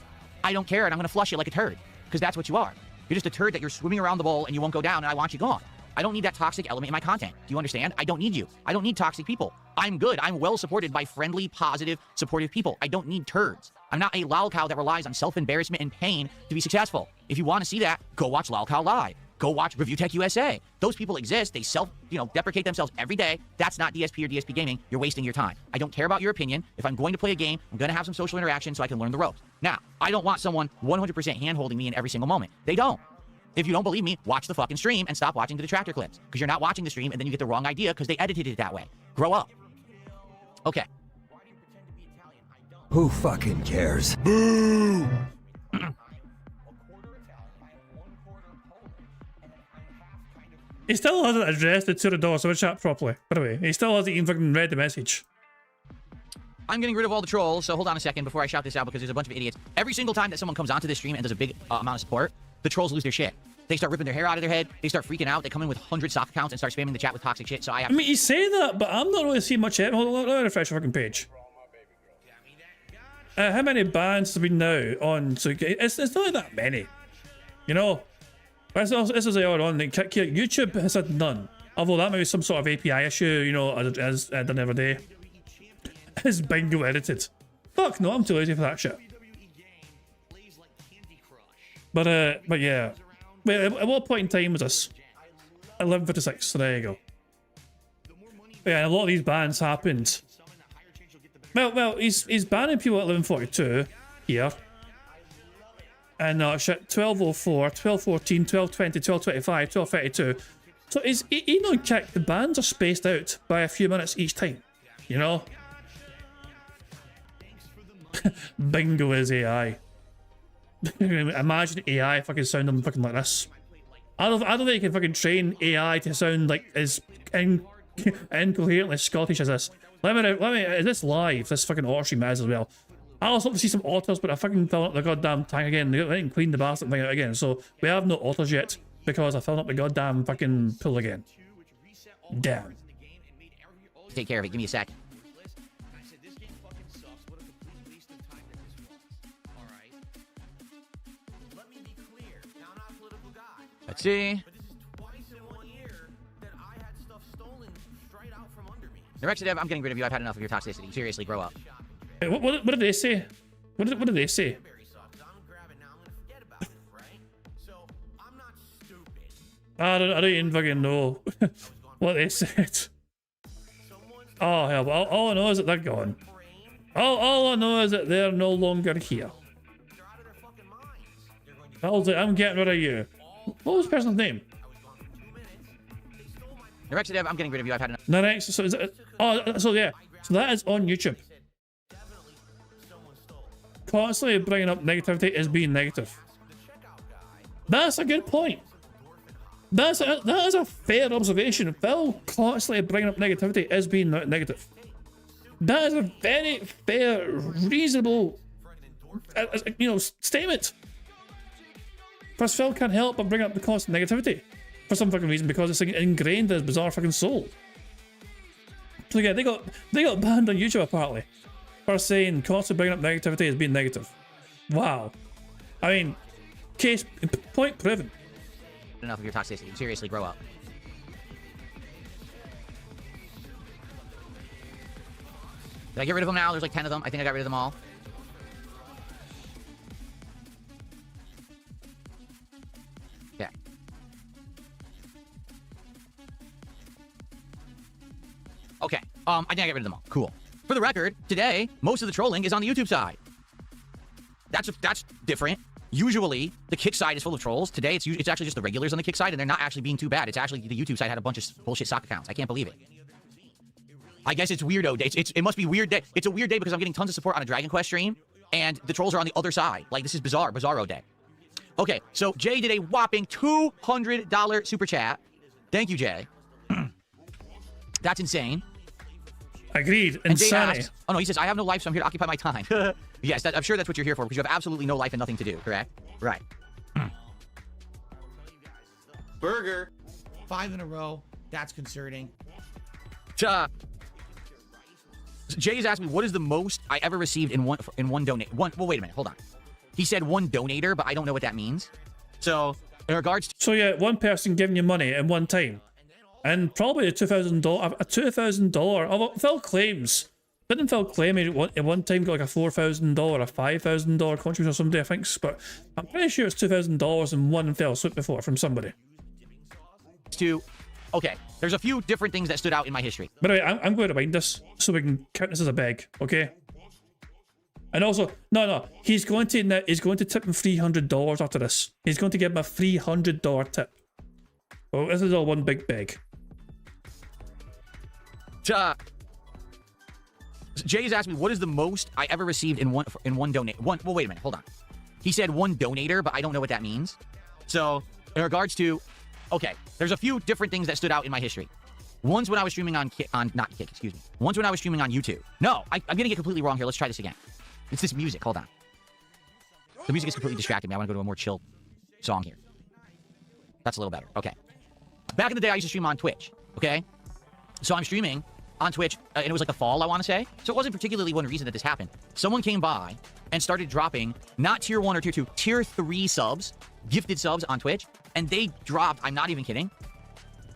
I don't care, and I'm going to flush you like a turd. Because that's what you are. You're just a turd that you're swimming around the bowl and you won't go down, and I want you gone. I don't need that toxic element in my content. Do you understand? I don't need you. I don't need toxic people. I'm good. I'm well supported by friendly, positive, supportive people. I don't need turds. I'm not a lol cow that relies on self-embarrassment and pain to be successful. If you want to see that, go watch Lol Cow Live. Go watch Review Tech USA. Those people exist. They deprecate themselves every day. That's not DSP or DSP Gaming. You're wasting your time. I don't care about your opinion. If I'm going to play a game, I'm going to have some social interaction so I can learn the ropes. Now, I don't want someone 100% hand-holding me in every single moment. They don't. If you don't believe me, watch the fucking stream and stop watching the detractor clips. Because you're not watching the stream and then you get the wrong idea because they edited it that way. Grow up. Okay. Who fucking cares? Boo! He still hasn't addressed the $2 super chat properly, by the way. He still hasn't even fucking read the message. I'm getting rid of all the trolls, so hold on a second before I shout this out because there's a bunch of idiots. Every single time that someone comes onto this stream and does a big amount of support, the trolls lose their shit. They start ripping their hair out of their head. They start freaking out. They come in with 100 sock accounts and start spamming the chat with toxic shit. So I mean, you say that, but I'm not really seeing much yet. Hold on, let me refresh the fucking page. How many bans have been now on? So it's not that many. You know? This is the odd on. YouTube has had none. Although that may be some sort of API issue, you know, as done every day. Is Bingo edited? Fuck no, I'm too lazy for that shit. But yeah. Wait, at what point in time was this? 11:56, so there you go. Yeah, a lot of these bans happened. Well, he's banning people at 11:42 here. And shit, 12:04, 12:14, 12:20, 12:25, 12:32. So he not checked. The bans are spaced out by a few minutes each time. You know? Bingo is AI. Imagine AI fucking sounding fucking like this. I don't think you can fucking train AI to sound like as incoherently Scottish as this. Let me, is this live? This fucking auto stream as well. I also want to see some otters, but I fucking filled up the goddamn tank again. They didn't clean the bastard thing out again, so we have no otters yet because I filled up the goddamn fucking pool again. Damn. Take care of it. Give me a sec. Let's see. Direction I'm getting rid of you. I've had enough of your toxicity. Seriously, grow up. Hey, what did they say? What did they say? I don't even fucking know what they said. Oh hell! All I know is that they're gone. All I know is that they're no longer here. I'm getting rid of you. What was the person's name? Direction I'm getting rid of you. I've had enough. Next, so is it? Oh, so yeah. So that is on YouTube. Constantly bringing up negativity is being negative. That's a good point. That is a fair observation. Phil constantly bringing up negativity is being negative. That is a very fair, reasonable, statement. Because Phil can't help but bring up the constant negativity for some fucking reason because it's ingrained in his bizarre fucking soul. So yeah, they got banned on YouTube apparently for saying constantly bringing up negativity as being negative. Wow. I mean, point proven. Enough of your toxicity. Seriously, grow up. Did I get rid of them now? There's like 10 of them. I think I got rid of them all. Yeah. Okay. I think I get rid of them all. Cool. For the record, today, most of the trolling is on the YouTube side. That's different. Usually, the Kick side is full of trolls. Today, it's actually just the regulars on the Kick side, and they're not actually being too bad. It's actually the YouTube side had a bunch of bullshit sock accounts. I can't believe it. I guess it's weirdo day. It must be weird day. It's a weird day because I'm getting tons of support on a Dragon Quest stream, and the trolls are on the other side. Like, this is bizarre. Bizarro day. Okay, so Jay did a whopping $200 super chat. Thank you, Jay. That's insane. Agreed. And Jay Insanity. asks, oh no, he says, I have no life, so I'm here to occupy my time. Yes, I'm sure that's what you're here for, because you have absolutely no life and nothing to do, correct? Right. Burger. 5 in a row. That's concerning. Jay's asked me, what is the most I ever received in one donate? Well, wait a minute, hold on. He said one donator, but I don't know what that means. So, in regards to... So yeah, one person giving you money in one time. And probably a $2,000, although Phil claims, didn't Phil claim he at one time got like a $4,000, a $5,000 contribution or somebody, I think, but I'm pretty sure it's $2,000 in one fell swoop before from somebody. Okay, there's a few different things that stood out in my history. By the way, I'm going to bind this so we can count this as a beg, okay? And also, no, he's going to tip him $300 after this. He's going to give him a $300 tip. Well, this is all one big beg. Jay's asked me, what is the most I ever received in one donate? Well, wait a minute, hold on. He said one donator, but I don't know what that means. So, in regards to, okay, there's a few different things that stood out in my history. Once when I was streaming on Once when I was streaming on YouTube. No, I'm gonna get completely wrong here. Let's try this again. It's this music. Hold on. The music is completely distracting me. I want to go to a more chill song here. That's a little better. Okay. Back in the day, I used to stream on Twitch. Okay. So I'm streaming on Twitch, and it was like the fall, I want to say. So it wasn't particularly one reason that this happened. Someone came by and started dropping not tier 1 or tier 2, tier 3 subs, gifted subs on Twitch, and they dropped, I'm not even kidding,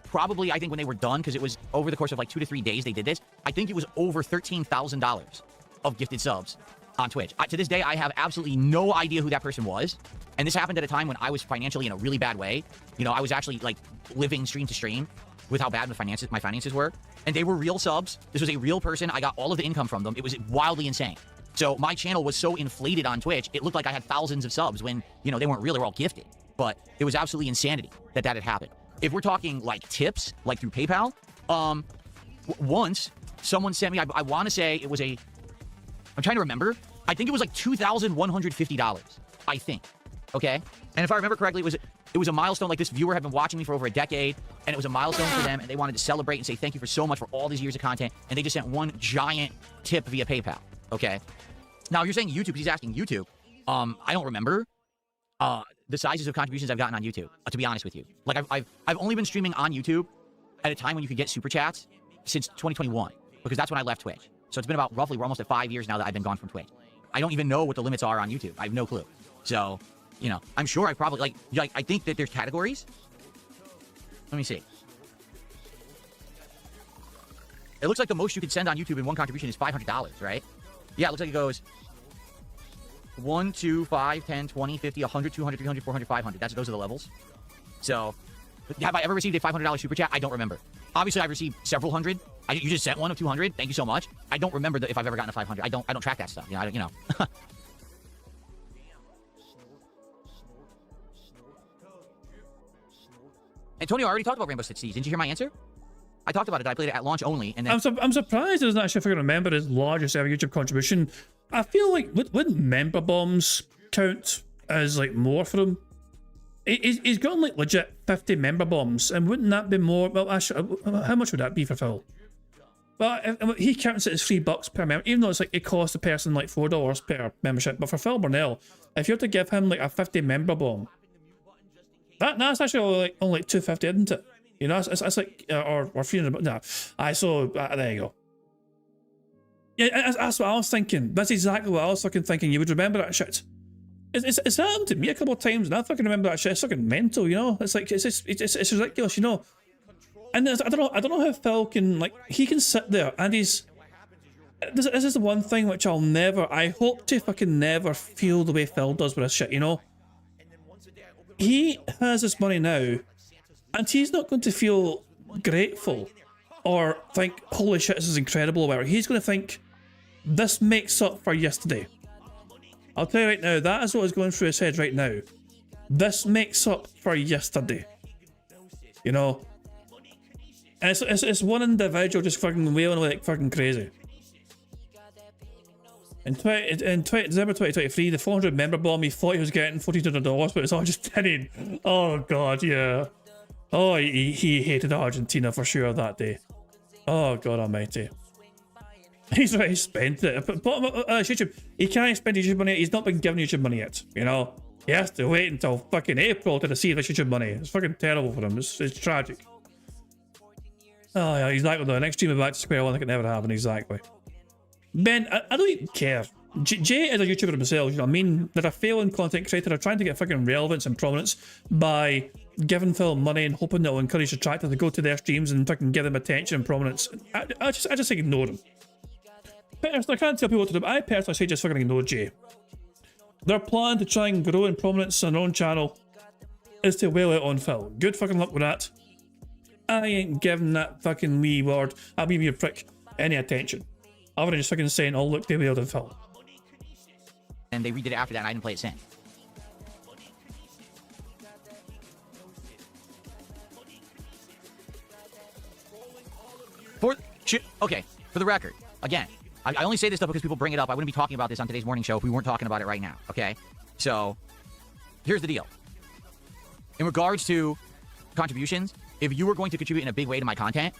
probably, I think when they were done, because it was over the course of like 2 to 3 days they did this, I think it was over $13,000 of gifted subs on Twitch. To this day, I have absolutely no idea who that person was. And this happened at a time when I was financially in a really bad way. You know, I was actually like living stream to stream with how bad my finances were. And they were real subs. This was a real person. I got all of the income from them. It was wildly insane. So my channel was so inflated on Twitch, it looked like I had thousands of subs when, you know, they weren't real. They were all gifted. But it was absolutely insanity that had happened. If we're talking like tips, like through PayPal, once someone sent me, I want to say it was I'm trying to remember. I think it was like $2,150, I think. Okay? And if I remember correctly, it was a milestone. Like, this viewer had been watching me for over a decade, and it was a milestone for them, and they wanted to celebrate and say thank you for so much for all these years of content, and they just sent one giant tip via PayPal. Okay? Now, if you're saying YouTube, he's asking YouTube. I don't remember the sizes of contributions I've gotten on YouTube, to be honest with you. Like, I've only been streaming on YouTube at a time when you could get super chats since 2021, because that's when I left Twitch. So it's been about roughly, we're almost at 5 years now that I've been gone from Twitch. I don't even know what the limits are on YouTube. I have no clue. So, you know, I'm sure I probably, like I think that there's categories. Let me see. It looks like the most you can send on YouTube in one contribution is $500, right? Yeah, it looks like it goes 1, 2, 5, 10, 20, 50, 100, 200, 300, 400, 500. Those are the levels. So, have I ever received a $500 super chat? I don't remember. Obviously, I've received several hundred. You just sent one of 200. Thank you so much. I don't remember if I've ever gotten a 500. I don't track that stuff. You know. Antonio, I already talked about Rainbow Six Siege. Didn't you hear my answer? I talked about it. I played it at launch only, and then I'm surprised it doesn't actually figure remember his largest ever YouTube contribution. I feel like wouldn't member bombs count as like more for him? He's gotten like legit 50 member bombs, and wouldn't that be more? Well, actually, how much would that be for Phil? Well, he counts it as $3 per member, even though it's like it costs the person like $4 per membership. But for Phil Burnell, if you have to give him like a 50 member bomb, that's actually only like $250, isn't it? You know, it's like or $300. No, so there you go. Yeah, that's what I was thinking. That's exactly what I was fucking thinking. You would remember that shit. It's happened to me a couple of times, and I fucking remember that shit. It's fucking mental, you know. It's like it's ridiculous, you know. And I don't know how Phil can he can sit there and he's. This is the one thing which I hope to fucking never feel the way Phil does with his shit, you know. He has this money now, and he's not going to feel grateful or think, holy shit, this is incredible, or whatever. He's going to think, this makes up for yesterday. I'll tell you right now, that is what is going through his head right now. This makes up for yesterday. You know? And it's one individual just fucking wailing like fucking crazy. In December 2023, the 400 member bomb, he thought he was getting $1,400, but it's all just tinning. Oh god, yeah. Oh, he hated Argentina for sure that day. Oh god almighty. He's already spent it. But YouTube, he can't spend YouTube money. He's not been given YouTube money yet, you know? He has to wait until fucking April to receive this YouTube money. It's fucking terrible for him. It's tragic. Oh yeah, exactly. The next stream of back to square one that could never happen, exactly. Ben, I don't even care. Jay is a YouTuber himself, you know what I mean? They're a failing content creator. They're trying to get fucking relevance and prominence by giving Phil money and hoping that will encourage detractors to go to their streams and fucking give them attention and prominence. I just ignore them. Personally, I can't tell people what to do, but I personally say just fucking ignore Jay. Their plan to try and grow in prominence on their own channel is to wail out on Phil. Good fucking luck with that. I ain't giving that fucking wee word, that wee prick, any attention. Other than just fucking saying, oh look, they wailed on Phil. And they redid it after that and I didn't play it since. Okay, for the record, again, I only say this stuff because people bring it up. I wouldn't be talking about this on today's morning show if we weren't talking about it right now, okay? So, here's the deal. In regards to contributions, if you were going to contribute in a big way to my content,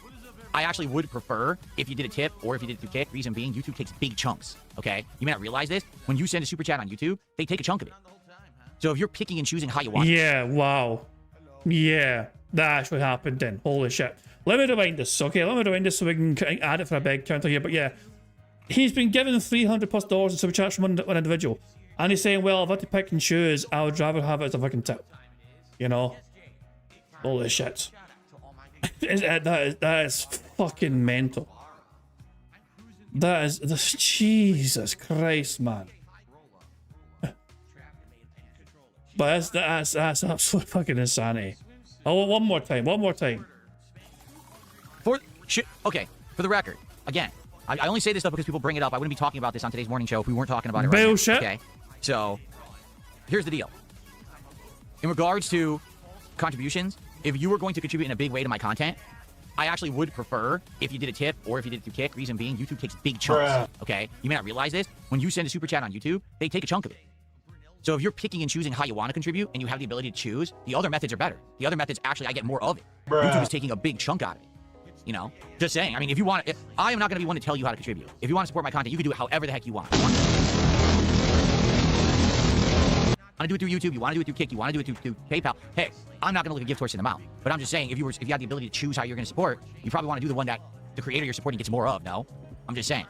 I actually would prefer if you did a tip or if you did it through Kick. Reason being, YouTube takes big chunks, okay? You may not realize this. When you send a super chat on YouTube, they take a chunk of it. So if you're picking and choosing how you want Yeah, wow. Yeah, that actually happened then. Holy shit. Let me rewind this, okay? Let me rewind this so we can add it for a big counter here. But yeah, he's been given $300+ in super chats from one individual. And he's saying, well, if I had to pick and choose, I would rather have it as a fucking tip. You know? Holy shit. That is fucking mental. That is Jesus Christ, man. But that's absolute fucking insanity. Oh, one more time. Okay, for the record, again, I only say this stuff because people bring it up. I wouldn't be talking about this on today's morning show if we weren't talking about it right Bullshit. now. Okay, so here's the deal. In regards to contributions, if you were going to contribute in a big way to my content, I actually would prefer if you did a tip or if you did it through Kick. Reason being, YouTube takes big chunks, okay? You may not realize this. When you send a super chat on YouTube, they take a chunk of it. So if you're picking and choosing how you want to contribute and you have the ability to choose, the other methods are better. The other methods, actually, I get more of it. YouTube is taking a big chunk out of it. You know? Just saying. I mean, if you want... I am not going to be one to tell you how to contribute. If you want to support my content, you can do it however the heck you want. You want to do it through YouTube, you want to do it through Kick, you want to do it through PayPal. Hey, I'm not going to look at gift horse in the mouth. But I'm just saying, if you had the ability to choose how you're going to support, you probably want to do the one that the creator you're supporting gets more of, no? I'm just saying.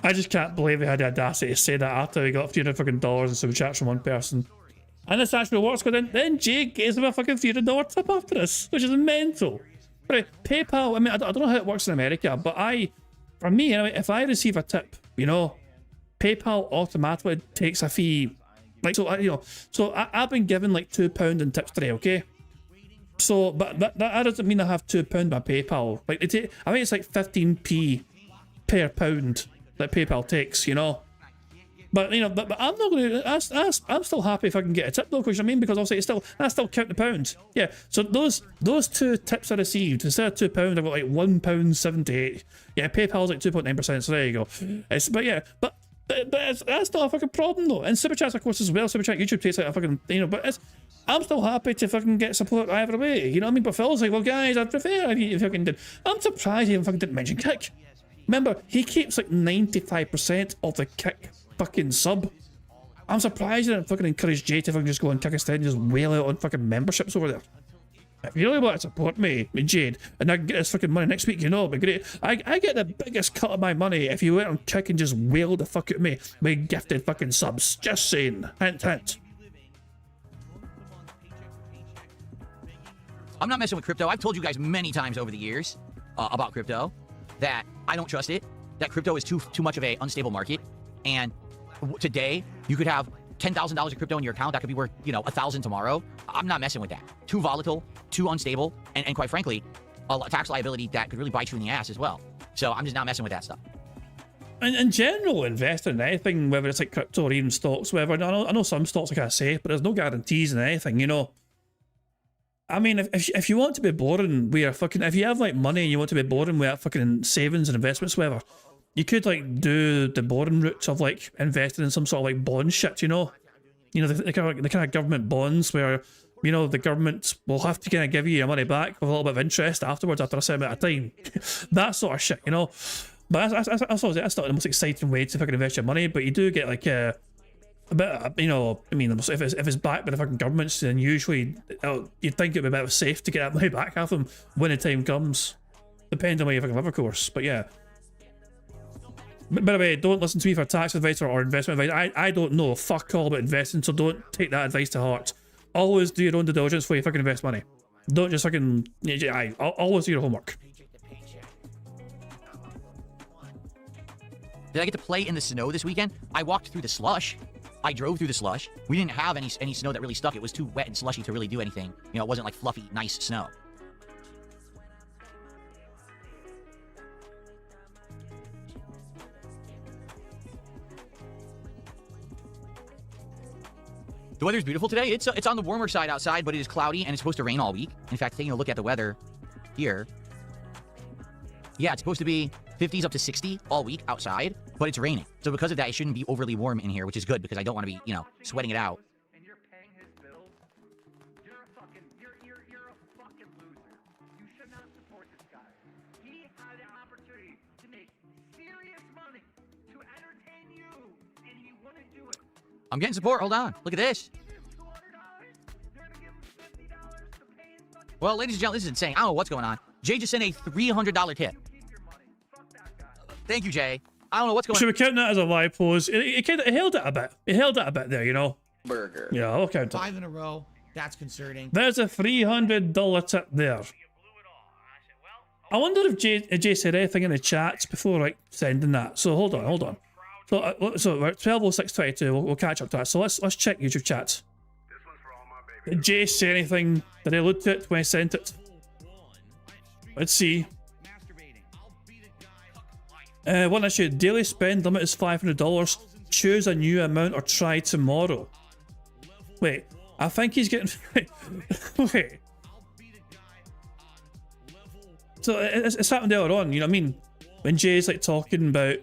I just can't believe he had the audacity to say that after he got $300 in super chats from one person. And this actually works, because then Jay gives him a fucking $300 tip after this, which is mental. Right, PayPal, I mean, I don't know how it works in America, but for me, anyway, if I receive a tip, you know, PayPal automatically takes a fee. Like, so, you know, so I've been given like £2 in tips today, okay? So, but that doesn't mean I have £2 by PayPal. Like, I think it's like 15p per pound that PayPal takes, you know? But, you know, but I'm not going to, I'm still happy if I can get a tip though, because I mean, because obviously I still count the pounds. Yeah, so those 2 tips I received, instead of £2, I got like £1.78. Yeah, PayPal's like 2.9%, so there you go. But that's not a fucking problem though. And Super Chats, of course, as well. Super Chat YouTube takes like a fucking, you know, but I'm still happy to fucking get support either way, you know what I mean? But Phil's like, well guys, I'd prefer if you fucking did. I'm surprised he even fucking didn't mention Kick. Remember, he keeps like 95% of the Kick fucking sub. I'm surprised he didn't fucking encourage Jay to fucking just go and Kick instead and just wail out on fucking memberships over there. If you really want to support me, Jade, and I can get this fucking money next week, you know, it'd be great. I get the biggest cut of my money if you went on Kick and just wailed the fuck at me with gifted fucking subs. Just saying. Hint, hint. I'm not messing with crypto. I've told you guys many times over the years about crypto that I don't trust it, that crypto is too much of a unstable market, and today you could have $10,000 of crypto in your account that could be worth, you know, 1,000 tomorrow. I'm not messing with that. Too volatile, too unstable, and quite frankly, a tax liability that could really bite you in the ass as well. So I'm just not messing with that stuff. In general, investing in anything, whether it's like crypto or even stocks, whatever. I know some stocks are kind of safe, but there's no guarantees in anything, you know. I mean, if you want to be boring with your fucking, if you have like money and you want to be boring with fucking savings and investments, whatever, you could like do the boring route of like investing in some sort of like bond shit, you know. You know, the kind of government bonds where, you know, the government will have to kind of give you your money back with a little bit of interest afterwards after a certain amount of time. That sort of shit, you know. But that's not the most exciting way to fucking invest your money, but you do get like a bit, you know, I mean, if it's backed by the fucking governments, then usually you'd think it'd be a bit safe to get that money back off them when the time comes. Depending on where you fucking live, of course. But yeah. By the way, don't listen to me for tax advice or investment advice. I don't know fuck all about investing, so don't take that advice to heart. Always do your own due diligence before you fucking invest money. Don't just fucking... always do your homework. Did I get to play in the snow this weekend? I walked through the slush. I drove through the slush. We didn't have any snow that really stuck. It was too wet and slushy to really do anything. You know, it wasn't like fluffy, nice snow. The weather's beautiful today. It's on the warmer side outside, but it is cloudy and it's supposed to rain all week. In fact, taking a look at the weather here. Yeah, it's supposed to be 50s up to 60 all week outside, but it's raining. So because of that, it shouldn't be overly warm in here, which is good because I don't want to be, you know, sweating it out. I'm getting support. Hold on. Look at this. Well, ladies and gentlemen, this is insane. I don't know what's going on. Jay just sent a $300 tip. Thank you, Jay. I don't know what's going on. Should we count that as a live pose? It held it a bit. It held it a bit there, you know. Burger. Yeah, I'll count it. 5 in a row. That's concerning. There's a $300 tip there. I wonder if Jay said anything in the chats before like sending that. So hold on. So we're at 12:06:22. We'll catch up to that. So let's check YouTube chats. Did Jay say anything? Did I look at it when I sent it? Let's see. One issue: daily spend limit is $500. Choose a new amount or try tomorrow. Wait, I think he's getting. Wait. So it's happened earlier on. You know what I mean? When Jay's like talking about.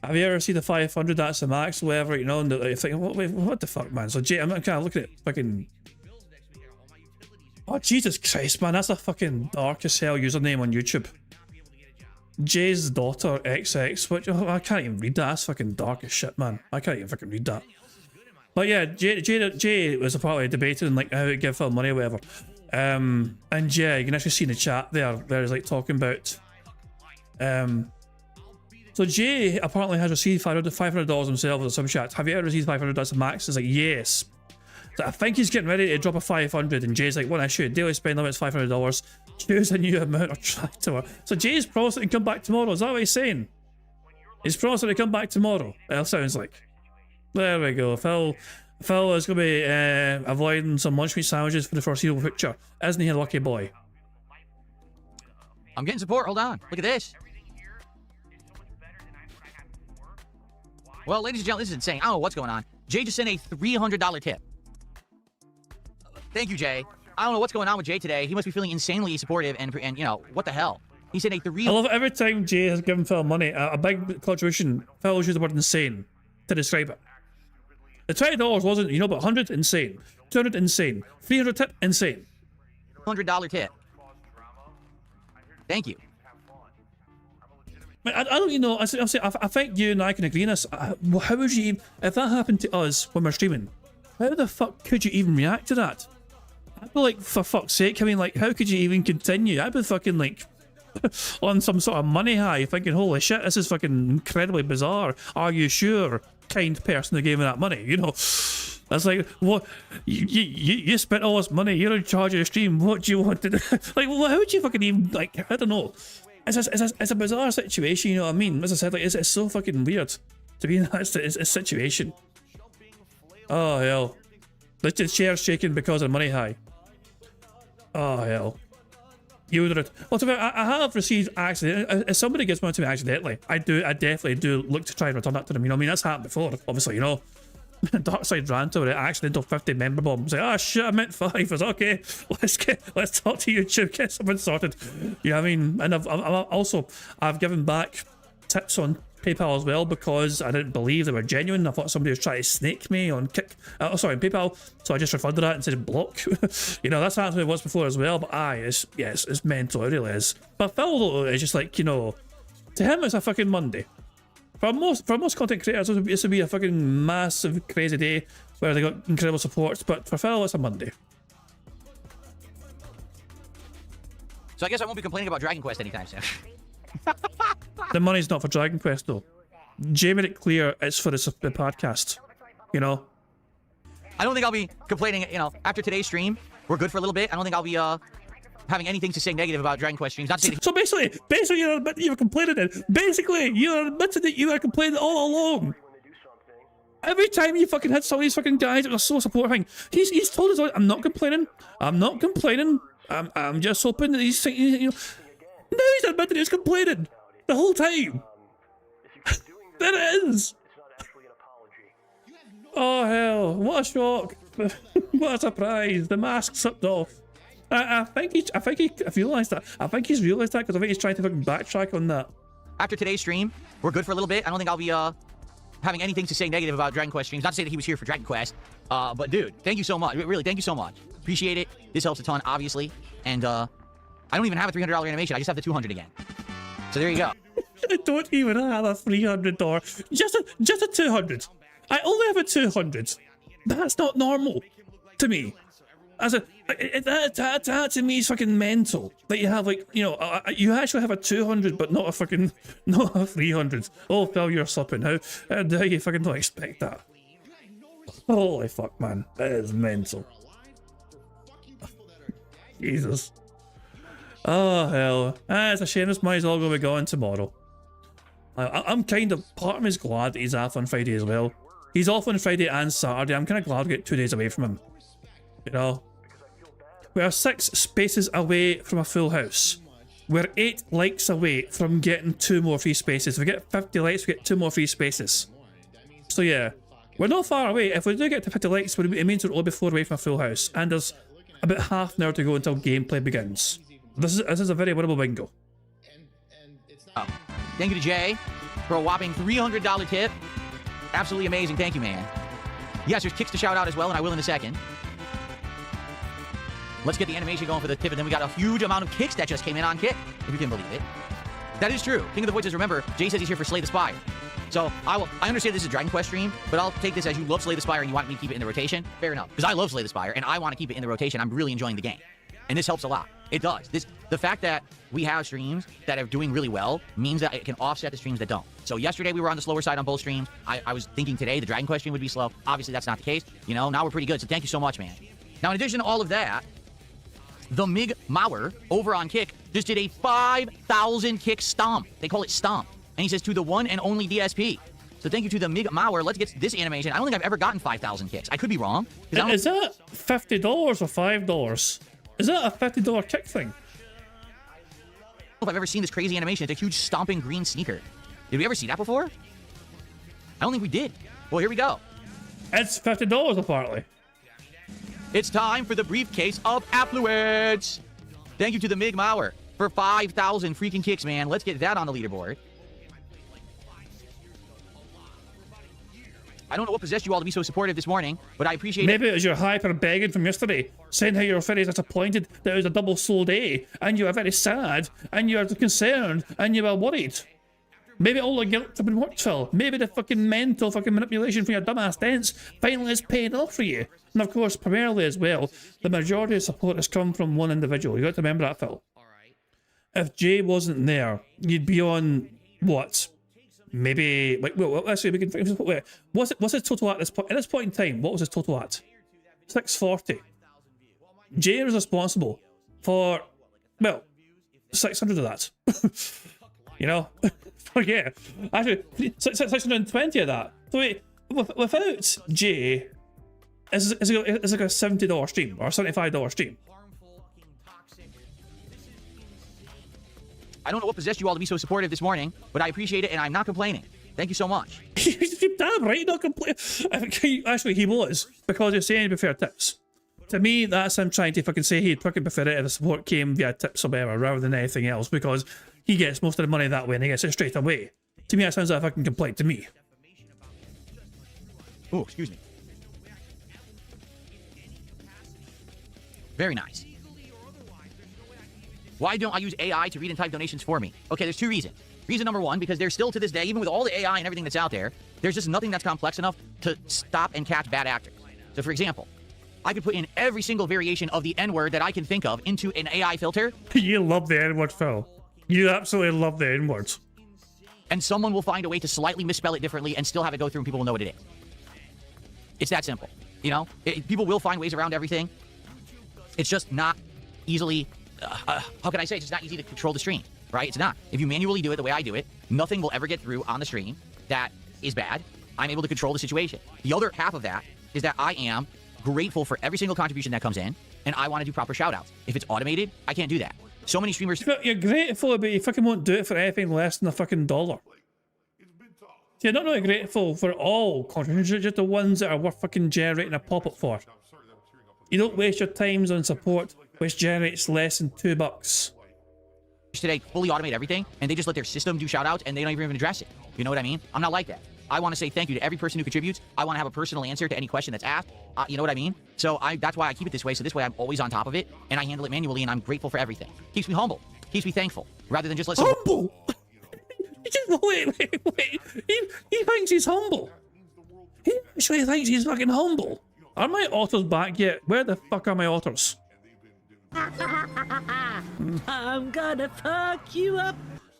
Have you ever seen the 500? That's the max, whatever, you know, and you're thinking, what the fuck, man? So, Jay, I'm kind of looking at fucking. Oh, Jesus Christ, man, that's a fucking dark as hell username on YouTube. Jay's daughter XX, which I can't even read that. That's fucking dark as shit, man. I can't even fucking read that. But yeah, Jay was apparently debating like how to give Phil money or whatever. And yeah, you can actually see in the chat there's like talking about. So Jay apparently has received $500 himself as a sub chat. Have you ever received 500? That's the max. It's like, yes. So I think he's getting ready to drop a 500 and Jay's like, one issue, daily spend limit is $500. Choose a new amount or try to. So Jay's promising to come back tomorrow. Is that what he's saying? He's promising to come back tomorrow. That sounds like. There we go. Phil is going to be avoiding some lunch meat sandwiches for the foreseeable future. Isn't he a lucky boy? I'm getting support. Hold on. Look at this. Well, ladies and gentlemen, this is insane. I don't know what's going on. Jay just sent a $300 tip. Thank you, Jay. I don't know what's going on with Jay today. He must be feeling insanely supportive and you know, what the hell? He sent a $300. I love it. Every time Jay has given Phil money, a big contribution, Phil used the word insane to describe it. The $20 wasn't, you know, but 100, insane. 200, insane. 300 tip, insane. $100 tip. Thank you. I don't, you know, I think you and I can agree on this. How would you even, if that happened to us when we're streaming, how the fuck could you even react to that? I'd be like, for fuck's sake, I mean, like, how could you even continue? I'd be fucking, like, on some sort of money high, thinking, holy shit, this is fucking incredibly bizarre. Are you sure, kind person who gave me that money? You know, that's like, what, you spent all this money, you're in charge of the stream, what do you want to do? Like, well, how would you fucking even, like, I don't know. It's a bizarre situation, you know what I mean? As I said, like, it's so fucking weird to be in that situation. Oh, hell. The chair's shaking because of money high. Oh, hell. You would have... Well, to be fair, I have received accident. If somebody gives money to me accidentally, I definitely do look to try and return that to them. You know what I mean? That's happened before, obviously, you know. Darkside Ranter with an accidental 50 member bomb. Say, oh shit, I meant 5. I was okay. Let's talk to YouTube, get something sorted. You know what I mean? And I've given back tips on PayPal as well because I didn't believe they were genuine. I thought somebody was trying to snake me on PayPal. So I just refunded that and said block. You know, that's happened to me once before as well. But it's mental. It really is. But Phil though is just like, you know, to him it's a fucking Monday. For most content creators, this would be a fucking massive, crazy day where they got incredible support. But for Phil, it's a Monday. So I guess I won't be complaining about Dragon Quest anytime soon. The money's not for Dragon Quest though. Jay made it clear it's for the podcast. You know? I don't think I'll be complaining, you know, after today's stream. We're good for a little bit. I don't think I'll be having anything to say negative about Dragon Quest streams. Not to say so basically you're admitting you were complaining then. Basically, you're admitting that you were complaining all along. Every time you fucking hit some of these fucking guys that are so supporting, he's told us, I'm not complaining. I'm not complaining. I'm just hoping that he's thinking, you know. Now he's admitting he's complaining the whole time. There it is. Oh hell! What a shock! What a surprise! The mask slipped off. I think he realised that. I think he's realised that because I think he's trying to fucking backtrack on that. After today's stream, we're good for a little bit. I don't think I'll be having anything to say negative about Dragon Quest streams. Not to say that he was here for Dragon Quest, but dude, thank you so much. Really, thank you so much. Appreciate it. This helps a ton, obviously. And I don't even have a $300 animation. I just have the 200 again. So there you go. I don't even have a $300. Just a 200. I only have a 200. That's not normal to me. That to me is fucking mental. That you have like, you know, you actually have a 200, but not a 300. Oh, Phil, you're slipping. How dare you fucking not expect that? Holy fuck, man, that is mental. Jesus. Oh hell, it's a shame this money's all going to be gone tomorrow. I'm kind of, part of me is glad that he's off on Friday as well. He's off on Friday and Saturday. I'm kind of glad to get 2 days away from him. You know? We are 6 spaces away from a full house. We're 8 likes away from getting 2 more free spaces. If we get 50 likes, we get 2 more free spaces. So yeah, we're not far away. If we do get to 50 likes, it means we're only 4 away from a full house. And there's about half an hour to go until gameplay begins. This is a very winnable bingo. Thank you to Jay for a whopping $300 tip. Absolutely amazing. Thank you, man. Yes, there's kicks to shout out as well, and I will in a second. Let's get the animation going for the tip, and then we got a huge amount of kicks that just came in on Kick, if you can believe it. That is true. King of the Voices, remember, Jay says he's here for Slay the Spire. So I understand this is a Dragon Quest stream, but I'll take this as you love Slay the Spire and you want me to keep it in the rotation. Fair enough, because I love Slay the Spire, and I want to keep it in the rotation. I'm really enjoying the game. And this helps a lot. It does. The fact that we have streams that are doing really well means that it can offset the streams that don't. So yesterday we were on the slower side on both streams. I was thinking today the Dragon Quest stream would be slow. Obviously that's not the case. You know, now we're pretty good. So thank you so much, man. Now in addition to all of that, the Mig Mauer over on Kick just did a 5,000 kick stomp. They call it stomp. And he says to the one and only DSP. So thank you to the Mig Mauer. Let's get this animation. I don't think I've ever gotten 5,000 kicks. I could be wrong. Is that $50 or $5? Is that a $50 kick thing? I don't know if I've ever seen this crazy animation. It's a huge stomping green sneaker. Did we ever see that before? I don't think we did. Well, here we go. It's $50 apparently. It's time for the briefcase of affluence. Thank you to the Mig Mauer for 5,000 freaking kicks, man. Let's get that on the leaderboard. I don't know what possessed you all to be so supportive this morning, but I appreciate it. Maybe it was your hyper begging from yesterday, saying how you were very disappointed that it was a double slow day, and you were very sad, and you were concerned, and you were worried. Maybe all the guilt have been worked, Phil. Maybe the fucking mental fucking manipulation from your dumbass dents finally is paying off for you. And of course, primarily as well, the majority of support has come from one individual. You got to remember that, Phil. If Jay wasn't there, you'd be on what? Maybe like well, actually we can wait. What's his total at this point? At this point in time, what was his total at? 640. Jay was responsible for 600 of that. You know, yeah, actually 620 of that. So wait, without Jay, it's like a $70 stream or $75 stream. I don't know what possessed you all to be so supportive this morning, but I appreciate it, and I'm not complaining. Thank you so much. Damn right, not complaining. Actually, he was, because he's saying he preferred tips. To me, that's him trying to fucking say he'd fucking prefer it if the support came via tips or whatever, rather than anything else, because he gets most of the money that way and he gets it straight away. To me, that sounds like a fucking complaint to me. Oh, excuse me. Very nice. Why don't I use AI to read and type donations for me? Okay, there's two reasons. Reason number one, because there's still to this day, even with all the AI and everything that's out there, there's just nothing that's complex enough to stop and catch bad actors. So for example, I could put in every single variation of the N-word that I can think of into an AI filter. You love the N-word, Phil. You absolutely love the N-words. And someone will find a way to slightly misspell it differently and still have it go through and people will know what it is. It's that simple. You know? People will find ways around everything. It's just not easily... how can I say? It's just not easy to control the stream, right? It's not. If you manually do it the way I do it, nothing will ever get through on the stream that is bad. I'm able to control the situation. The other half of that is that I am grateful for every single contribution that comes in, and I want to do proper shout-outs. If it's automated, I can't do that. So many streamers... You're grateful, but you fucking won't do it for anything less than a fucking $1. You're not really grateful for all contributions, just the ones that are worth fucking generating a pop-up for. You don't waste your times on support which generates less than $2. Today fully automate everything, and they just let their system do shout-outs, and they don't even address it. You know what I mean? I'm not like that. I want to say thank you to every person who contributes. I want to have a personal answer to any question that's asked. You know what I mean? So that's why I keep it this way. So this way I'm always on top of it, and I handle it manually, and I'm grateful for everything. Keeps me humble. Keeps me thankful. Rather than just let someone... Humble? Wait. He thinks he's humble. He actually thinks he's fucking humble. Are my otters back yet? Where the fuck are my otters? I'm gonna fuck you up.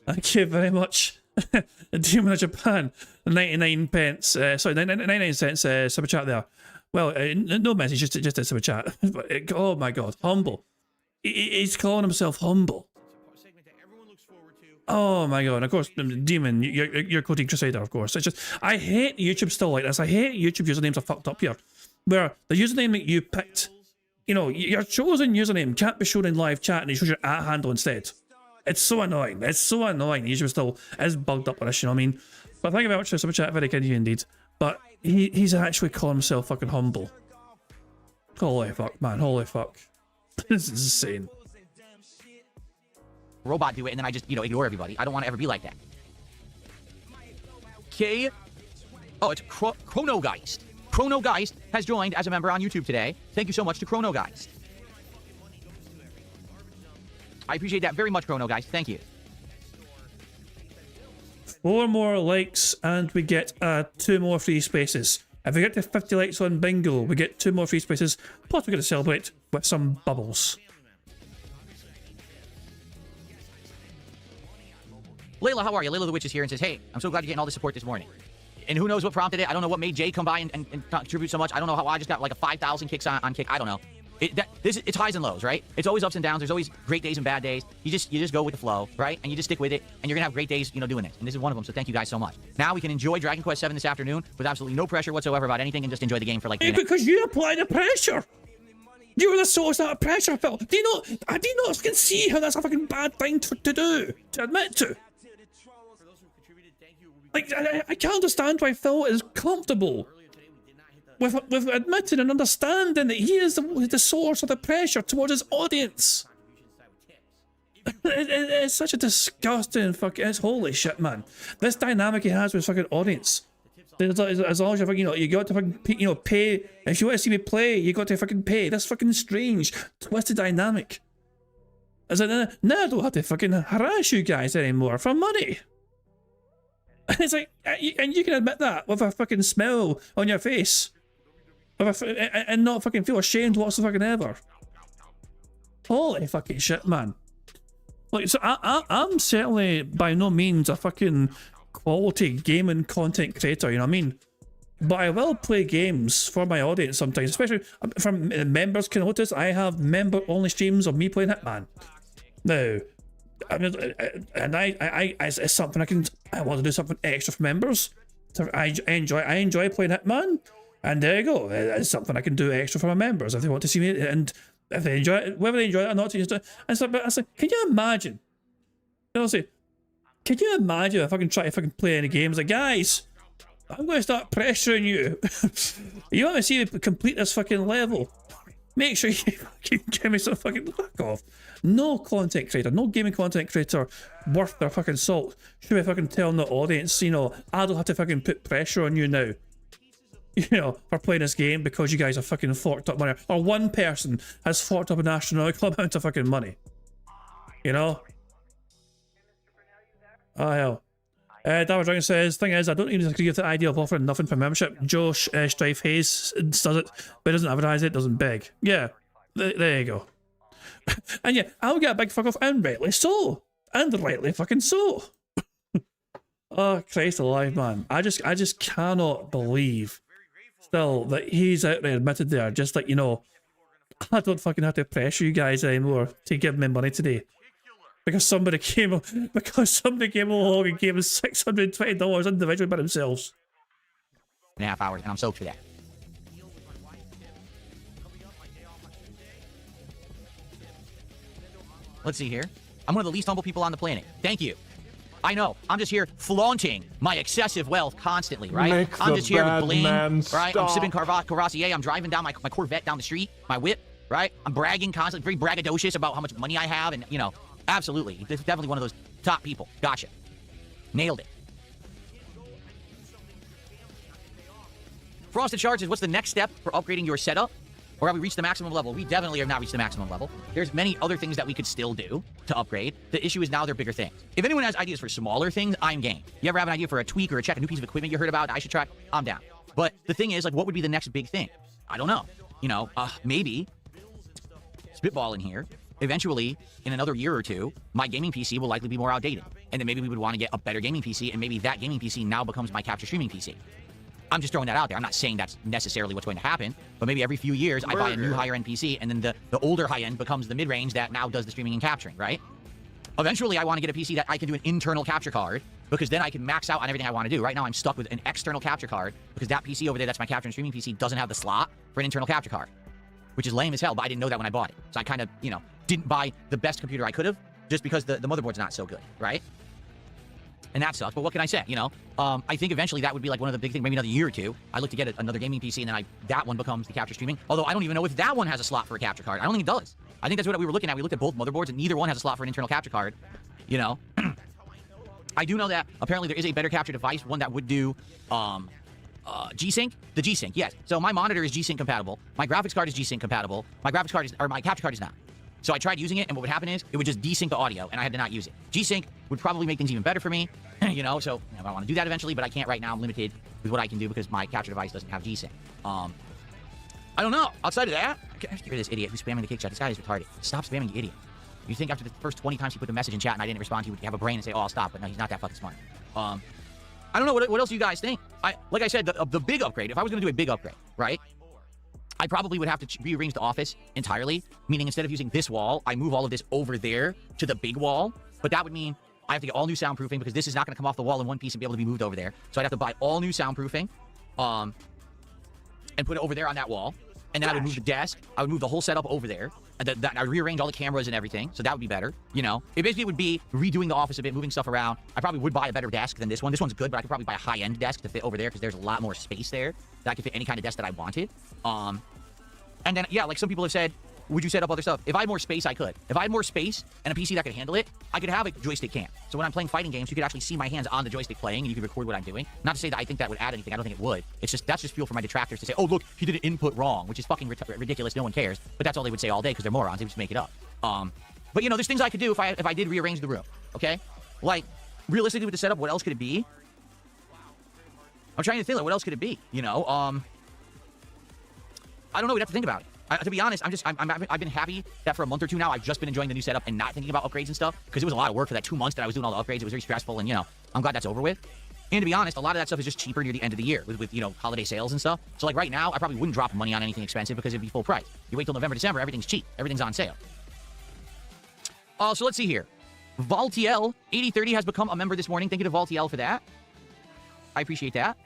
Thank you very much. Demon of Japan, 99 pence. Sorry, 99 cents super chat there. Well, no message, just a super chat. But oh my god, humble. He's calling himself humble. Oh my god, and of course, Demon, you're quoting Crusader, of course. It's just, I hate YouTube still like this. I hate YouTube usernames are fucked up here. Where the username that you picked, you know, your chosen username can't be shown in live chat and it shows your @ handle instead. It's so annoying. It's so annoying. YouTube still is bugged up with this, you know what I mean? But thank you very much for the super chat, very kind of you indeed. But he's actually calling himself fucking humble. Holy fuck, man, holy fuck. This is insane. Robot do it, and then I just, ignore everybody. I don't want to ever be like that. Okay. Oh, it's Chronogeist. Chronogeist has joined as a member on YouTube today. Thank you so much to Chronogeist. I appreciate that very much, Chronogeist. Thank you. 4 more likes and we get 2 more free spaces. If we get to 50 likes on Bingo, we get 2 more free spaces. Plus, we're going to celebrate with some bubbles. Layla, how are you? Layla the Witch is here and says, hey, I'm so glad you're getting all the support this morning. And who knows what prompted it? I don't know what made Jay come by and contribute so much. I don't know how I just got like a 5,000 kicks on Kick. I don't know. It's highs and lows, right? It's always ups and downs. There's always great days and bad days. You just go with the flow, right? And you just stick with it, and you're gonna have great days, doing this. And this is one of them. So thank you guys so much. Now we can enjoy Dragon Quest VII this afternoon with absolutely no pressure whatsoever about anything, and just enjoy the game for like. Because you apply the pressure. You're the source of that pressure, Phil. Do you not fucking see how that's a fucking bad thing to do, to admit to? Like, I can't understand why Phil is comfortable with admitting and understanding that he is the source of the pressure towards his audience. It's such a disgusting fucking... It's holy shit, man. This dynamic he has with his fucking audience. As long as you fucking, you got to fucking, pay. If you want to see me play, you got to fucking pay. That's fucking strange, twisted dynamic. As in, now I don't have to fucking harass you guys anymore for money. And it's like, and you can admit that with a fucking smile on your face. And not fucking feel ashamed whatsoever. Holy fucking shit, man. Like, so I'm certainly by no means a fucking quality gaming content creator, you know what I mean? But I will play games for my audience sometimes, especially from members can notice I have member-only streams of me playing Hitman. Now, I mean, and it's something I want to do something extra for members. I enjoy playing Hitman, And there you go. It's something I can do extra for my members if they want to see me, and if they enjoy it, whether they enjoy it or not. And so, but I say, can you imagine? I'll say, can you imagine if I can try, if I can play any games? Like, guys, I'm going to start pressuring you. You want to see me complete this fucking level? Make sure you fucking give me some fucking fuck off. No content creator, no gaming content creator worth their fucking salt should be fucking telling the audience, you know, I don't have to fucking put pressure on you now, you know, for playing this game because you guys have fucking forked up money. Or one person has forked up an astronomical amount of fucking money. You know? Oh hell. David Dragon says, thing is, I don't even agree with the idea of offering nothing for membership. Josh Strife Hayes does it, but doesn't advertise it, doesn't beg. Yeah, there you go. And yeah, I'll get a big fuck off, and rightly so. And rightly fucking so. Oh, Christ alive, man. I just cannot believe still that he's out there admitted there, just like, you know, I don't fucking have to pressure you guys anymore to give me money today. Because somebody came along and gave us $620 individually by themselves. 2.5 hours, and I'm soaked for that. Let's see here. I'm one of the least humble people on the planet. Thank you. I know. I'm just here flaunting my excessive wealth constantly, right? I'm just here with bling, right? I'm sipping Courvoisier. I'm driving down my Corvette down the street, my whip, right? I'm bragging constantly, very braggadocious about how much money I have, and, you know, absolutely. This is definitely one of those top people. Gotcha. Nailed it. Frosted Shards says, what's the next step for upgrading your setup? Or have we reached the maximum level? We definitely have not reached the maximum level. There's many other things that we could still do to upgrade. The issue is now they're bigger things. If anyone has ideas for smaller things, I'm game. You ever have an idea for a tweak or a check, a new piece of equipment you heard about I should try? I'm down. But the thing is, like, what would be the next big thing? I don't know. You know, maybe spitballing here. Eventually, in another year or two, my gaming PC will likely be more outdated. And then maybe we would want to get a better gaming PC, and maybe that gaming PC now becomes my capture streaming PC. I'm just throwing that out there. I'm not saying that's necessarily what's going to happen, but maybe every few years I buy a new higher-end PC, and then the older high-end becomes the mid-range that now does the streaming and capturing, right? Eventually, I want to get a PC that I can do an internal capture card, because then I can max out on everything I want to do. Right now, I'm stuck with an external capture card, because that PC over there, that's my capture and streaming PC, doesn't have the slot for an internal capture card, which is lame as hell, but I didn't know that when I bought it. So I kind of, you know, didn't buy the best computer I could have, just because the motherboard's not so good, right? And that sucks, but what can I say, you know? I think eventually that would be like one of the big things, maybe another year or two. I look to get another gaming PC, and then that one becomes the capture streaming. Although I don't even know if that one has a slot for a capture card. I don't think it does. I think that's what we were looking at. We looked at both motherboards, and neither one has a slot for an internal capture card, you know? I do know that apparently there is a better capture device, one that would do G-Sync. The G-Sync, yes. So my monitor is G-Sync compatible. My graphics card is G-Sync compatible. My graphics card is, or my capture card is not. So I tried using it, and what would happen is it would just desync the audio, and I had to not use it. G-Sync would probably make things even better for me, you know, so you know, I want to do that eventually, but I can't right now. I'm limited with what I can do because my capture device doesn't have G-Sync. I don't know. Outside of that, get rid of this idiot who's spamming the kick chat. This guy is retarded. Stop spamming, you idiot. You think after the first 20 times he put the message in chat and I didn't respond, he would have a brain and say, oh, I'll stop, but no, he's not that fucking smart. I don't know. What else do you guys think? Like I said, the big upgrade, if I was going to do a big upgrade, right? I probably would have to rearrange the office entirely, meaning instead of using this wall, I move all of this over there to the big wall. But that would mean I have to get all new soundproofing because this is not going to come off the wall in one piece and be able to be moved over there. So I'd have to buy all new soundproofing and put it over there on that wall. And then I would move the desk. I would move the whole setup over there. And I would rearrange all the cameras and everything. So that would be better. You know, it basically would be redoing the office a bit, moving stuff around. I probably would buy a better desk than this one. This one's good, but I could probably buy a high-end desk to fit over there because there's a lot more space there that I could fit any kind of desk that I wanted. And then, yeah, like some people have said, would you set up other stuff? If I had more space, I could. If I had more space and a PC that could handle it, I could have a joystick cam. So when I'm playing fighting games, you could actually see my hands on the joystick playing, and you could record what I'm doing. Not to say that I think that would add anything. I don't think it would. It's just, that's just fuel for my detractors to say, oh, look, he did an input wrong, which is fucking ridiculous. No one cares. But that's all they would say all day because they're morons. They would just make it up. But, you know, there's things I could do if I did rearrange the room, okay? Like, realistically with the setup, what else could it be? I'm trying to think, like, what else could it be? You know, I don't know. We'd have to think about it. To be honest, I've been happy that for a month or two now, I've just been enjoying the new setup and not thinking about upgrades and stuff, because it was a lot of work for that 2 months that I was doing all the upgrades. It was very stressful, and, you know, I'm glad that's over with. And to be honest, a lot of that stuff is just cheaper near the end of the year with you know, holiday sales and stuff. So, like, right now, I probably wouldn't drop money on anything expensive because it'd be full price. You wait till November, December, everything's cheap. Everything's on sale. So let's see here. Valtiel8030 has become a member this morning. Thank you to Valtiel for that. I appreciate that.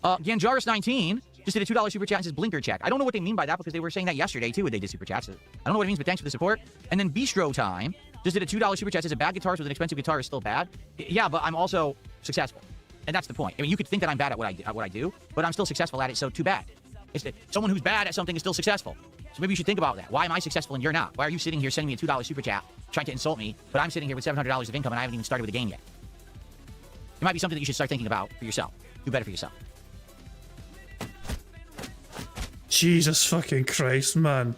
Ganjaris19 just did a $2 super chat and says blinker check. I don't know what they mean by that because they were saying that yesterday too when they did super chats. I don't know what it means, but thanks for the support. And then Bistro Time just did a $2 super chat. Says a bad guitarist with an expensive guitar is still bad. Yeah, but I'm also successful, and that's the point. I mean, you could think that I'm bad at what I do, but I'm still successful at it. So too bad. It's that someone who's bad at something is still successful. So maybe you should think about that. Why am I successful and you're not? Why are you sitting here sending me a $2 super chat trying to insult me, but I'm sitting here with $700 of income and I haven't even started with the game yet? It might be something that you should start thinking about for yourself. Do better for yourself. Jesus fucking Christ, man.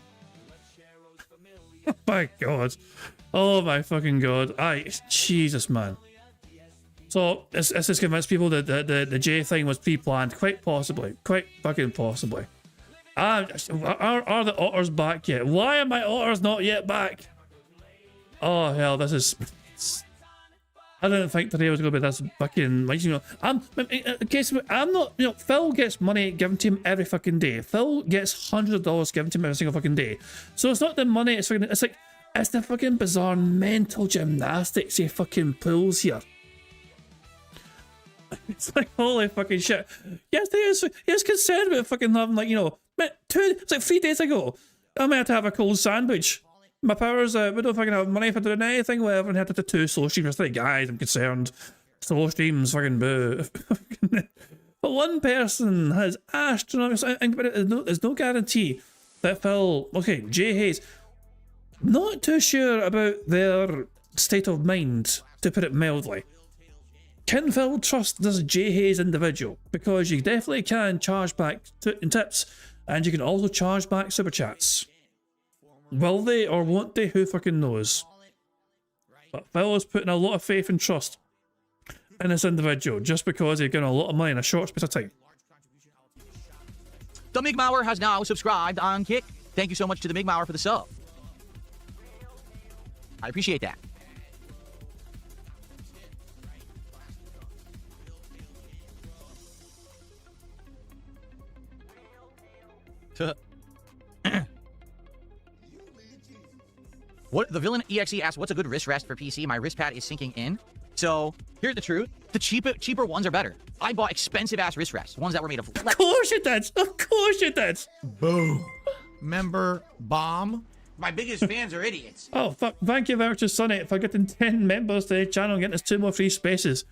Oh my God. Oh my fucking God. Jesus, man. So, this has convinced people that the J thing was pre-planned. Quite possibly. Quite fucking possibly. Are the otters back yet? Why are my otters not yet back? Oh, hell, this is... I didn't think today was going to be this fucking... You know, I'm not... You know, Phil gets money given to him every fucking day. Phil gets hundreds of dollars given to him every single fucking day. So it's not the money, it's like... It's the fucking bizarre mental gymnastics he fucking pulls here. It's like, holy fucking shit. Yes, he was concerned about fucking having, like, you know... It's like 3 days ago. I might have to have a cold sandwich. My powers, we don't fucking have money for doing anything, whatever, and had to do 2 slow streams. Like, guys, I'm concerned. Slow streams, fucking boo. But one person has astronomical, but there's no guarantee that Phil, okay, Jay Hayes, not too sure about their state of mind, to put it mildly. Can Phil trust this Jay Hayes individual? Because you definitely can charge back tips, and you can also charge back super chats. Will they or won't they? Who fucking knows? But Phil is putting a lot of faith and trust in this individual just because he's getting a lot of money in a short space of time. The Migmauer has now subscribed on Kick. Thank you so much to the Migmauer for the sub. I appreciate that. What the villain EXE asked, what's a good wrist rest for PC? My wrist pad is sinking in. So here's the truth. The cheaper ones are better. I bought expensive ass wrist rests, ones that were made of. Of course you did. Of course you did. Boom. Member bomb. My biggest fans are idiots. Oh, fuck. Thank you very much to Sonny for getting 10 members to the channel and getting us 2 more free spaces.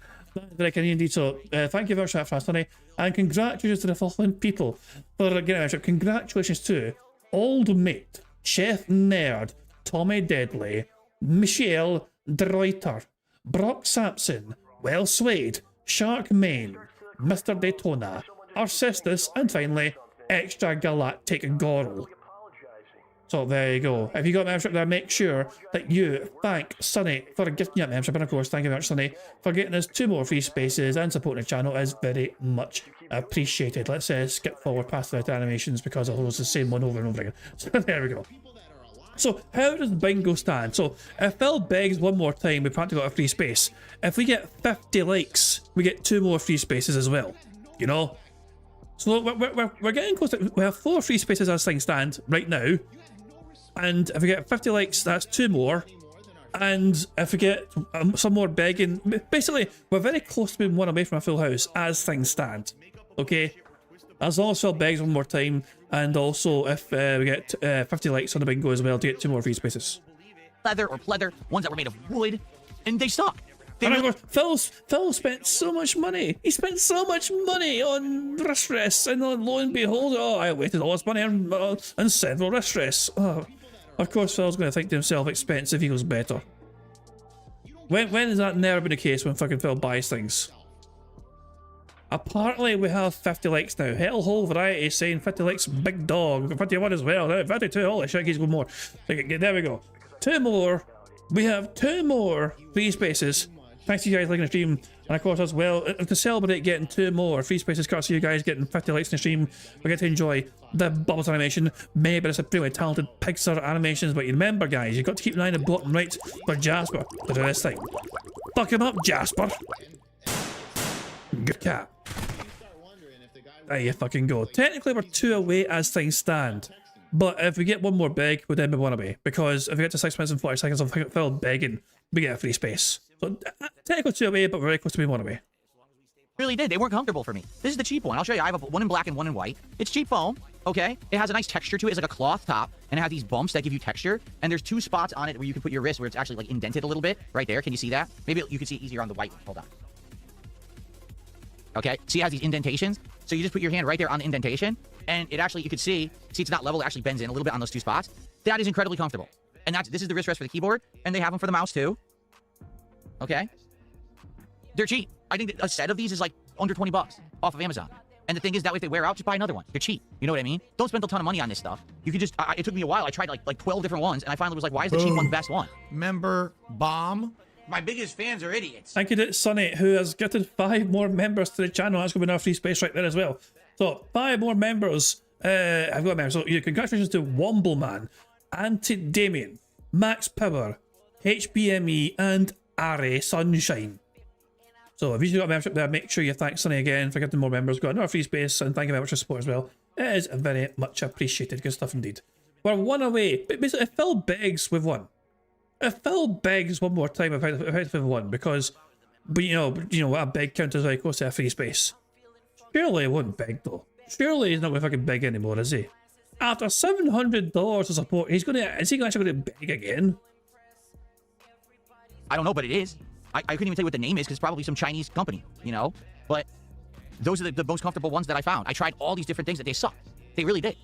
That I can indeed. So, thank you very much for that, Sonny. And congratulations to the following people for getting a membership. Congratulations to Old Mate, Chef Nerd, Tommy Deadly, Michelle Dreuter, Brock Sampson, Well Swade, Shark Main, Mr. Daytona, Arcestus, and finally, Extra Galactic Goral. So there you go. If you got membership there, make sure that you thank Sonny for gifting you a membership. And of course, thank you very much, Sonny, for getting us 2 more free spaces and supporting the channel is very much appreciated. Let's skip forward past the animations because it was the same one over and over again. So there we go. So how does Bingo stand? So if Phil begs one more time, we practically got a free space. If we get 50 likes, we get 2 more free spaces as well. You know? So we're getting close to... We have 4 free spaces as things stand right now. And if we get 50 likes, that's 2 more. And if we get some more begging... Basically, we're very close to being 1 away from a full house as things stand. Okay? As long as Phil begs one more time, and also if we get 50 likes on the bingo as well to get 2 more free spaces. Leather or pleather, ones that were made of wood, and they suck. And of course, Phil spent so much money. He spent so much money on wrist rests, and lo and behold, oh, I wasted all this money on several wrist rests. Oh, of course, Phil's going to think to himself, expensive equals better. When has that never been the case when fucking Phil buys things? Apparently, we have 50 likes now. Hellhole Variety is saying 50 likes, big dog. We've got 51 as well. 52, holy shit, he's going more. Okay, there we go. 2 more. We have 2 more free spaces. Thanks to you guys liking the stream. And of course, as well, to celebrate getting 2 more free spaces, courtesy you guys getting 50 likes in the stream, we get to enjoy the Bubbles animation. Maybe it's a pretty talented Pixar animations, but you remember, guys, you've got to keep an eye on the bottom right for Jasper to do this thing. Fuck him up, Jasper. Good cat. There you fucking go. Technically, we're 2 away as things stand. But if we get 1 more beg, we'd then be 1 away. Because if we get to 6 minutes and 40 seconds of Phil begging, we get a free space. So technically 2 away, but we're very close to being 1 away. really did. They weren't comfortable for me. This is the cheap one. I'll show you. I have one in black and one in white. It's cheap foam, okay? It has a nice texture to it. It's like a cloth top, and it has these bumps that give you texture. And there's 2 spots on it where you can put your wrist where it's actually like indented a little bit. Right there. Can you see that? Maybe you can see it easier on the white one. Hold on. Okay? See, it has these indentations. So you just put your hand right there on the indentation, and it actually, you can see it's not level. It actually bends in a little bit on those 2 spots. That is incredibly comfortable. And this is the wrist rest for the keyboard, and they have them for the mouse too. Okay? They're cheap. I think a set of these is like under 20 bucks off of Amazon. And the thing is that way, if they wear out, just buy another one. They're cheap. You know what I mean? Don't spend a ton of money on this stuff. You could just, it took me a while. I tried like 12 different ones, and I finally was like, why is the cheap one the best one? Member bomb. My biggest fans are idiots. Thank you to Sonny, who has gifted 5 more members to the channel. That's going to be another free space right there as well. So, 5 more members. I've got members. So, congratulations to Wombleman, Anti-Damien, Max Power, HBME, and Ari Sunshine. So if you've got a membership there, make sure you thank Sonny again for getting more members. Got another free space, and thank you very much for support as well. It is very much appreciated. Good stuff indeed. We're 1 away. But basically, if Phil begs, we've won. If Phil begs one more time, we've won, because, but you know what a beg count is very close to a free space. Surely he won't beg though. Surely he's not going to fucking beg anymore, is he? After $700 of support, is he actually going to beg again? I don't know, but it is. I couldn't even tell you what the name is because it's probably some Chinese company, you know? But those are the most comfortable ones that I found. I tried all these different things that they suck. They really did.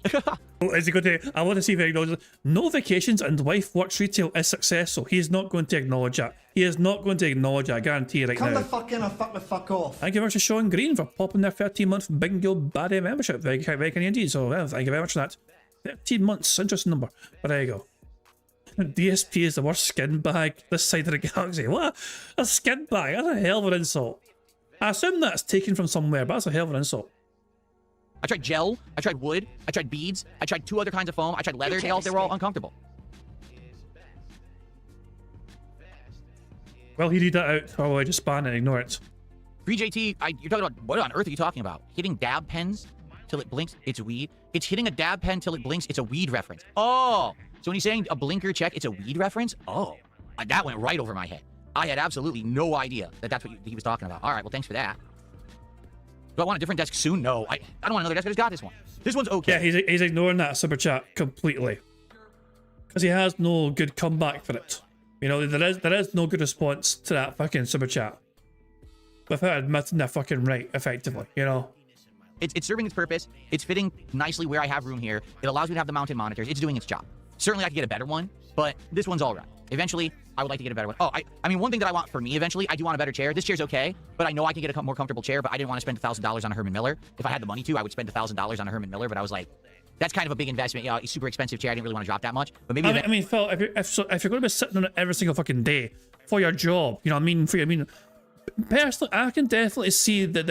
Is he going to? I want to see if he acknowledges. No vacations and wife works retail is successful. He is not going to acknowledge that. He is not going to acknowledge that. I guarantee you right now. Come the fuck in or fuck the fuck off. Thank you very much to Sean Green for popping their 13-month Bingo Baddie membership. Very kind indeed. So thank you very much for that. 13 months. Interesting number. But there you go. DSP is the worst skin bag this side of the galaxy. What? A skin bag? That's a hell of an insult. I assume that's taken from somewhere, but that's a hell of an insult. I tried gel, I tried wood, I tried beads, I tried 2 other kinds of foam, I tried leather, they were all uncomfortable. Well, he read that out. Oh, I just ban and ignore it. 3JT, you're talking about, what on earth are you talking about? Hitting dab pens till it blinks, it's weed? It's hitting a dab pen till it blinks, it's a weed reference. Oh! So when he's saying a blinker check, it's a weed reference? Oh, that went right over my head. I had absolutely no idea that that's what he was talking about. All right, well, thanks for that. Do I want a different desk soon? No, I don't want another desk. I just got this one. This one's okay. Yeah, he's ignoring that super chat completely. Because he has no good comeback for it. You know, there is no good response to that fucking super chat. Without admitting they're fucking right, effectively, you know? It's serving its purpose. It's fitting nicely where I have room here. It allows me to have the mounted monitors. It's doing its job. Certainly I could get a better one, but this one's all right. Eventually, I would like to get a better one. Oh, I mean, one thing that I want for me eventually, I do want a better chair. This chair's okay, but I know I can get a more comfortable chair, but I didn't want to spend $1,000 on a Herman Miller. If I had the money to, I would spend $1,000 on a Herman Miller, but I was like, that's kind of a big investment. You know, it's a super expensive chair. I didn't really want to drop that much, but maybe... I mean, Phil, if you're going to be sitting on it every single fucking day for your job, you know what I mean? Personally, I can definitely see that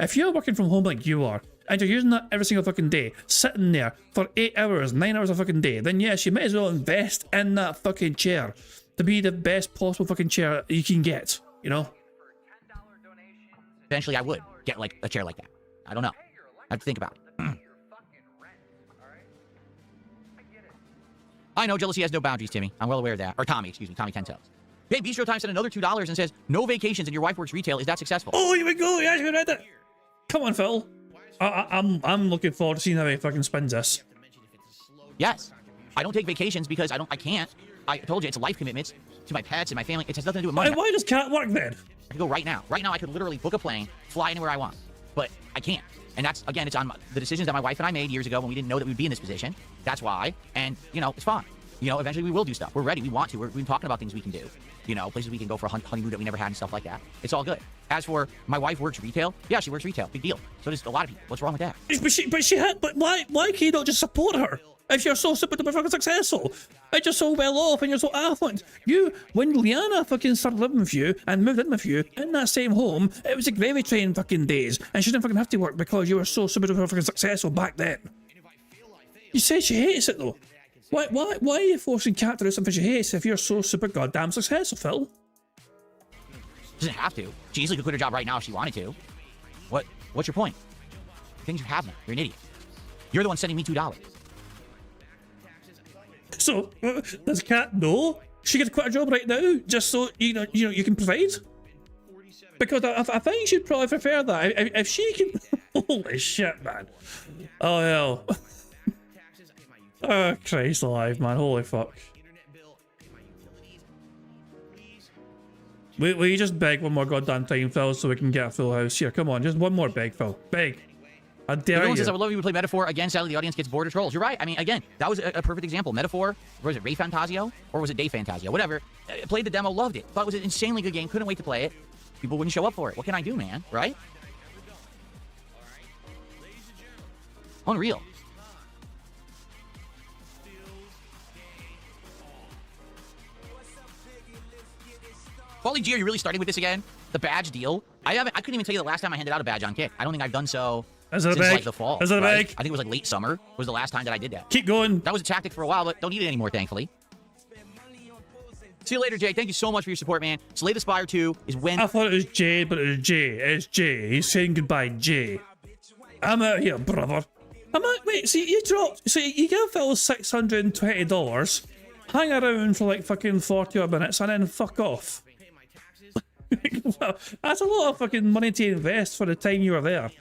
if you're working from home like you are, and you're using that every single fucking day, sitting there for 8 hours, 9 hours a fucking day, then yes, you might as well invest in that fucking chair to be the best possible fucking chair you can get, you know? Eventually I would get like a chair like that. I don't know. I have to think about it. I know jealousy has no boundaries, Timmy. I'm well aware of that. Or Tommy, excuse me, Tommy 10 Toes. Hey, Bistro Time sent another $2 and says, no vacations and your wife works retail. Is that successful? Oh, here we go. You actually read it. Come on, Phil. I'm looking forward to seeing how he fucking spins this. Yes. I don't take vacations because I can't. I told you, it's life commitments to my pets and my family. It has nothing to do with money. Why does cat work then? I can go right now. Right now, I could literally book a plane, fly anywhere I want. But I can't. And that's, again, it's on the decisions that my wife and I made years ago when we didn't know that we'd be in this position. That's why. And, you know, it's fine. You know, eventually we will do stuff. We're ready. We want to. We've been talking about things we can do. You know, places we can go for a honeymoon that we never had and stuff like that. It's all good. As for my wife works retail, yeah, she works retail. Big deal. So does a lot of people. What's wrong with that? But why can you not just support her? If you're so super duper fucking successful, and you're so well off, and you're so affluent, when Liana fucking started living with you and moved in with you in that same home, it was a gravy train fucking days, and she didn't fucking have to work because you were so super duper fucking successful back then. You say she hates it though. Why are you forcing Kat to do something she hates if you're so super goddamn successful, Phil? Doesn't have to. She easily could quit her job right now if she wanted to. What's your point? Things you have now. You're an idiot. You're the one sending me $2. So does Kat know she could quit her job right now just so you know you can provide? Because I think she'd probably prefer that. If she can... Holy shit, man. Oh, hell. Oh, Christ alive, man. Holy fuck. Will you just beg one more goddamn time, Phil, so we can get a full house here? Come on, just one more beg, Phil. Beg. I dare you. Says, I would love you to play Metaphor. Again, sadly, the audience gets bored of trolls. You're right. I mean, again, that was a perfect example. Metaphor, or was it Ray Fantasio? Or was it Dave Fantasio? Whatever. Played the demo, loved it. Thought it was an insanely good game. Couldn't wait to play it. People wouldn't show up for it. What can I do, man? Right? Unreal. Paulie G, are you really starting with this again? The badge deal? I couldn't even tell you the last time I handed out a badge on Kick. I don't think I've done so since like the fall. Is it a bag? I think it was like late summer was the last time that I did that. Keep going. That was a tactic for a while, but don't need it anymore, thankfully. See you later, Jay. Thank you so much for your support, man. Slay the Spire 2 is when... I thought it was Jay, but it was Jay. It's Jay. He's saying goodbye, Jay. I'm out here, brother. Wait, see, you dropped... So you give Phil $620, hang around for like fucking 40 odd minutes, and then fuck off. Well, that's a lot of fucking money to invest for the time you were there.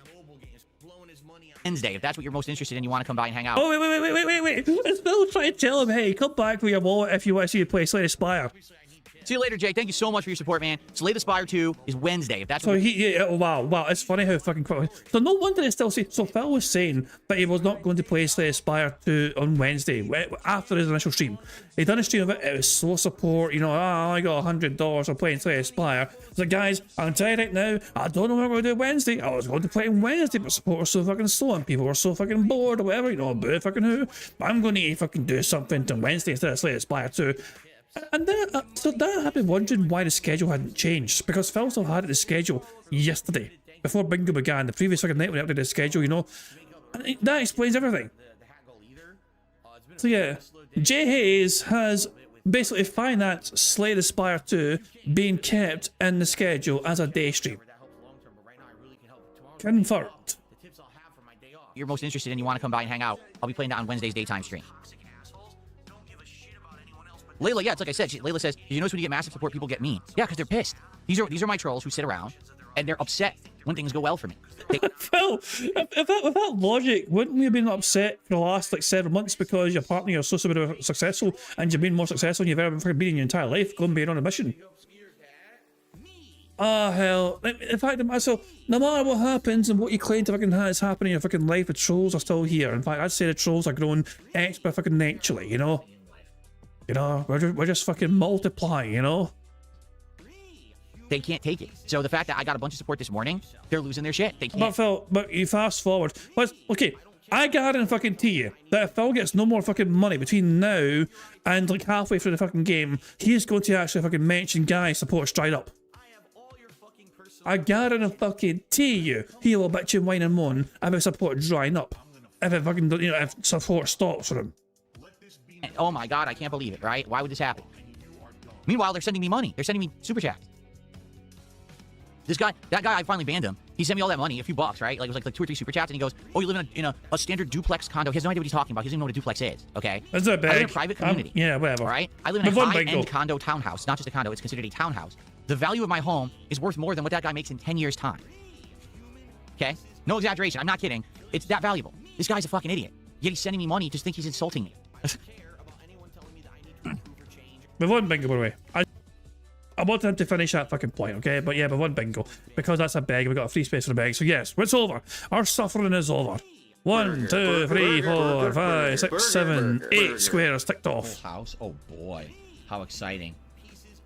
Wednesday, if that's what you're most interested in, you want to come by and hang out. Oh, wait. Is Phil trying to tell him, hey, come back with your wallet if you want to see you play Slay the Spire? See you later, Jay. Thank you so much for your support, man. Slay the Spire 2 is Wednesday. If that's so wow. It's funny how fucking quickly. So no wonder they still say. So Phil was saying that he was not going to play Slay the Spire 2 on Wednesday after his initial stream. He done a stream of it. It was slow support. You know, I got $100 for playing Slay the Spire. So guys, I'm telling you right now, I don't know what I'm going to do Wednesday. I was going to play on Wednesday, but support was so fucking slow and people were so fucking bored or whatever. You know, boo fucking who. I'm going to fucking do something on Wednesday instead of Slay the Spire 2. And then, so that I've been wondering why the schedule hadn't changed, because Phil still had the schedule yesterday, before Bingo began, the previous fucking night when he updated the schedule, you know, and that explains everything. So yeah, Jay Hayes has basically financed Slay the Spire 2 being kept in the schedule as a day stream. Confirmed. You're most interested in, you want to come by and hang out. I'll be playing that on Wednesday's daytime stream. Layla, yeah, it's like I said. Layla says, you notice when you get massive support, people get mean. Yeah, because they're pissed. These are my trolls who sit around, and they're upset when things go well for me. Phil, with that logic, wouldn't you have been upset for the last like 7 months because your partner is so successful, and you've been more successful than you've ever been in your entire life, going being on a mission? Ah, hell. In fact, so no matter what happens and what you claim to fucking has happened in your fucking life, the trolls are still here. In fact, I'd say the trolls are growing extra fucking naturally, you know? You know, we're just fucking multiplying, you know? They can't take it. So the fact that I got a bunch of support this morning, they're losing their shit. They can't. But Phil, you fast forward. Okay, I guarantee you that if Phil gets no more fucking money between now and like halfway through the fucking game, he's going to actually fucking mention guys support straight up. I guarantee you he will bitch and whine and moan about support drying up. If it fucking, you know, if support stops for him. Oh my god, I can't believe it, right? Why would this happen? Meanwhile, they're sending me money. They're sending me super chats. That guy, I finally banned him. He sent me all that money, a few bucks, right? Like it was like 2 or 3 super chats, and he goes, "Oh, you live in a standard duplex condo." He has no idea what he's talking about. He doesn't even know what a duplex is. Okay, that's not bad. I live in a private community. Yeah, whatever. All right, I live in a high-end condo townhouse. Not just a condo; it's considered a townhouse. The value of my home is worth more than what that guy makes in 10 years' time. Okay, no exaggeration. I'm not kidding. It's that valuable. This guy's a fucking idiot. Yet he's sending me money. Just think he's insulting me. We've won Bingo, by the way. I wanted him to finish that fucking point, okay? But yeah, we've won Bingo. Because that's a beg, we've got a free space for the beg. So yes, it's over. Our suffering is over. 1, 2, 3, 4, 5, 6, 7, 8 squares ticked off. House? Oh boy. How exciting.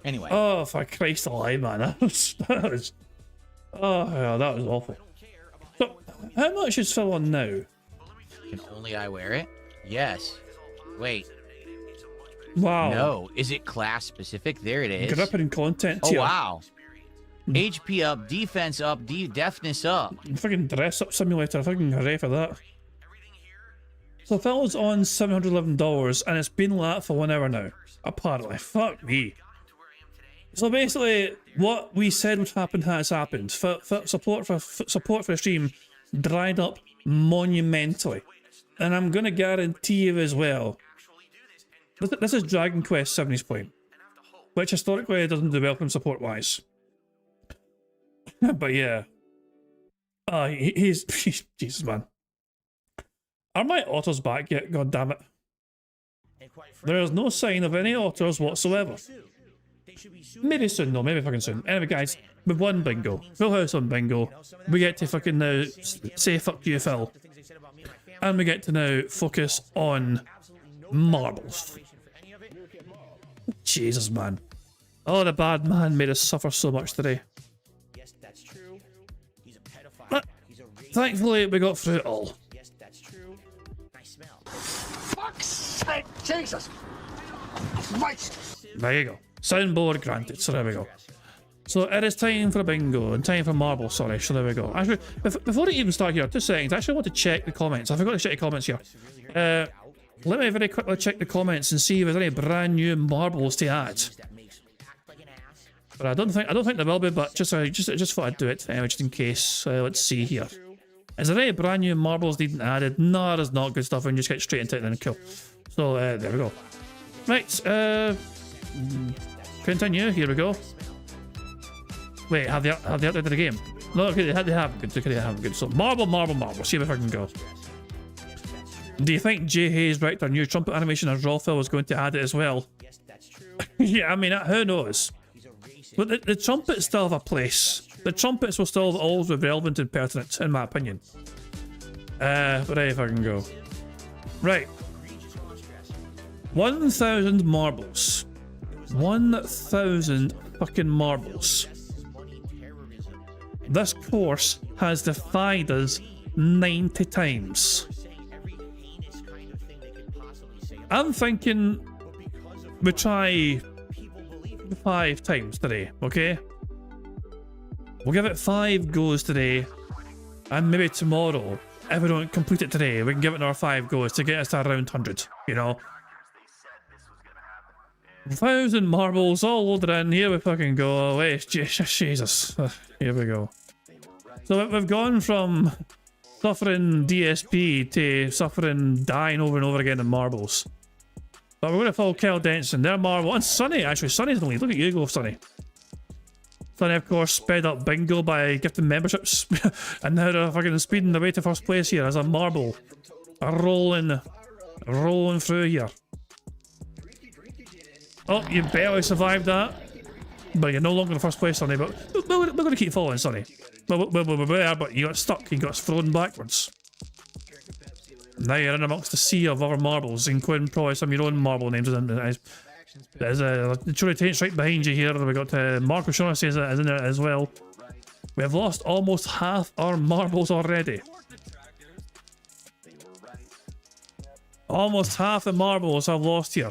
Anyway. Oh, for Christ alive, man. That was oh, yeah, that was awful. So, how much is Phil on now? Can only I wear it? Yes. Wait. Wow. No. Is it class specific? There it is. Gripping content tier. Oh, wow. Hmm. HP up, defense up, deafness up. Fucking dress up simulator. Fucking hooray for that. So Phil's on $711 and it's been like that for 1 hour now. Apparently. Fuck me. So basically, what we said would happen has happened. Support for the stream dried up monumentally. And I'm going to guarantee you as well. This is Dragon Quest 70's point, which historically doesn't do well from support-wise. But yeah. He's Jesus, man. Are my otters back yet? God damn it. There is no sign of any otters whatsoever. Maybe soon though, maybe fucking soon. Anyway guys, we've won bingo. Full house on bingo. We get to fucking now say fuck you Phil. And we get to now focus on marbles. Jesus man. Oh, the bad man made us suffer so much today. But thankfully we got through it all. Fuck's sake, Jesus! Right. There you go. Soundboard granted, so there we go. So it is time for a bingo, and time for marble, sorry, so there we go. Actually, before I even start here, 2 seconds, I actually want to check the comments. I forgot to check the comments here. Let me very quickly check the comments and see if there's any brand new marbles to add. But I don't think there will be, but just thought I'd do it, anyway, just in case. Let's see here. Is there any brand new marbles needing added? No, there's not. Good stuff, and just get straight into it then, cool. So, there we go. Right, continue, here we go. Wait, have they updated the game? No, okay, they have good. So, marble, see if I can go. Do you think Jay Hayes wrecked our new trumpet animation as Rolfil was going to add it as well? Yeah, I mean, who knows? But the trumpets still have a place. The trumpets will still always be relevant and pertinent, in my opinion. But if I can go. Right. 1,000 marbles. 1,000 fucking marbles. This course has defied us 90 times. I'm thinking we try 5 times today, okay? We'll give it 5 goes today, and maybe tomorrow, if we don't complete it today, we can give it another 5 goes to get us to around 100, you know? 1,000 marbles all loaded in, here we fucking go. Wait, Jesus. Here we go. So we've gone from suffering DSP to suffering dying over and over again in marbles. But we're going to follow Kel Denson, their marble, and Sonny, actually. Sonny's in the lead. Look at you go, Sonny. Sonny, of course, sped up bingo by gifting memberships. And now they're fucking speeding the way to first place here as a marble. Rolling through here. Oh, you barely survived that. But you're no longer in first place, Sonny. But we're going to keep following, Sonny. We're there, but you got stuck. You got thrown backwards. Now you're in amongst the sea of other marbles, including probably some of your own marble names. There's a Truly Taint's right behind you here. We got Marco Shaughnessy is in there as well. We have lost almost half our marbles already. Almost half the marbles I've lost here.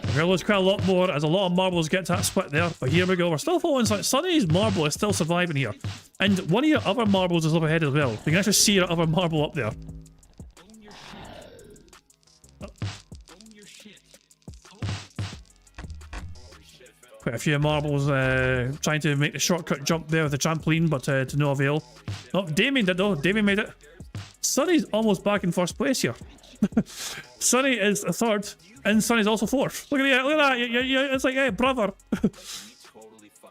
We're going to lose quite a lot more as a lot of marbles get to that split there. But here we go. We're still following Sonny's marble is still surviving here. And one of your other marbles is up ahead as well. You can actually see your other marble up there. Quite a few marbles trying to make the shortcut jump there with the trampoline, but to no avail. Oh, Damien did though. Damien made it. Sonny's almost back in first place here. Sonny is a 3rd, and Sonny's also 4th. Look at that! Look at that! It's like, hey, brother.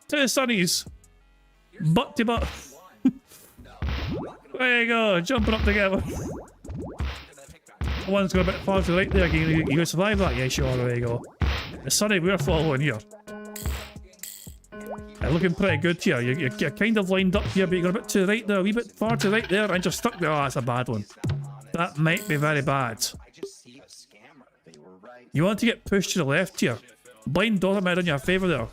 2 Sonnies, butt to butt. There you go, jumping up together. One's got a bit far to the right there. You gonna survive that? Yes, you are. There you go. Sonny, we're following here. Looking pretty good here. You're kind of lined up here, but you're a bit to the right there, a wee bit far to the right there, and you're stuck there. Oh, that's a bad one. That might be very bad. You want to get pushed to the left here. Blind Daughter might have done you a favour there.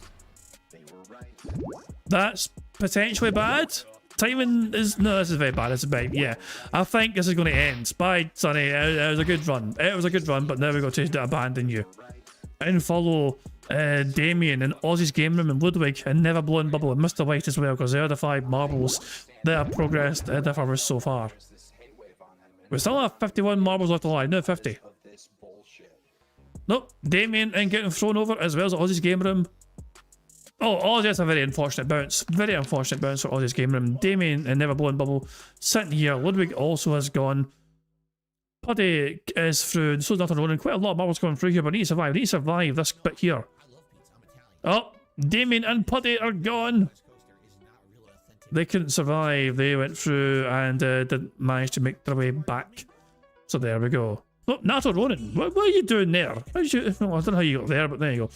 That's potentially bad. Timing is... No, this is very bad. This is bad. Yeah. I think this is going to end. Bye, Sonny. It was a good run. It was a good run, but now we've got to abandon you. And follow Damien and Ozzy's Game Room and Ludwig and Never Blown Bubble and Mr. White as well, because they're the 5 marbles that have progressed for us so far. We still have 51 marbles left alive, no 50. Nope, Damien and getting thrown over as well as Ozzy's Game Room. Oh, Ozzy, that's a very unfortunate bounce. Very unfortunate bounce for Ozzy's Game Room. Damien and Never Blown Bubble sitting here. Ludwig also has gone. Puddy is through, so is nothing wrong, and quite a lot of marbles going through here, but I need to survive. I need to survive this bit here. Oh, Damien and Putty are gone. They couldn't survive. They went through and didn't manage to make their way back. So there we go. Oh, Nato Ronan, what are you doing there? I don't know how you got there, but there you go.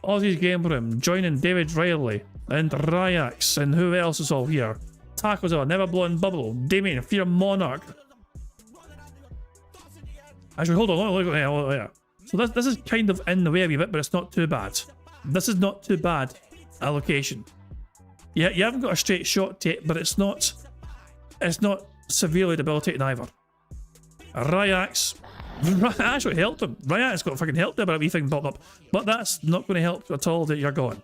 Aussie's Game Room, joining David Riley and Ryax, and who else is all here? Tacos on, Never Blowing Bubble, Damien, Fear Monarch. Actually, hold on, look at that. So this is kind of in the way a wee bit, but it's not too bad. This is not too bad allocation. Yeah, you haven't got a straight shot tape, but it's not severely debilitating either. Ryax actually helped him. Ryax got fucking helped there, but a wee thing popped up. But that's not going to help at all that you're gone.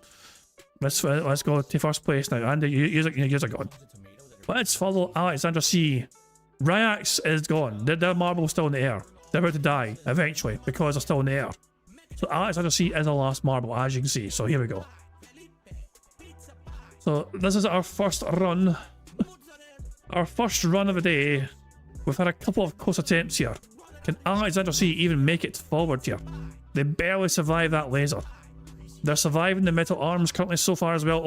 Let's go to first place now. Andy, you're gone. Let's follow Alexander C. Ryax is gone. Their marble's still in the air. They're about to die eventually because they're still in the air. So Alexander C is the last marble, as you can see. So here we go. So this is our first run. Our first run of the day. We've had a couple of close attempts here. Can Alexander C even make it forward here? They barely survived that laser. They're surviving the metal arms currently so far as well.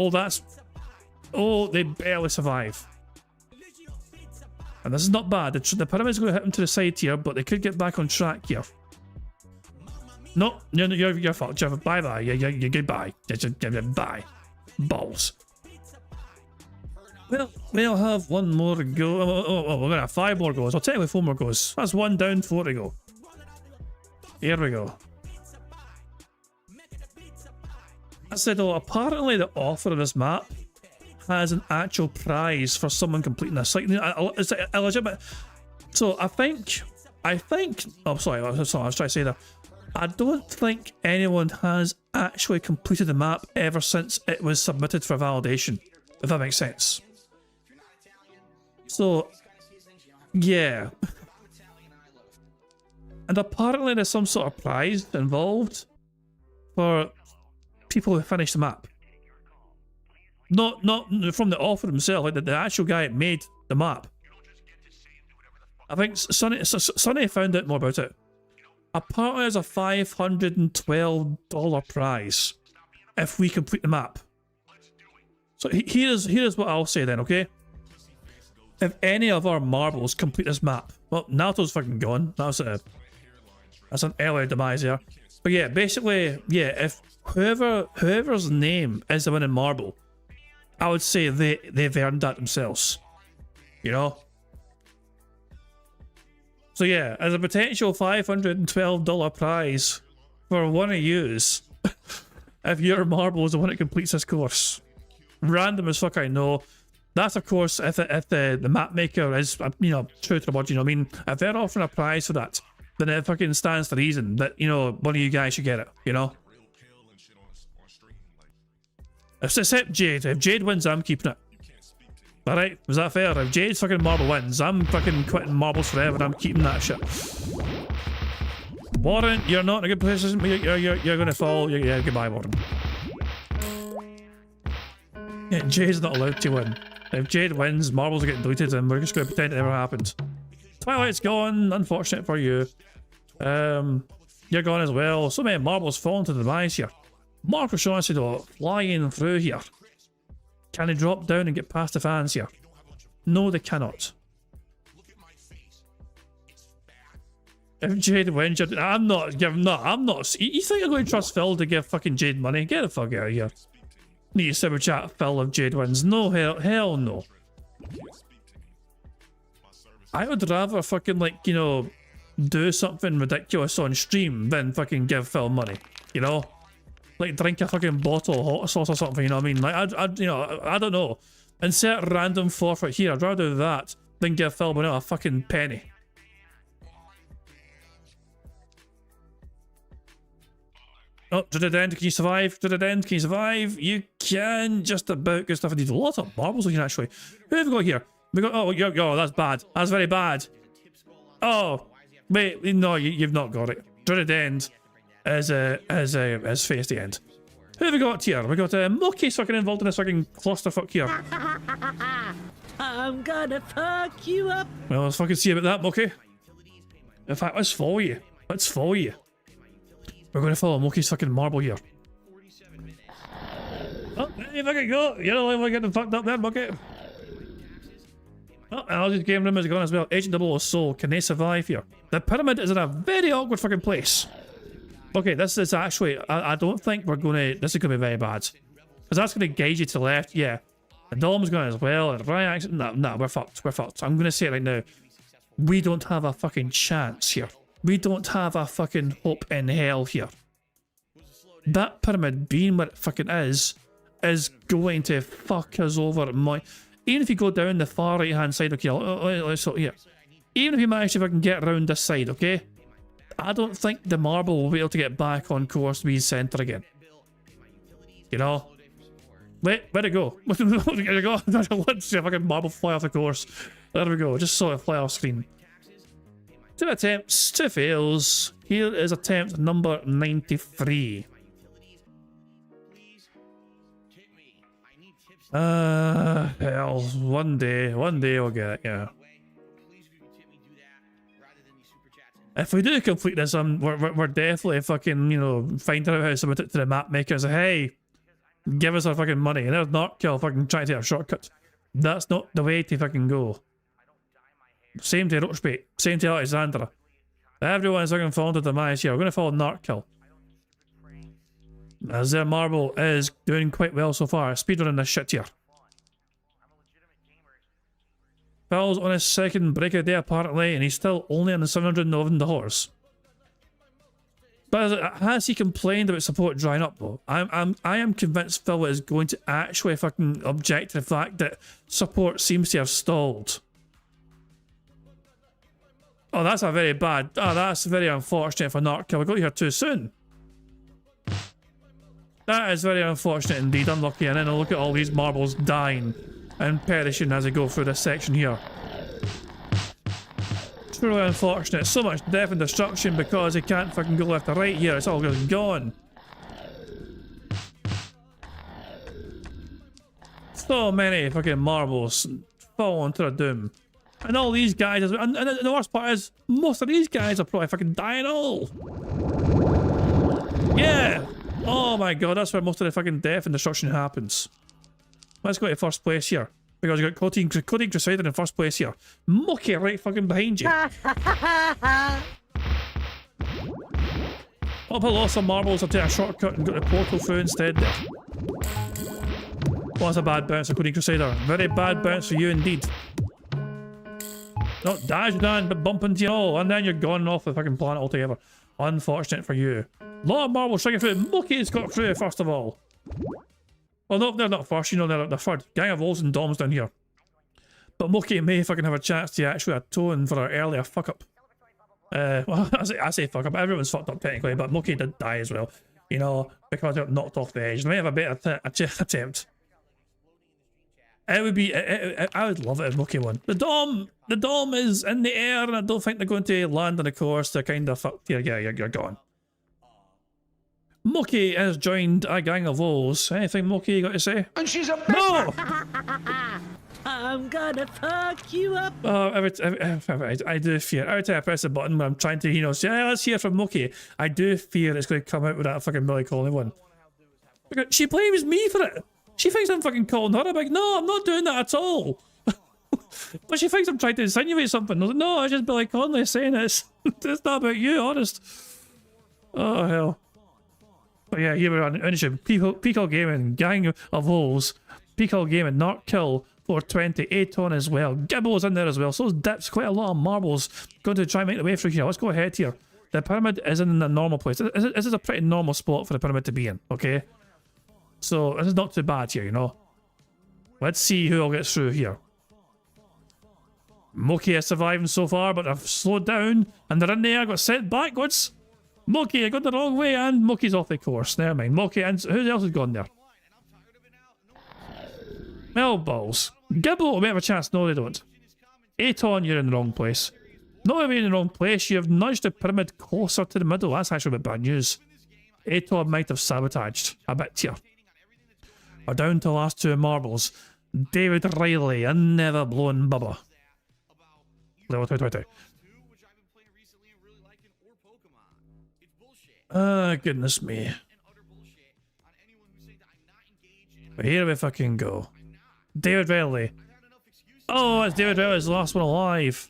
Oh, they barely survive. And this is not bad. The pyramid's going to hit them to the side here, but they could get back on track here. No, you're fucked, Jeff. Bye-bye. You're goodbye. Bye. Balls. Well, we'll have one more go. Oh, we're going to have 5 more goes. I'll technically 4 more goes. That's 1 down, 4 to go. Here we go. I said, oh, apparently the author of this map has an actual prize for someone completing this. Like, it's a legitimate. So I think. Oh, sorry. I was trying to say that. I don't think anyone has actually completed the map ever since it was submitted for validation. If that makes sense. So, yeah. And apparently there's some sort of prize involved for people who finish the map. Not from the author himself, like the actual guy that made the map. I think Sonny found out more about it. Apparently there's a $512 prize if we complete the map. So here's what I'll say then, okay? If any of our marbles complete this map, well, Nato's fucking gone. That's an early demise there. But yeah, basically, yeah, if whoever's name is the winning marble, I would say they've earned that themselves. You know? So yeah, as a potential $512 prize for one of yous, if your marble is the one that completes this course. Random as fuck, I know. That's of course if the map maker is, you know, true to the word, you know what I mean? If they're offering a prize for that, then it fucking stands to reason that, you know, one of you guys should get it, you know? Except Jade. If Jade wins, I'm keeping it. Alright, was that fair? If Jade's fucking marble wins, I'm fucking quitting marbles forever and I'm keeping that shit. Warren, you're not in a good position. You're gonna fall. Yeah, goodbye, Warren. Yeah, Jade's not allowed to win. If Jade wins, marbles are getting deleted and we're just gonna pretend it never happened. Twilight's gone, unfortunate for you. You're gone as well. So many marbles falling to the demise here. Marcus Shaughnessy though, flying through here. Can they drop down and get past the fans here? No, they cannot. If Jade wins, I'm not. You think I'm going to trust Phil to give fucking Jade money? Get the fuck out of here. Need to super chat Phil if Jade wins. No, hell no. I would rather fucking, like, you know, do something ridiculous on stream than fucking give Phil money, you know? Like drink a fucking bottle of hot sauce or something, you know what I mean? Like, you know, I don't know. Insert random forfeit here. I'd rather do that than give Phil Bonnet a fucking penny. Oh, to the end, can you survive? To the end, can you survive? You can just about. Good stuff. I need a lot of marbles looking actually. Who have we got here? We got, oh, that's bad. That's very bad. Oh, wait, no, you've not got it. To the end. As face the end. Who have we got here? We got Mookie's fucking involved in this fucking clusterfuck here. I'm gonna fuck you up. Well, let's fucking see about that, Mookie. In fact, let's follow you. Let's follow you. We're gonna follow Mookie's fucking marble here. you fucking go. You're the only one getting fucked up there, bucket. Oh, Alga's game room is gone as well. Agent Double or Soul, can they survive here? The pyramid is in a very awkward fucking place. Okay, this is actually, I don't think we're gonna, this is gonna be very bad. Because that's gonna guide you to the left, yeah. The Dom's going as well, and right, no, we're fucked, we're fucked. I'm gonna say it right now. We don't have a fucking chance here. We don't have a fucking hope in hell here. That pyramid being what it fucking is going to fuck us over. Even if you go down the far right hand side, okay, let's so here. Even if you manage to fucking get around this side, okay? I don't think the marble will be able to get back on course to be centre again. You know? Wait, where'd it go? Where'd it go? Let's see if I can marble fly off the course. There we go, just saw it fly off screen. 2 attempts, 2 fails. Here is attempt number 93. Hell, one day we'll get it, yeah. If we do complete this, we're definitely fucking, you know, finding out how to submit it to the map makers. Hey, give us our fucking money. And there's Narkill fucking trying to take a shortcut. That's not the way to fucking go. Same to Roachbait, same to Alexandra. Everyone's fucking falling to the demise here. We're gonna follow Narkill. As their marble is doing quite well so far. Speedrunning this shit here. Phil's on his second break a day apparently, and he's still only on the $711. But has he complained about support drying up though? I am convinced Phil is going to actually fucking object to the fact that support seems to have stalled. Oh, that's a very bad. Oh, that's very unfortunate for Narkill. We got here too soon. That is very unfortunate indeed, unlucky, and then I look at all these marbles dying and perishing as I go through this section here. It's really unfortunate. So much death and destruction because he can't fucking go left or right here. It's all just gone. So many fucking marbles falling to their doom. And all these guys, and the worst part is, most of these guys are probably fucking dying all. Yeah! Oh my god, that's where most of the fucking death and destruction happens. Let's go to first place here. Because you got Coding Crusader in first place here. Mucky right fucking behind you. I'll put lots of marbles, I'll take a shortcut and go to the portal through instead there. Well, that's a bad bounce for Coding Crusader. Very bad bounce for you indeed. Not dash down, but bump into you all, and then you're gone off the fucking planet altogether. Unfortunate for you. Lot of marbles trying to get through. Mucky's got through first of all. Well, no, they're not first, you know, they're third. Gang of Wolves and Doms down here. But Mucky may fucking have a chance to actually atone for our earlier fuck up. Well, I say fuck up, everyone's fucked up technically, but Mucky did die as well. You know, because they got knocked off the edge. They may have a better attempt. It would be, I would love it if Mucky won. The Dom is in the air, and I don't think they're going to land on the course. They're kind of fucked here. Yeah, you're gone. Mucky has joined a gang of wolves. Anything Mucky you got to say? And she's a no! I'm gonna fuck you up. Oh, I do fear. Every time I press the button when I'm trying to, you know, say, hey, let's hear from Mucky, I do fear it's going to come out with that fucking Billy Colony one. She blames me for it. She thinks I'm fucking calling her. I'm like, no, I'm not doing that at all. But she thinks I'm trying to insinuate something. I was like, no, it's just Billy Conley saying this. It's not about you, honest. Oh, hell. But yeah, here we are on Peacock Gaming, Gang of Wolves, Peacock Gaming, Narkill, 420, Aton as well. Gibble's in there as well. So those dips, quite a lot of marbles going to try and make the way through here. Let's go ahead here. The pyramid is in a normal place. This is a pretty normal spot for the pyramid to be in, okay? So this is not too bad here, you know. Let's see who all gets through here. Mucky is surviving so far, but they've slowed down and they're in there, got sent backwards. Mucky, I got the wrong way and Mucky's off the course. Never mind. Mucky and who else has gone there? Melballs. Gibble may have a chance. No, they don't. Aton, you're in the wrong place. Not even in the wrong place, you have nudged the pyramid closer to the middle. That's actually a bit bad news. Aton might have sabotaged a bit here. We're down to the last 2 marbles. David Riley, a never blown bubba. Level 222. Goodness me. Here we fucking go. David Riley. Oh, it's David Riley's the last one alive.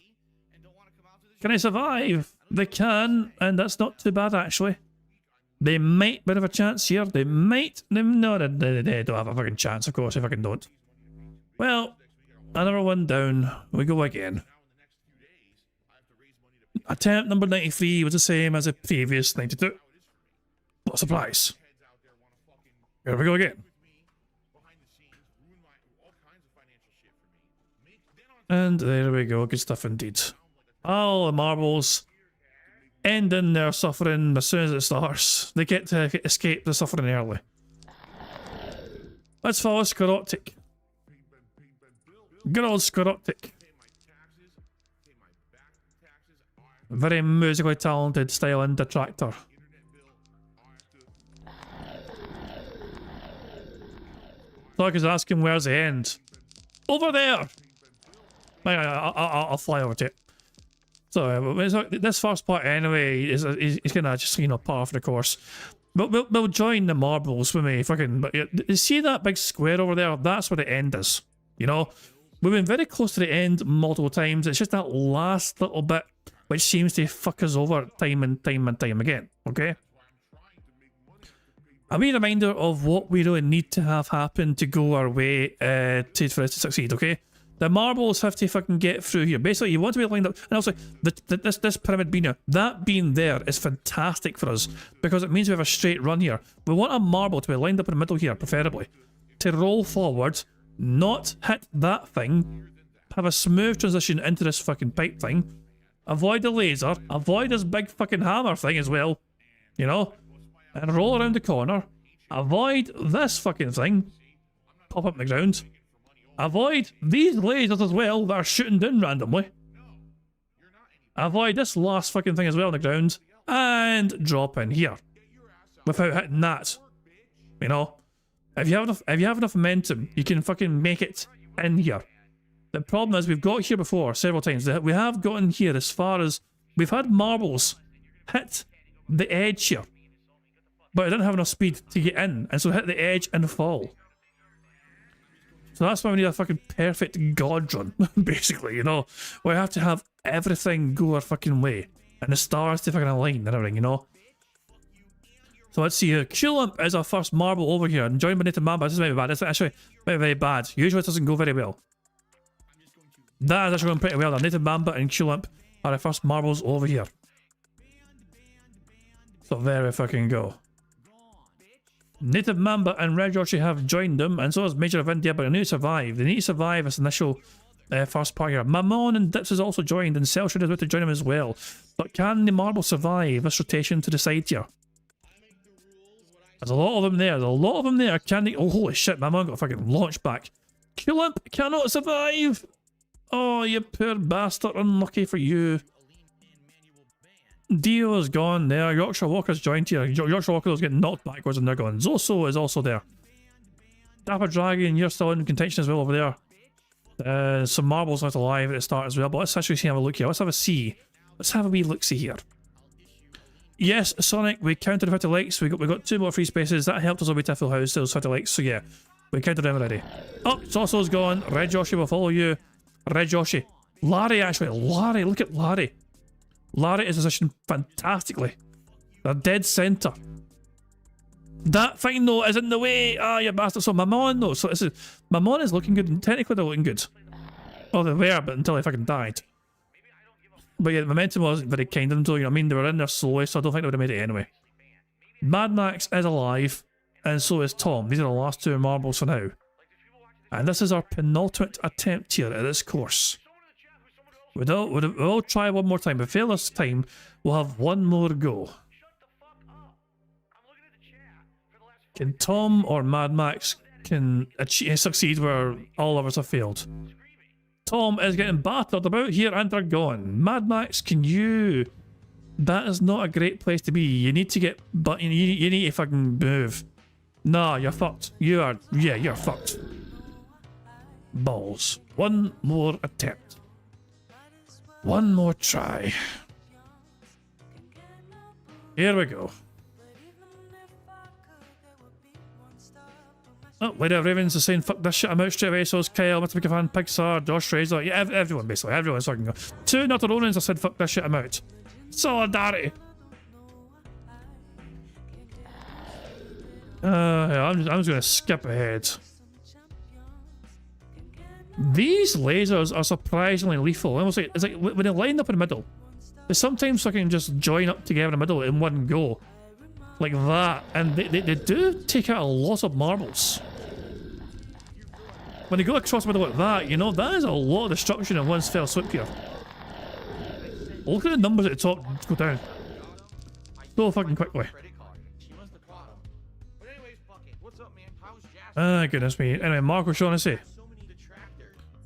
Can I survive? They can, and that's not too bad actually. They might bit of a chance here. They might. No, they don't have a fucking chance, of course, if I fucking don't. Well, another one down. We go again. Attempt number 93 was the same as the previous 92. What a surprise. Here we go again. And there we go. Good stuff indeed. All the marbles ending their suffering as soon as it starts. They get to escape the suffering early. Let's follow Scoroptic. Good old Scoroptic. Very musically talented style and detractor. So I was asking where's the end? Over there! I'll fly over to it. So this first part anyway is kind of just, you know, par for the course. But we'll join the marbles with me fucking. But you see that big square over there? That's where the end is. You know, we've been very close to the end multiple times. It's just that last little bit which seems to fuck us over time and time and time again. Okay. A wee reminder of what we really need to have happen to go our way for us to succeed. Okay. The marbles have to fucking get through here. Basically, you want to be lined up. And also, this pyramid being here, that being there is fantastic for us because it means we have a straight run here. We want a marble to be lined up in the middle here, preferably. To roll forward, not hit that thing, have a smooth transition into this fucking pipe thing, avoid the laser, avoid this big fucking hammer thing as well, you know, and roll around the corner, avoid this fucking thing, pop up in the ground. Avoid these lasers as well that are shooting down randomly. Avoid this last fucking thing as well on the ground. And drop in here. Without hitting that. You know? If you have enough momentum, you can fucking make it in here. The problem is we've got here before several times. We have gotten here as far as we've had marbles hit the edge here. But I didn't have enough speed to get in, and so hit the edge and fall. So that's why we need a fucking perfect god run, basically, you know? We have to have everything go our fucking way. And the stars to fucking align and everything, you know? So let's see here. Q-Lump is our first marble over here. And joined by Native Mamba. This is very bad. This is actually very, very bad. Usually it doesn't go very well. That is actually going pretty well. Native Mamba and Q-Lump are our first marbles over here. So there we fucking go. Native Mamba and Red Yoshi have joined them, and so has Major of India, but they need to survive. They need to survive this initial first part here. Mammon and Dips has also joined, and Cellshade is about to join them as well. But can the marble survive this rotation to the side here? There's a lot of them there. There's a lot of them there. Can they? Oh, holy shit, Mammon got fucking launched back. Q-Lump cannot survive! Oh, you poor bastard. Unlucky for you. Dio is gone there. Yorkshire Walker's joined here. Yorkshire Walker's getting knocked backwards and they're gone. Zoso is also there. Dapper Dragon, you're still in contention as well over there. Some marbles left alive at the start as well. But let's actually have a look here. Let's have a see. Let's have a wee look-see here. Yes, Sonic, we counted 50 likes. We got 2 more free spaces. That helped us a bit to full house. Those 50 likes. So yeah, we counted them already. Oh, Zoso's gone. Red Yoshi will follow you. Red Yoshi. Larry, actually. Larry, look at Larry. Larry is positioned fantastically. They're dead centre. That thing though is in the way. Ah, you bastard. So Mammon though. So this is Mammon is looking good, and technically they're looking good. Oh, they were, but until they fucking died. But yeah, the momentum wasn't very kind of them, so you know what I mean? They were in there slowly, so I don't think they would have made it anyway. Mad Max is alive, and so is Tom. These are the last 2 marbles for now. And this is our penultimate attempt here at this course. We'll try one more time. If we fail this time, we'll have one more go. Can Tom or Mad Max succeed where all of us have failed? Tom is getting battered about here and they're gone. Mad Max, can you... That is not a great place to be. You need to get... But you need to fucking move. Nah, you're fucked. You are... Yeah, you're fucked. Balls. One more attempt. One more try. Here we go. Oh, Lady Ravens is saying fuck this shit, I'm out straight away, so is Kyle, Mr. Big Fan, Pixar, Josh Razor, yeah, everyone basically, everyone's fucking go. 2 Nutteronans have said fuck this shit, I'm out. Solidarity. Yeah, I'm just gonna skip ahead. These lasers are surprisingly lethal. It's like when they line up in the middle, they sometimes fucking just join up together in the middle in one go. Like that. And they do take out a lot of marbles. When they go across the middle like that, you know, that is a lot of destruction in one fell swoop here. Look at the numbers at the top go down. So fucking quickly. Ah, goodness me. Anyway, Marco Shaughnessy.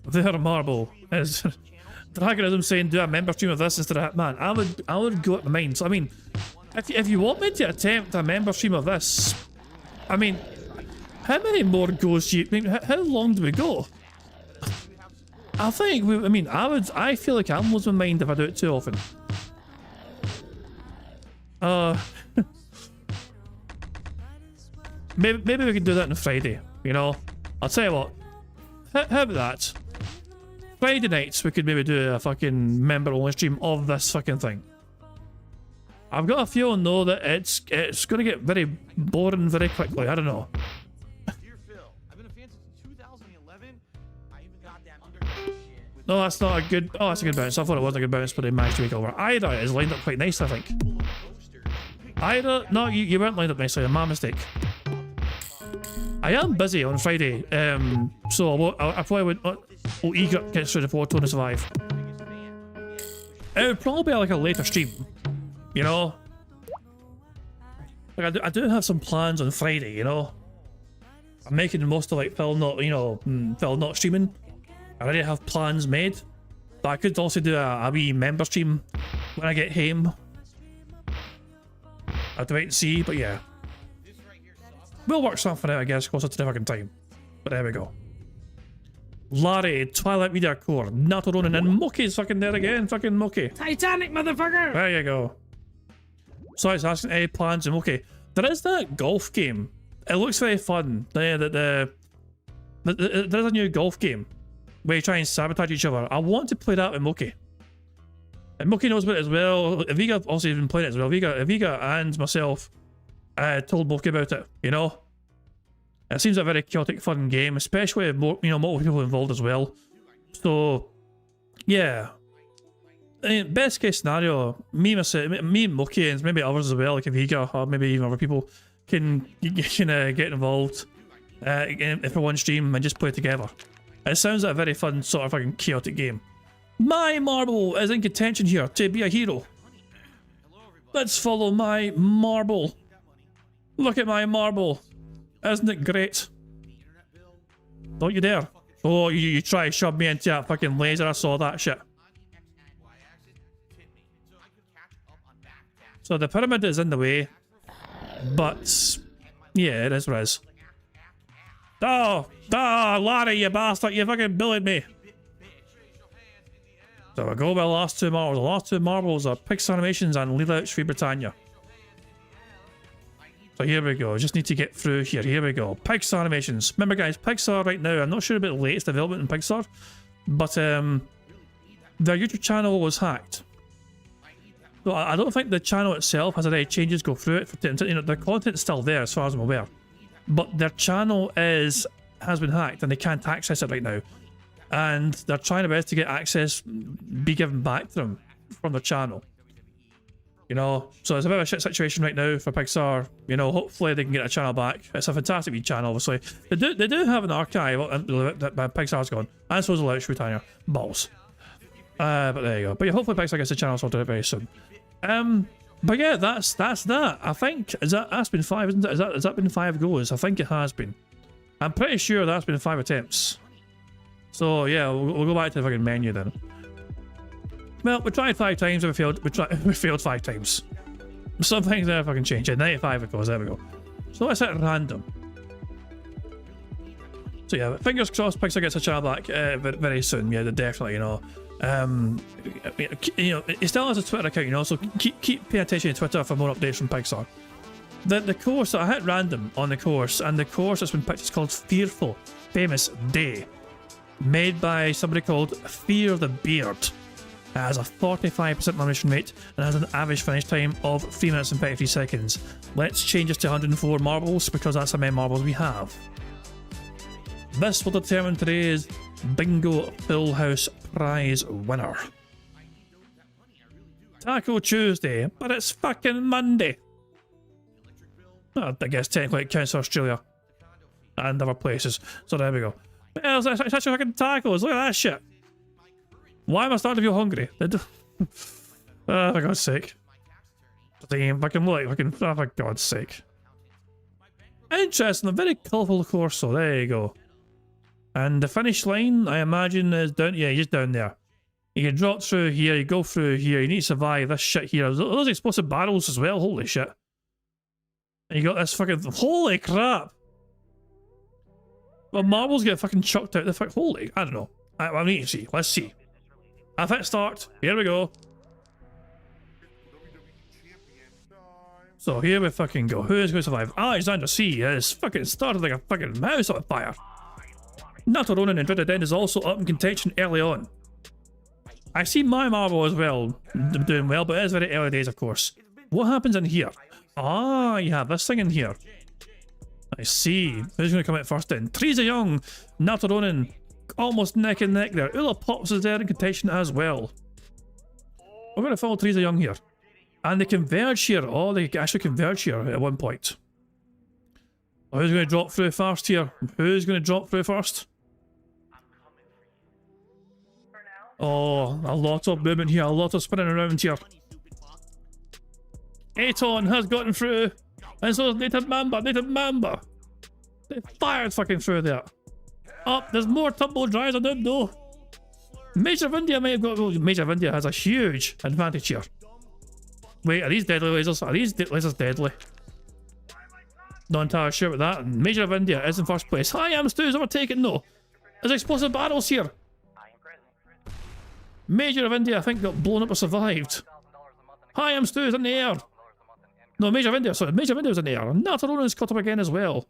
Their marble is Dragonism saying do a member stream of this instead of man. I would go at the mines. I mean, if you want me to attempt a member stream of this, I mean, how many more goes do you? I mean, how long do we go? I think I feel like I'm losing my mind if I do it too often. Maybe we can do that on Friday. You know, I'll tell you what. How about that? Friday nights we could maybe do a fucking member only stream of this fucking thing. I've got a feeling though that it's gonna get very boring very quickly. I don't know. No, that's not a good. Oh, that's a good bounce. I thought it wasn't a good bounce, but they managed to make it over. Ida is lined up quite nice, I think. Ida, no, you weren't lined up nicely. My mistake. I am busy on Friday, so I probably would. Egret gets through the 4 to survive. It would probably be like a later stream, you know. Like I do have some plans on Friday, you know. I'm making the most of like Phil not streaming. I already have plans made, but I could also do a wee member stream when I get home. I have to wait and see, but yeah. We'll work something out, I guess, closer to the fucking time. But there we go. Larry, Twilight Media Core, Natoronin, and Mookie's fucking there again. Fucking Mookie. Titanic, motherfucker! There you go. So it's asking any plans and Mookie. There is that golf game. It looks very fun. There's a new golf game where you try and sabotage each other. I want to play that with Mookie. And Mookie knows about it as well. Aviga also has been playing it as well. Aviga and myself told Mookie about it, you know? It seems a very chaotic, fun game, especially with multiple people involved as well. So, yeah. I mean, best case scenario, me and Mookie and maybe others as well, like Aviga or maybe even other people, can get involved for one stream and just play together. It sounds like a very fun sort of fucking chaotic game. My marble is in contention here to be a hero. Let's follow my marble. Look at my marble. Isn't it great? Don't you dare. Oh, you try to shove me into that fucking laser. I saw that shit. So the pyramid is in the way. But, yeah, it is what it is. Oh, Larry, you bastard. You fucking bullied me. So I go with the last 2 marbles. The last 2 marbles are Pixar Animations and Leela Free Britannia. So here we go, just need to get through here. Here we go. Pixar Animations. Remember guys, Pixar right now, I'm not sure about the latest development in Pixar, but their YouTube channel was hacked. So I don't think the channel itself has any changes go through it. The content's still there as far as I'm aware. But their channel has been hacked and they can't access it right now. And they're trying their best to get access be given back to them from the channel. You know, so it's a bit of a shit situation right now for Pixar. You know, hopefully they can get a channel back. It's a fantastic wee channel, obviously. They do have an archive that Pixar's gone. And so is Leela Britannia. Balls. But there you go. But yeah, hopefully Pixar gets the channel sorted out very soon. But yeah, that's that. I think that's been 5, isn't it? Has that been 5 goes? I think it has been. I'm pretty sure that's been 5 attempts. So yeah, we'll go back to the fucking menu then. Well, we tried 5 times and we failed 5 times. Some things never fucking change. Yeah, 95 it goes, there we go. So let's hit random. So yeah, fingers crossed Pixar gets a channel back very soon. Yeah, definitely, you know. You know, it still has a Twitter account, you know, so keep paying attention to Twitter for more updates from Pixar. The course, I hit random on the course, and the course that's been picked is called Fearful Famous Day. Made by somebody called Fear the Beard. It has a 45% elimination rate and has an average finish time of 3 minutes and 53 seconds. Let's change this to 104 marbles because that's how many marbles we have. This will determine today's Bingo Full House prize winner. Taco Tuesday, but it's fucking Monday. Well, I guess technically it counts for Australia and other places, so there we go. It's actually fucking tacos, look at that shit. Why am I starting to feel hungry? Oh, for God's sake. Damn, fucking look, fucking, oh, for God's sake. Interesting, a very colourful course, so there you go. And the finish line, I imagine, is down, yeah, just down there. You can drop through here, you go through here, you need to survive this shit here. Those explosive barrels as well, holy shit. And you got this fucking, holy crap. Well, marbles get fucking chucked out the fuck. Holy, I don't know. I need to see. Let's see. I've hit start. Here we go. So here we fucking go. Who is going to survive? Alexander C has fucking started like a fucking mouse on fire. Nato Ronan and Dreaded End is also up in contention early on. I see my marble as well doing well, but it is very early days, of course. What happens in here? Ah, you have this thing in here. I see. Who's going to come out first in? Teresa Young, Nato Ronan, almost neck and neck there. Ula Pops is there in contention as well. We're going to follow Teresa Young here. And they converge here. Oh, they actually converge here at one point. Oh, who's going to drop through first here? Who's going to drop through first? Oh, a lot of movement here. A lot of spinning around here. Aton has gotten through. And so is Native Mamba. Native Mamba. They fired fucking through there. Up, there's more tumble dryers. I don't know. Major of India may have got. Well, Major of India has a huge advantage here. Wait, are these deadly lasers? Are these lasers deadly? Not entirely sure about that. Major of India is in first place. Hi, I'm Stu is overtaken though. There's explosive barrels here. Major of India, I think, got blown up or survived. Hi, I'm Stu is in the air. No, Major of India, sorry, Major of India was in the air. Natarona is caught up again as well.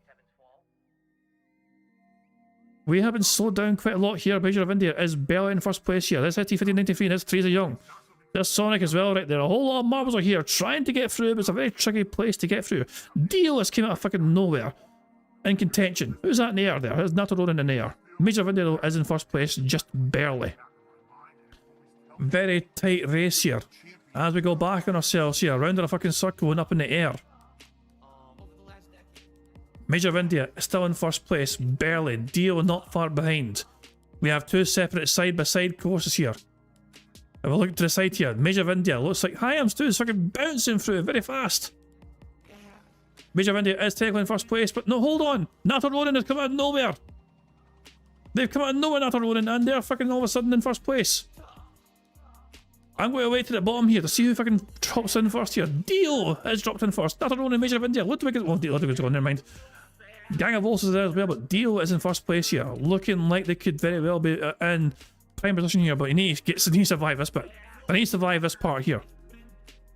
We have been slowed down quite a lot here. Major of India is barely in first place here. There's HT1593, there's Teresa Young. There's Sonic as well right there. A whole lot of marbles are here trying to get through, but it's a very tricky place to get through. Dio has came out of fucking nowhere. In contention. Who's that in the air there? There's Natarona in the air. Major of India though is in first place, just barely. Very tight race here. As we go back on ourselves here, around in a fucking circle and up in the air. Major of India is still in first place, barely. Dio not far behind. We have two separate side-by-side courses here. If we look to the side here, Major of India looks like Hyams too is fucking bouncing through very fast. Major of India is technically in first place, but no, hold on. Nato Ronan has come out of nowhere. They've come out of nowhere, Nato Ronan, and they're fucking all of a sudden in first place. I'm going to wait to the bottom here to see who fucking drops in first here. Dio has dropped in first. Nato Ronan, Major of India. Ludwig is... Well, Ludwig's gone, never mind. Gang of Wolves is there as well, but Dio is in first place here. Looking like they could very well be in prime position here, but he needs to survive this bit. They need to survive this part here.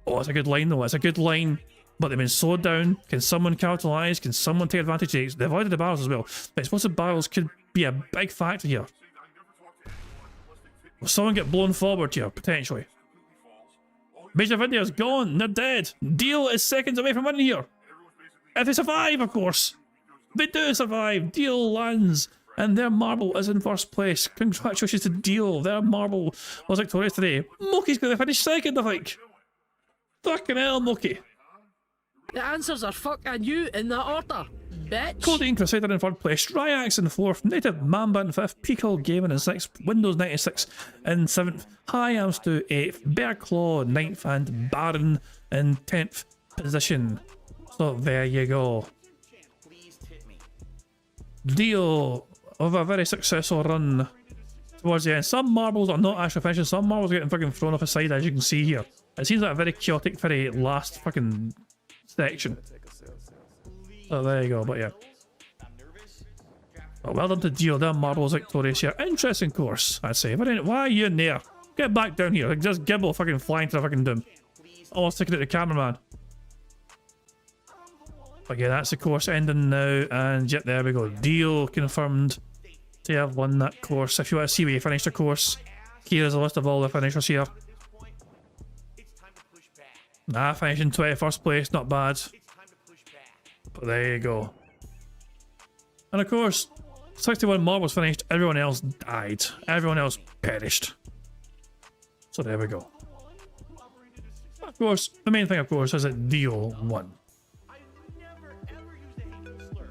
Oh, it's a good line though. It's a good line. But they've been slowed down. Can someone capitalise? Can someone take advantage of it? They've avoided the barrels as well. But explosive barrels could be a big factor here. Will someone get blown forward here, potentially? Major of India is gone. They're dead. Dio is seconds away from winning here. If they survive, of course. They do survive. Dio lands. And their marble is in first place. Congratulations to Dio. Their marble was victorious today. Moki's going to finish second, I think. Fucking hell, Moki. The answers are fuck and you in that order, bitch. Codeine Crusader in third place, Ryax in fourth, Native Mamba in fifth, Pico Gaming in sixth, Windows 96 in seventh, High Amstu 8th, Bear Claw 9th, and Baron in 10th position. So there you go. Dio of a very successful run towards the end. Some marbles are not actually finishing, some marbles are getting fucking thrown off the side, as you can see here. It seems like a very chaotic, very last fucking section. Oh, there you go, but yeah. Oh, well done to Dio, their marbles victorious here. Interesting course, I'd say. Why are you in there? Get back down here. Like, just Gibble fucking flying to the fucking doom. Almost taking it to the cameraman. But yeah, that's the course ending now, and yep, there we go. Deal confirmed to have won that course. If you want to see where you finished the course, here is a list of all the finishers here. Nah, finished in 21st place, not bad. But there you go. And of course, 61 marbles finished, everyone else died. Everyone else perished. So there we go. Of course, the main thing, of course, is that Dio won.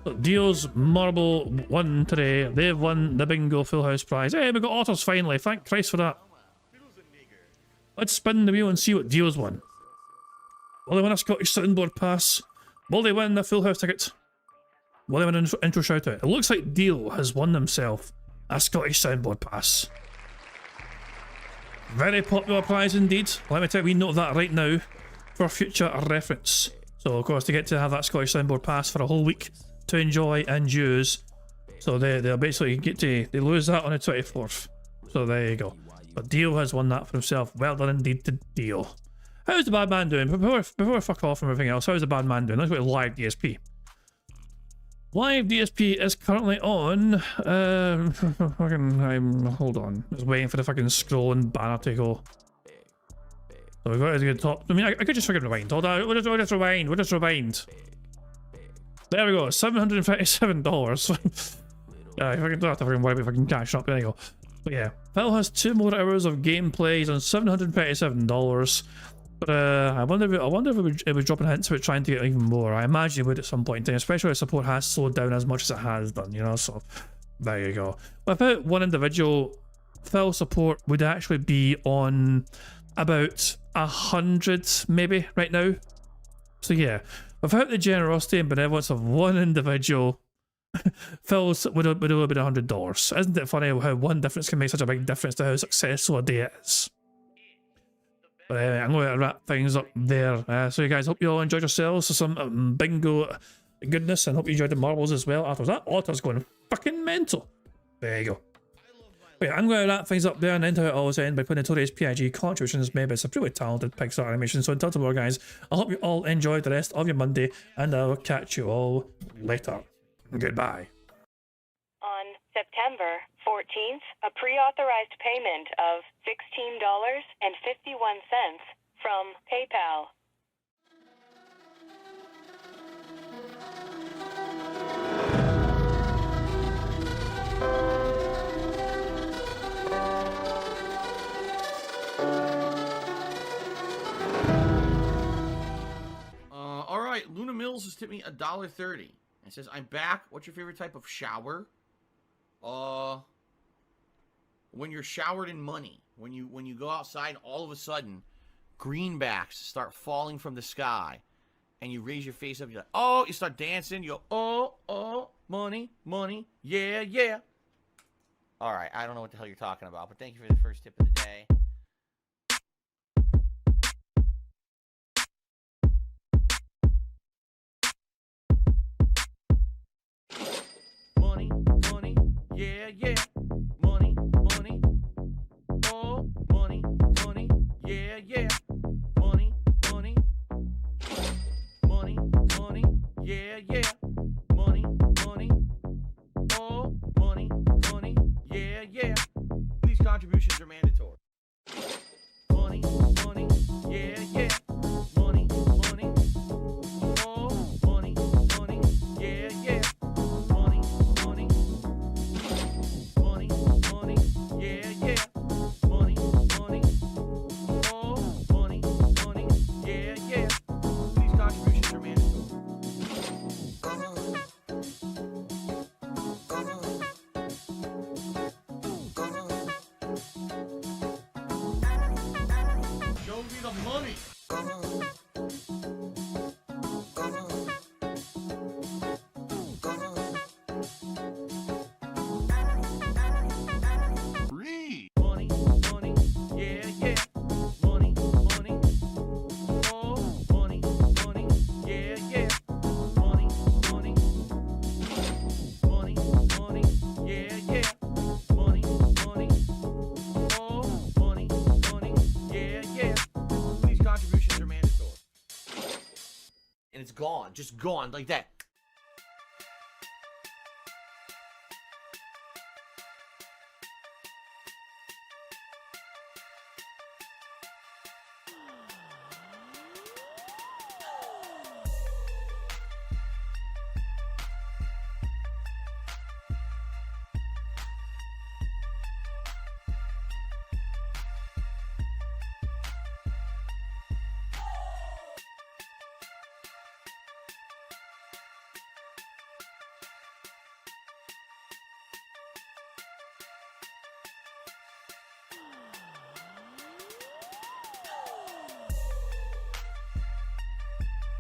So Dio's marble won today. They've won the bingo full house prize. Hey, we got otters finally. Thank Christ for that. Let's spin the wheel and see what Dio's won. Will they win a Scottish soundboard pass? Will they win the full house ticket? Will they win an intro shout out? It looks like Dio has won himself a Scottish soundboard pass. Very popular prize indeed. Let me tell you, we note that right now for future reference. So of course, to get to have that Scottish soundboard pass for a whole week to enjoy and use. So they'll basically get to, they lose that on the 24th. So there you go. But Dio has won that for himself. Well done indeed to Dio. How's the bad man doing? Before I fuck off from everything else, how's the bad man doing? Let's go to live DSP. Live DSP is currently on. Hold on. I was waiting for the fucking scrolling banner to go. So we've got to get top. I mean, I could just fucking rewind. Hold on. We'll just rewind. We'll just rewind. There we go. $757. Yeah, if I don't have to fucking worry about fucking cash up. There you go. But yeah, Phil has 2 more hours of gameplays on $737. But I wonder if it was dropping hints about trying to get even more. I imagine it would at some point in time, especially if support has slowed down as much as it has done, you know, so there you go. Without one individual, Phil support would actually be on about 100 maybe right now. So yeah, without the generosity and benevolence of one individual, Phil's would have been $100. Isn't it funny how one difference can make such a big difference to how successful a day is? But anyway, I'm going to wrap things up there. So you guys, hope you all enjoyed yourselves. So some bingo goodness, and hope you enjoyed the marbles as well. After that, otter's going fucking mental. There you go. But yeah, I'm going to wrap things up there and end how it always end by putting today's PIG contributions made by some pretty talented Pixar animation. So until tomorrow, guys, I hope you all enjoyed the rest of your Monday, and I'll catch you all later. Goodbye. On September 14th, a pre-authorized payment of $16.51 from PayPal. All right, Luna Mills has tipped me $1.30. It says, "I'm back. What's your favorite type of shower?" When you're showered in money. When you go outside, and all of a sudden, greenbacks start falling from the sky, and you raise your face up. You're like, oh, you start dancing. You go, oh, money, money, yeah, yeah. All right, I don't know what the hell you're talking about, but thank you for the first tip of the day. Money, money, yeah, yeah. Money, money, oh, money, money, yeah, yeah. Money, money, money, money, yeah, yeah. Money, money, oh, money, money, yeah, yeah. These contributions are mandatory. Money, money, yeah, yeah. Money, money, oh, money, money, yeah, yeah. Money, money, money, money, yeah, yeah. Money, money, oh, money, money, yeah, yeah. These contributions are mandatory. Show me the money. Free. Money, money, yeah, yeah. Money, money, oh, money, money, yeah, yeah. Money, money, money, money, yeah, yeah. Money, money, oh, money, money, yeah, yeah. These contributions are mandatory. it's gone. Just gone like that.